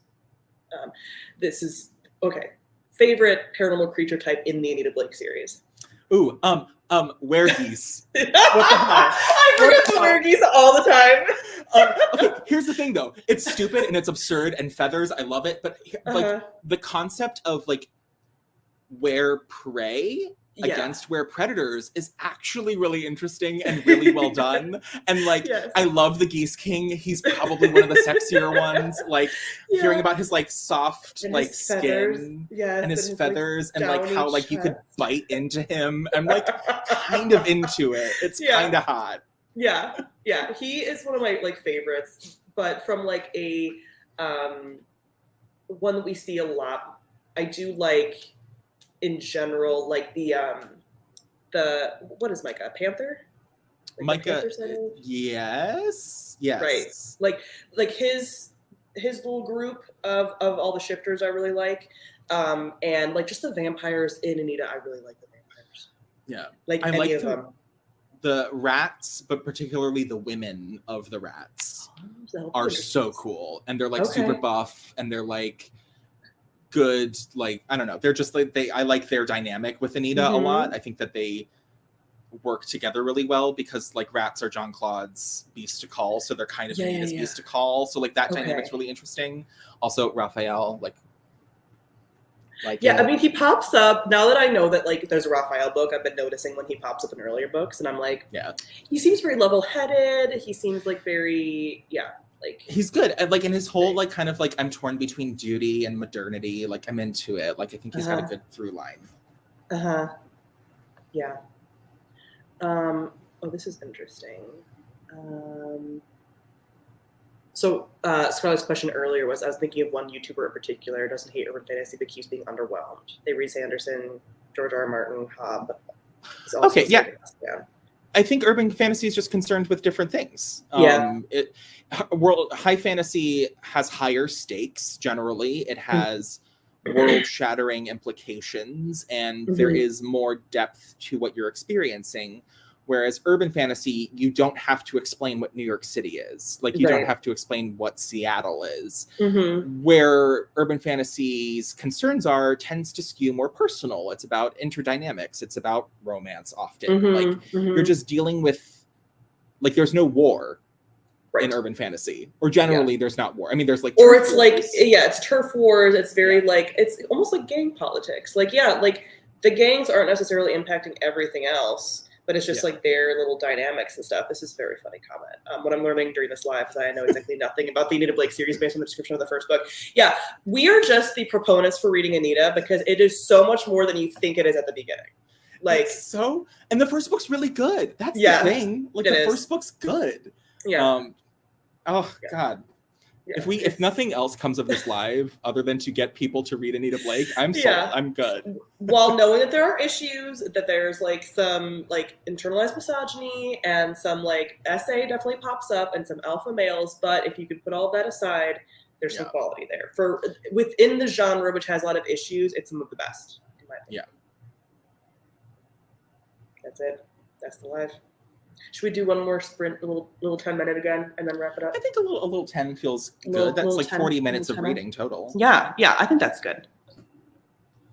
This is, okay. Favorite paranormal creature type in the Anita Blake series? Ooh, weregeese. What the hell? I forget the weregeese all the time. Okay, here's the thing though. It's stupid and it's absurd and feathers, I love it. But like the concept of like were prey against were predators is actually really interesting and really well done. And like I love the Geese King. He's probably one of the sexier ones. Like hearing about his like soft and like skin and his feathers like, and like how like you could bite into him. I'm like kind of into it. It's kind of hot. Yeah. He is one of my like favorites, but from like a one that we see a lot. I do like in general, like the what is Micah? Panther? Like Micah, yes. Right. Like his little group of all the shifters I really like. And like just the vampires in Anita, I really like the vampires. Yeah. Like I any like of them. The rats, but particularly the women of the rats are so cool. And they're like super buff and they're like good, like I don't know, they're just like I like their dynamic with Anita a lot. I think that they work together really well because like rats are John Claude's beast to call, so they're kind of Anita's beast to call, so like that dynamic's really interesting. Also Raphael, like I mean he pops up now that I know that like there's a Raphael book. I've been noticing when he pops up in earlier books and I'm like he seems very level-headed, he seems like very like he's good and like in his whole like kind of like I'm torn between duty and modernity, like I'm into it, like I think he's got a good through line. Oh, this is interesting. So Scarlett's question earlier was, I was thinking of one YouTuber in particular who doesn't hate urban fantasy but keeps being underwhelmed. They read Sanderson, George R. R. Martin, Hobb. I think urban fantasy is just concerned with different things. High fantasy has higher stakes generally. It has world-shattering implications, and there is more depth to what you're experiencing. Whereas urban fantasy, you don't have to explain what New York City is. Like, you don't have to explain what Seattle is. Where urban fantasy's concerns tends to skew more personal. It's about interdynamics. It's about romance often. You're just dealing with, like, there's no war in urban fantasy. Or generally, there's not war. I mean, there's, like, or it's, like, it's turf wars. It's very, like, it's almost like gang politics. Like, like, the gangs aren't necessarily impacting everything else. But it's just like their little dynamics and stuff. This is a very funny comment. What I'm learning during this live, because I know exactly nothing about the Anita Blake series based on the description of the first book. Yeah, we are just the proponents for reading Anita because it is so much more than you think it is at the beginning. Like and the first book's really good. That's the thing. Like the first book's good. Yeah. God. Yeah, if nothing else comes of this live other than to get people to read Anita Blake, I'm sold. I'm good. While knowing that there are issues, that there's like some like internalized misogyny and some like SA definitely pops up and some alpha males, but if you could put all of that aside, there's some quality there. For within the genre, which has a lot of issues, it's some of the best, in my opinion. Yeah. That's it. That's the live. Should we do one more sprint, a little 10-minute again, and then wrap it up? I think a little 10 feels good. That's like 40 minutes of reading total. Yeah, I think that's good.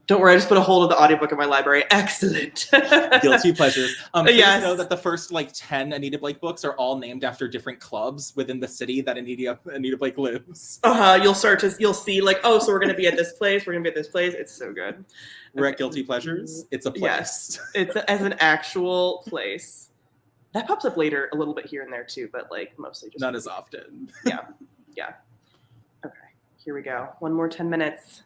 Don't worry, I just put a hold of the audiobook in my library. Excellent. Guilty pleasures. Please yes. know that the first like 10 Anita Blake books are all named after different clubs within the city that Anita Blake lives. You'll see like, oh, so we're gonna be at this place. We're gonna be at this place. It's so good. We're at Guilty Pleasures. It's a place. Yes, it's as an actual place. That pops up later a little bit here and there too, but like mostly just not as often. Yeah. Okay, here we go. One more 10 minutes.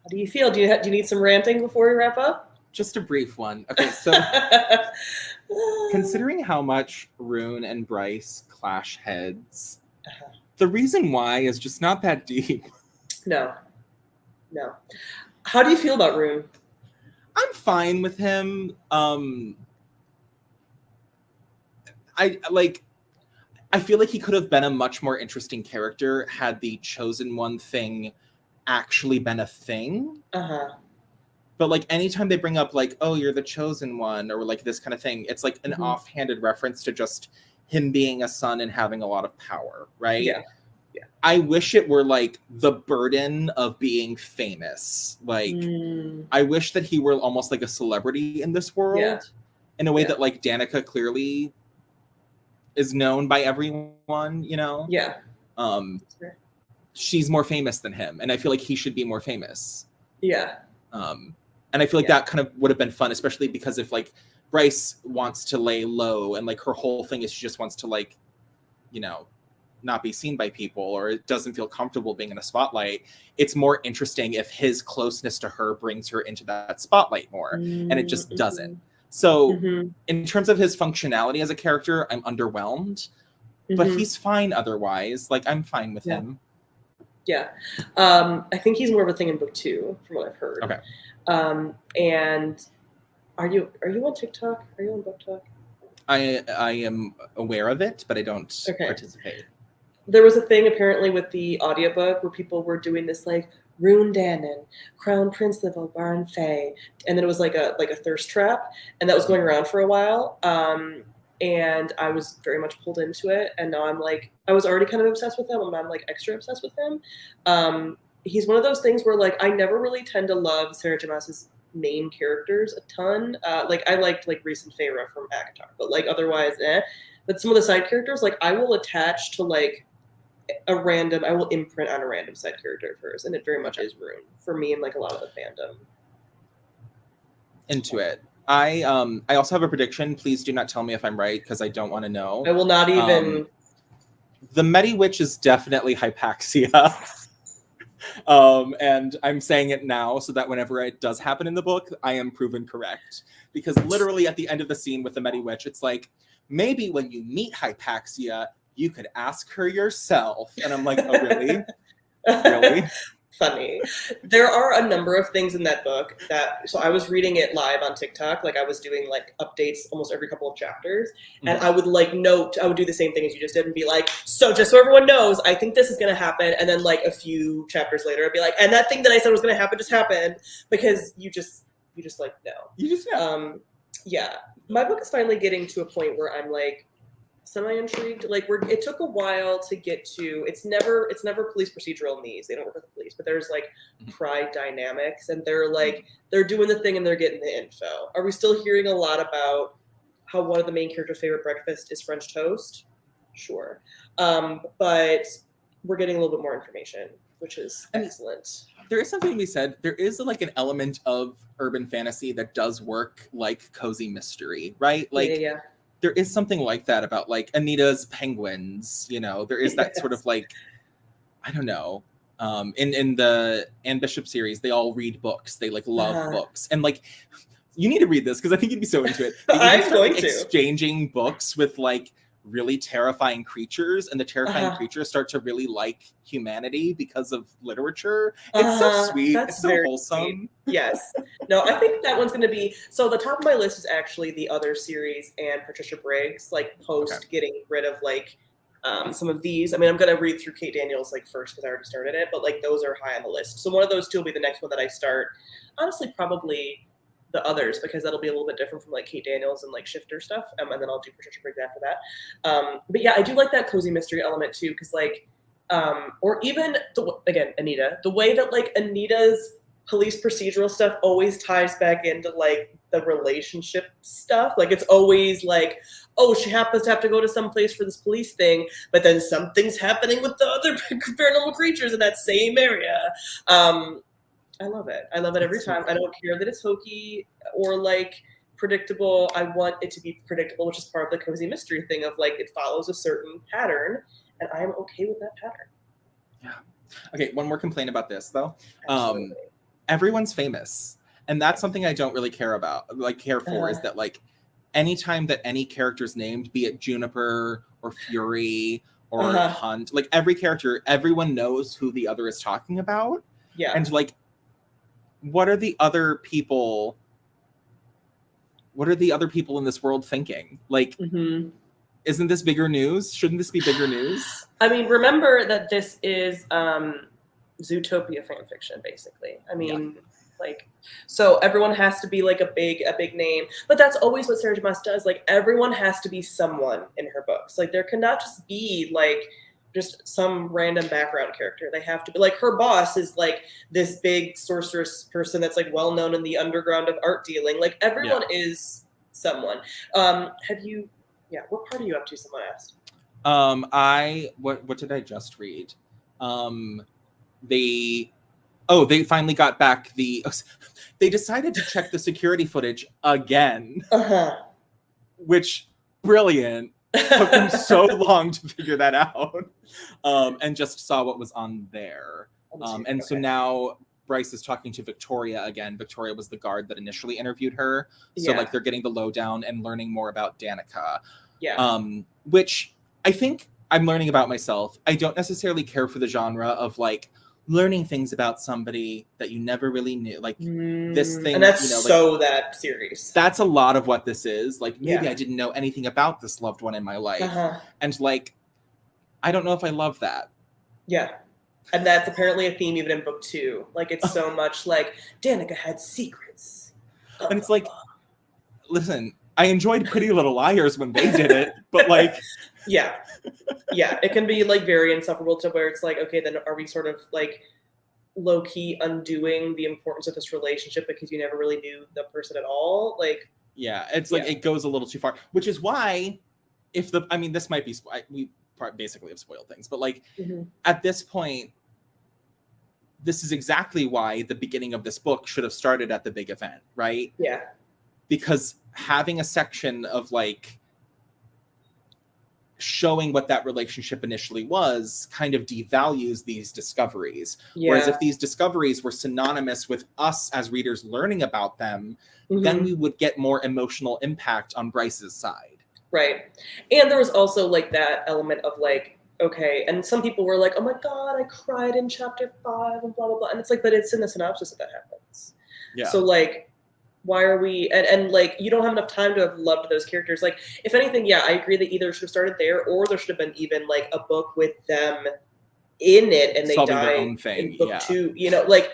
How do you feel? Do you need some ranting before we wrap up? Just a brief one. Okay, so considering how much Rune and Bryce clash heads, the reason why is just not that deep. No. How do you feel about Rune? I'm fine with him. I feel like he could have been a much more interesting character had the Chosen One thing actually been a thing. But like anytime they bring up like, oh, you're the Chosen One, or like this kind of thing, it's like an offhanded reference to just him being a son and having a lot of power, right? Yeah. I wish it were like the burden of being famous. Like I wish that he were almost like a celebrity in this world in a way that like Danica clearly is known by everyone, you know? Yeah. She's more famous than him, and I feel like he should be more famous. Yeah. And I feel like that kind of would have been fun, especially because if like Bryce wants to lay low and like her whole thing is she just wants to like, you know, not be seen by people, or it doesn't feel comfortable being in a spotlight. It's more interesting if his closeness to her brings her into that spotlight more, and it just doesn't. So in terms of his functionality as a character, I'm underwhelmed, but he's fine otherwise. Like I'm fine with him. Yeah. I think he's more of a thing in book 2 from what I've heard. Okay. And are you on TikTok? Are you on Book Talk? I am aware of it, but I don't participate. There was a thing apparently with the audiobook where people were doing this like Rune Dannon, Crown Prince of Obarn Fae, and then it was like a thirst trap, and that was going around for a while. And I was very much pulled into it, and now I'm like, I was already kind of obsessed with him, and I'm like extra obsessed with him. He's one of those things where like I never really tend to love Sarah J. Maas's main characters a ton. Like I liked like Reese and Feyre from ACOTAR, but like otherwise, But some of the side characters, like I will attach to like I will imprint on a random side character of hers, and it very much is Rune for me and like a lot of the fandom. into it. I also have a prediction. Please do not tell me if I'm right, because I don't want to know. I will not even. The Medi Witch is definitely Hypaxia. And I'm saying it now so that whenever it does happen in the book, I am proven correct. Because literally at the end of the scene with the Medi Witch, it's like, maybe when you meet Hypaxia, you could ask her yourself. And I'm like, oh, really? Really? Funny. There are a number of things in that book so I was reading it live on TikTok. Like I was doing like updates almost every couple of chapters. And I would like I would do the same thing as you just did and be like, so just so everyone knows, I think this is going to happen. And then like a few chapters later, I'd be like, and that thing that I said was going to happen just happened, because you just like, no. You just know. Yeah. My book is finally getting to a point where I'm like, semi-intrigued. Like it took a while to get to. It's never police procedural in these. They don't work with the police, but there's like pride dynamics, and they're doing the thing and they're getting the info. Are we still hearing a lot about how one of the main characters' favorite breakfast is French toast? Sure, but we're getting a little bit more information, which is excellent. There is something to be said. There is like an element of urban fantasy that does work like cozy mystery, right? Like. Yeah. There is something like that about like Anita's penguins, you know, there is that sort of like, I don't know. In the Anne Bishop series, they all read books. They like love books. And like, you need to read this because I think you'd be so into it. I'm going to. Exchanging books with like really terrifying creatures, and the terrifying creatures start to really like humanity because of literature. It's so sweet. It's so wholesome. Sweet. Yes. No, I think that one's going to be, so the top of my list is actually the other series and Patricia Briggs, like post getting rid of like some of these. I mean, I'm going to read through Kate Daniels like first because I already started it, but like those are high on the list. So one of those two will be the next one that I start. Honestly, probably the others, because that'll be a little bit different from like Kate Daniels and like Shifter stuff, and then I'll do Patricia Briggs after that. But yeah, I do like that cozy mystery element too, because like, or even again, Anita, the way that like Anita's police procedural stuff always ties back into like the relationship stuff. Like it's always like, oh, she happens to have to go to some place for this police thing, but then something's happening with the other paranormal creatures in that same area. I love it. I love it every time. I don't care that it's hokey or like predictable. I want it to be predictable, which is part of the cozy mystery thing of like it follows a certain pattern, and I'm okay with that pattern. Yeah. Okay, one more complaint about this though. Absolutely. Everyone's famous, and that's something I don't really care for is that like anytime that any character's named, be it Juniper or Fury or Hunt, like every character, everyone knows who the other is talking about. Yeah. And like, what are the other people in this world thinking? Like, isn't this bigger news? Shouldn't this be bigger news? I mean, remember that this is Zootopia fan fiction, basically. I mean, like, so everyone has to be like a big name, but that's always what Sarah J. Maas does. Like, everyone has to be someone in her books. Like, there cannot just be like just some random background character. They have to be like, her boss is like this big sorceress person that's like well known in the underground of art dealing. Like everyone is someone. What part are you up to? Someone asked. What did I just read? They finally got back they decided to check the security footage again. Which brilliant. Took them so long to figure that out, and just saw what was on there. So now Bryce is talking to Victoria again. Victoria was the guard that initially interviewed her. So like they're getting the lowdown and learning more about Danica. Yeah. Which I think I'm learning about myself. I don't necessarily care for the genre of like learning things about somebody that you never really knew, like this thing, and that's that series. That's a lot of what this is. Like maybe I didn't know anything about this loved one in my life, and like I don't know if I love that. Yeah, and that's apparently a theme even in book 2. Like it's so much like Danica had secrets, and it's like, listen, I enjoyed Pretty Little Liars when they did it, but like. Yeah, it can be like very insufferable to where it's like, okay, then are we sort of like low key undoing the importance of this relationship because you never really knew the person at all? Like, it's like it goes a little too far, which is why this might be, we basically have spoiled things, but like at this point, this is exactly why the beginning of this book should have started at the big event, right? Yeah. Because having a section of like showing what that relationship initially was kind of devalues these discoveries. Yeah. Whereas if these discoveries were synonymous with us as readers learning about them, then we would get more emotional impact on Bryce's side. Right. And there was also like that element of like, okay, and some people were like, oh my God, I cried in chapter 5 and blah, blah, blah. And it's like, but it's in the synopsis that happens. Yeah. So like, why are we, and like, you don't have enough time to have loved those characters. Like, if anything, yeah, I agree that either should have started there or there should have been even like a book with them in it and they solving die their own thing. in book 2, you know, like,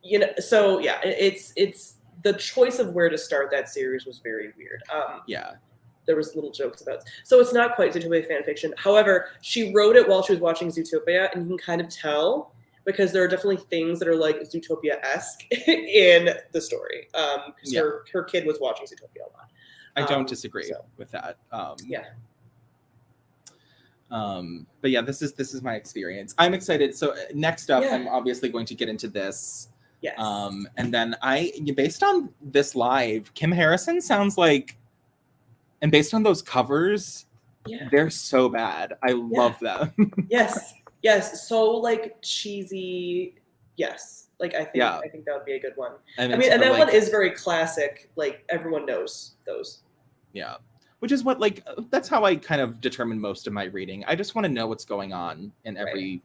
you know, so yeah, it's the choice of where to start that series was very weird. Yeah. There was little jokes about it. So it's not quite Zootopia fan fiction. However, she wrote it while she was watching Zootopia, and you can kind of tell because there are definitely things that are like Zootopia-esque in the story. Because her kid was watching Zootopia a lot. I don't disagree with that. But yeah, this is my experience. I'm excited. So next up, I'm obviously going to get into this. Yes. And then based on this live, Kim Harrison sounds like, and based on those covers, they're so bad. I love them. Yes. So like cheesy. Yes. Like I think that would be a good one. I mean, and that one is very classic. Like everyone knows those. Yeah. Which is what that's how I kind of determine most of my reading. I just want to know what's going on in every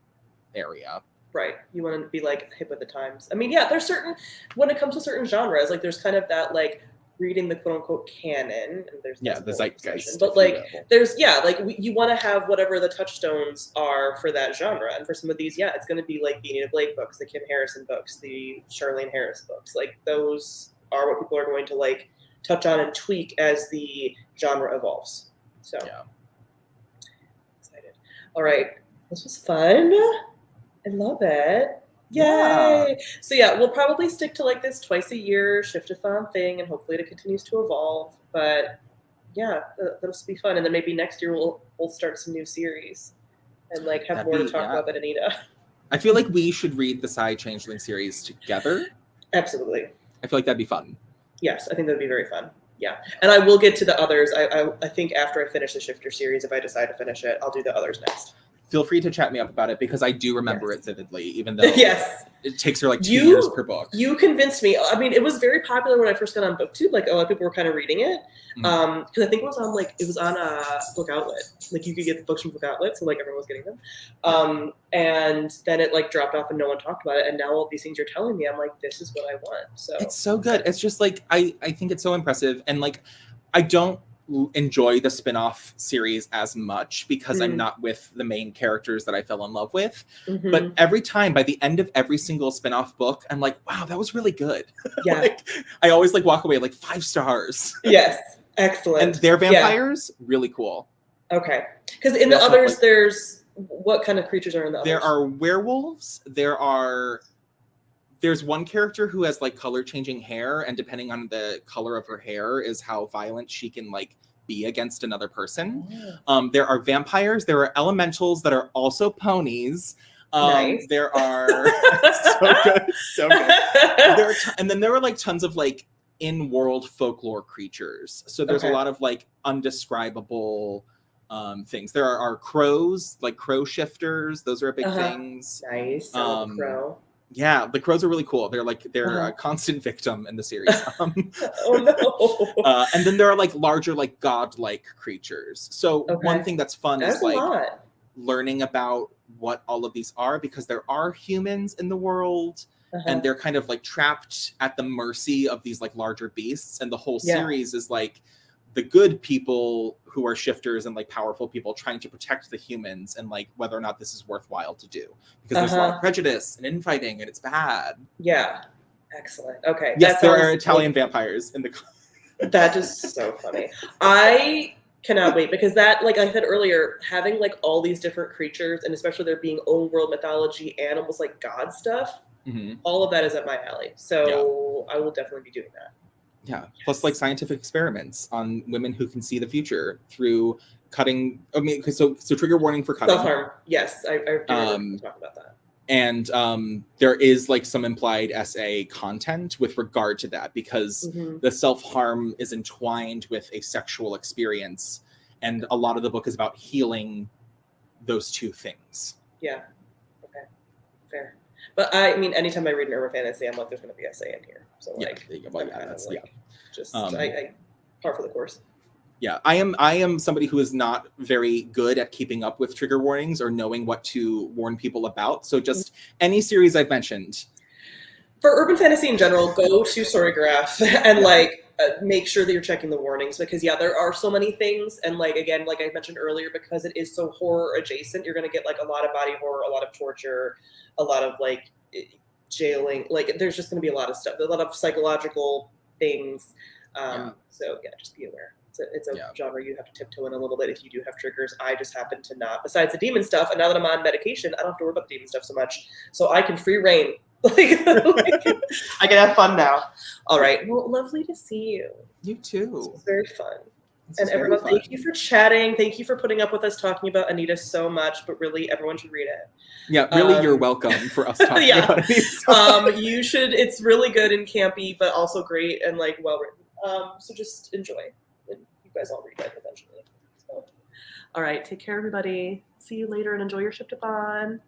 area. Right. You want to be like hip with the times. I mean, yeah, there's certain, when it comes to certain genres, like there's kind of that like reading the quote unquote canon, and there's the zeitgeist, but like there's you want to have whatever the touchstones are for that genre, and for some of these it's going to be like the Anita Blake books, the Kim Harrison books, the Charlene Harris books. Like those are what people are going to like touch on and tweak as the genre evolves. So excited. All right, this was fun. I love it. Yay! Yeah. So we'll probably stick to like this twice a year Shiftathon thing, and hopefully it continues to evolve. But that'll be fun. And then maybe next year we'll start some new series and like have more to talk about than Anita. I feel like we should read the Changeling series together. Absolutely. I feel like that'd be fun. Yes, I think that'd be very fun. Yeah, and I will get to the others. I think after I finish the Shifter series, if I decide to finish it, I'll do the others next. Feel free to chat me up about it because I do remember it vividly, even though it takes her like 2 years per book. You convinced me. I mean, it was very popular when I first got on BookTube. Like a lot of people were kind of reading it because I think it was on Book Outlet. Like you could get the books from Book Outlet, so like everyone was getting them. And then it like dropped off and no one talked about it. And now all these things you're telling me, I'm like, this is what I want. So it's so good. It's just like I think it's so impressive, and like I don't enjoy the spin-off series as much because I'm not with the main characters that I fell in love with. But every time, by the end of every single spin-off book, I'm like, wow, that was really good. Yeah. I always like walk away like 5 stars. Yes. Excellent. And their vampires, really cool. Okay. Because in the others, there's what kind of creatures are in the others? There are werewolves. There's one character who has like color changing hair, and depending on the color of her hair is how violent she can like be against another person. There are vampires. There are elementals that are also ponies. Nice. There are so good. And then there are like tons of like in-world folklore creatures. So there's a lot of like undescribable things. There are crows, like crow shifters. Those are big things. Nice. Crow. Yeah, the crows are really cool. They're a constant victim in the series. Oh no! And then there are like larger, like godlike creatures. So one thing that's fun is like learning about what all of these are, because there are humans in the world, and they're kind of like trapped at the mercy of these like larger beasts. And the whole series is like the good people who are shifters and like powerful people trying to protect the humans, and like whether or not this is worthwhile to do, because there's a lot of prejudice and infighting and it's bad. Yeah. Excellent. Okay. Yes, there are Italian vampires in the. That is so funny. I cannot wait, because that, like I said earlier, having like all these different creatures, and especially there being old world mythology and almost like god stuff, all of that is up my alley. So I will definitely be doing that. Yeah. Yes. Plus like scientific experiments on women who can see the future through cutting. I mean, so trigger warning for cutting. Self-harm. Yes. I do talk about that. And there is like some implied SA content with regard to that, because the self-harm is entwined with a sexual experience. And a lot of the book is about healing those two things. Yeah. Okay. Fair. But I mean, anytime I read an urban fantasy, I'm like, there's going to be SA in here. So like, just I par for the course. Yeah, I am somebody who is not very good at keeping up with trigger warnings or knowing what to warn people about. So just any series I've mentioned. For urban fantasy in general, go to Storygraph and like make sure that you're checking the warnings, because there are so many things, and like again, like I mentioned earlier, because it is so horror adjacent, you're gonna get like a lot of body horror, a lot of torture, a lot of like jailing. Like there's just gonna be a lot of stuff, a lot of psychological things. So just be aware. It's a genre you have to tiptoe in a little bit if you do have triggers. I just happen to not. Besides the demon stuff, and now that I'm on medication, I don't have to worry about the demon stuff so much. So I can free reign. I can have fun now. All right. Well, lovely to see you. You too. This was very fun. And everyone, thank you for chatting. Thank you for putting up with us talking about Anita so much, but really everyone should read it. Yeah, really, you're welcome for us talking about Anita. You should. It's really good and campy, but also great and like well written. So just enjoy. And you guys all read it eventually. So, all right. Take care, everybody. See you later and enjoy your Shiftathon.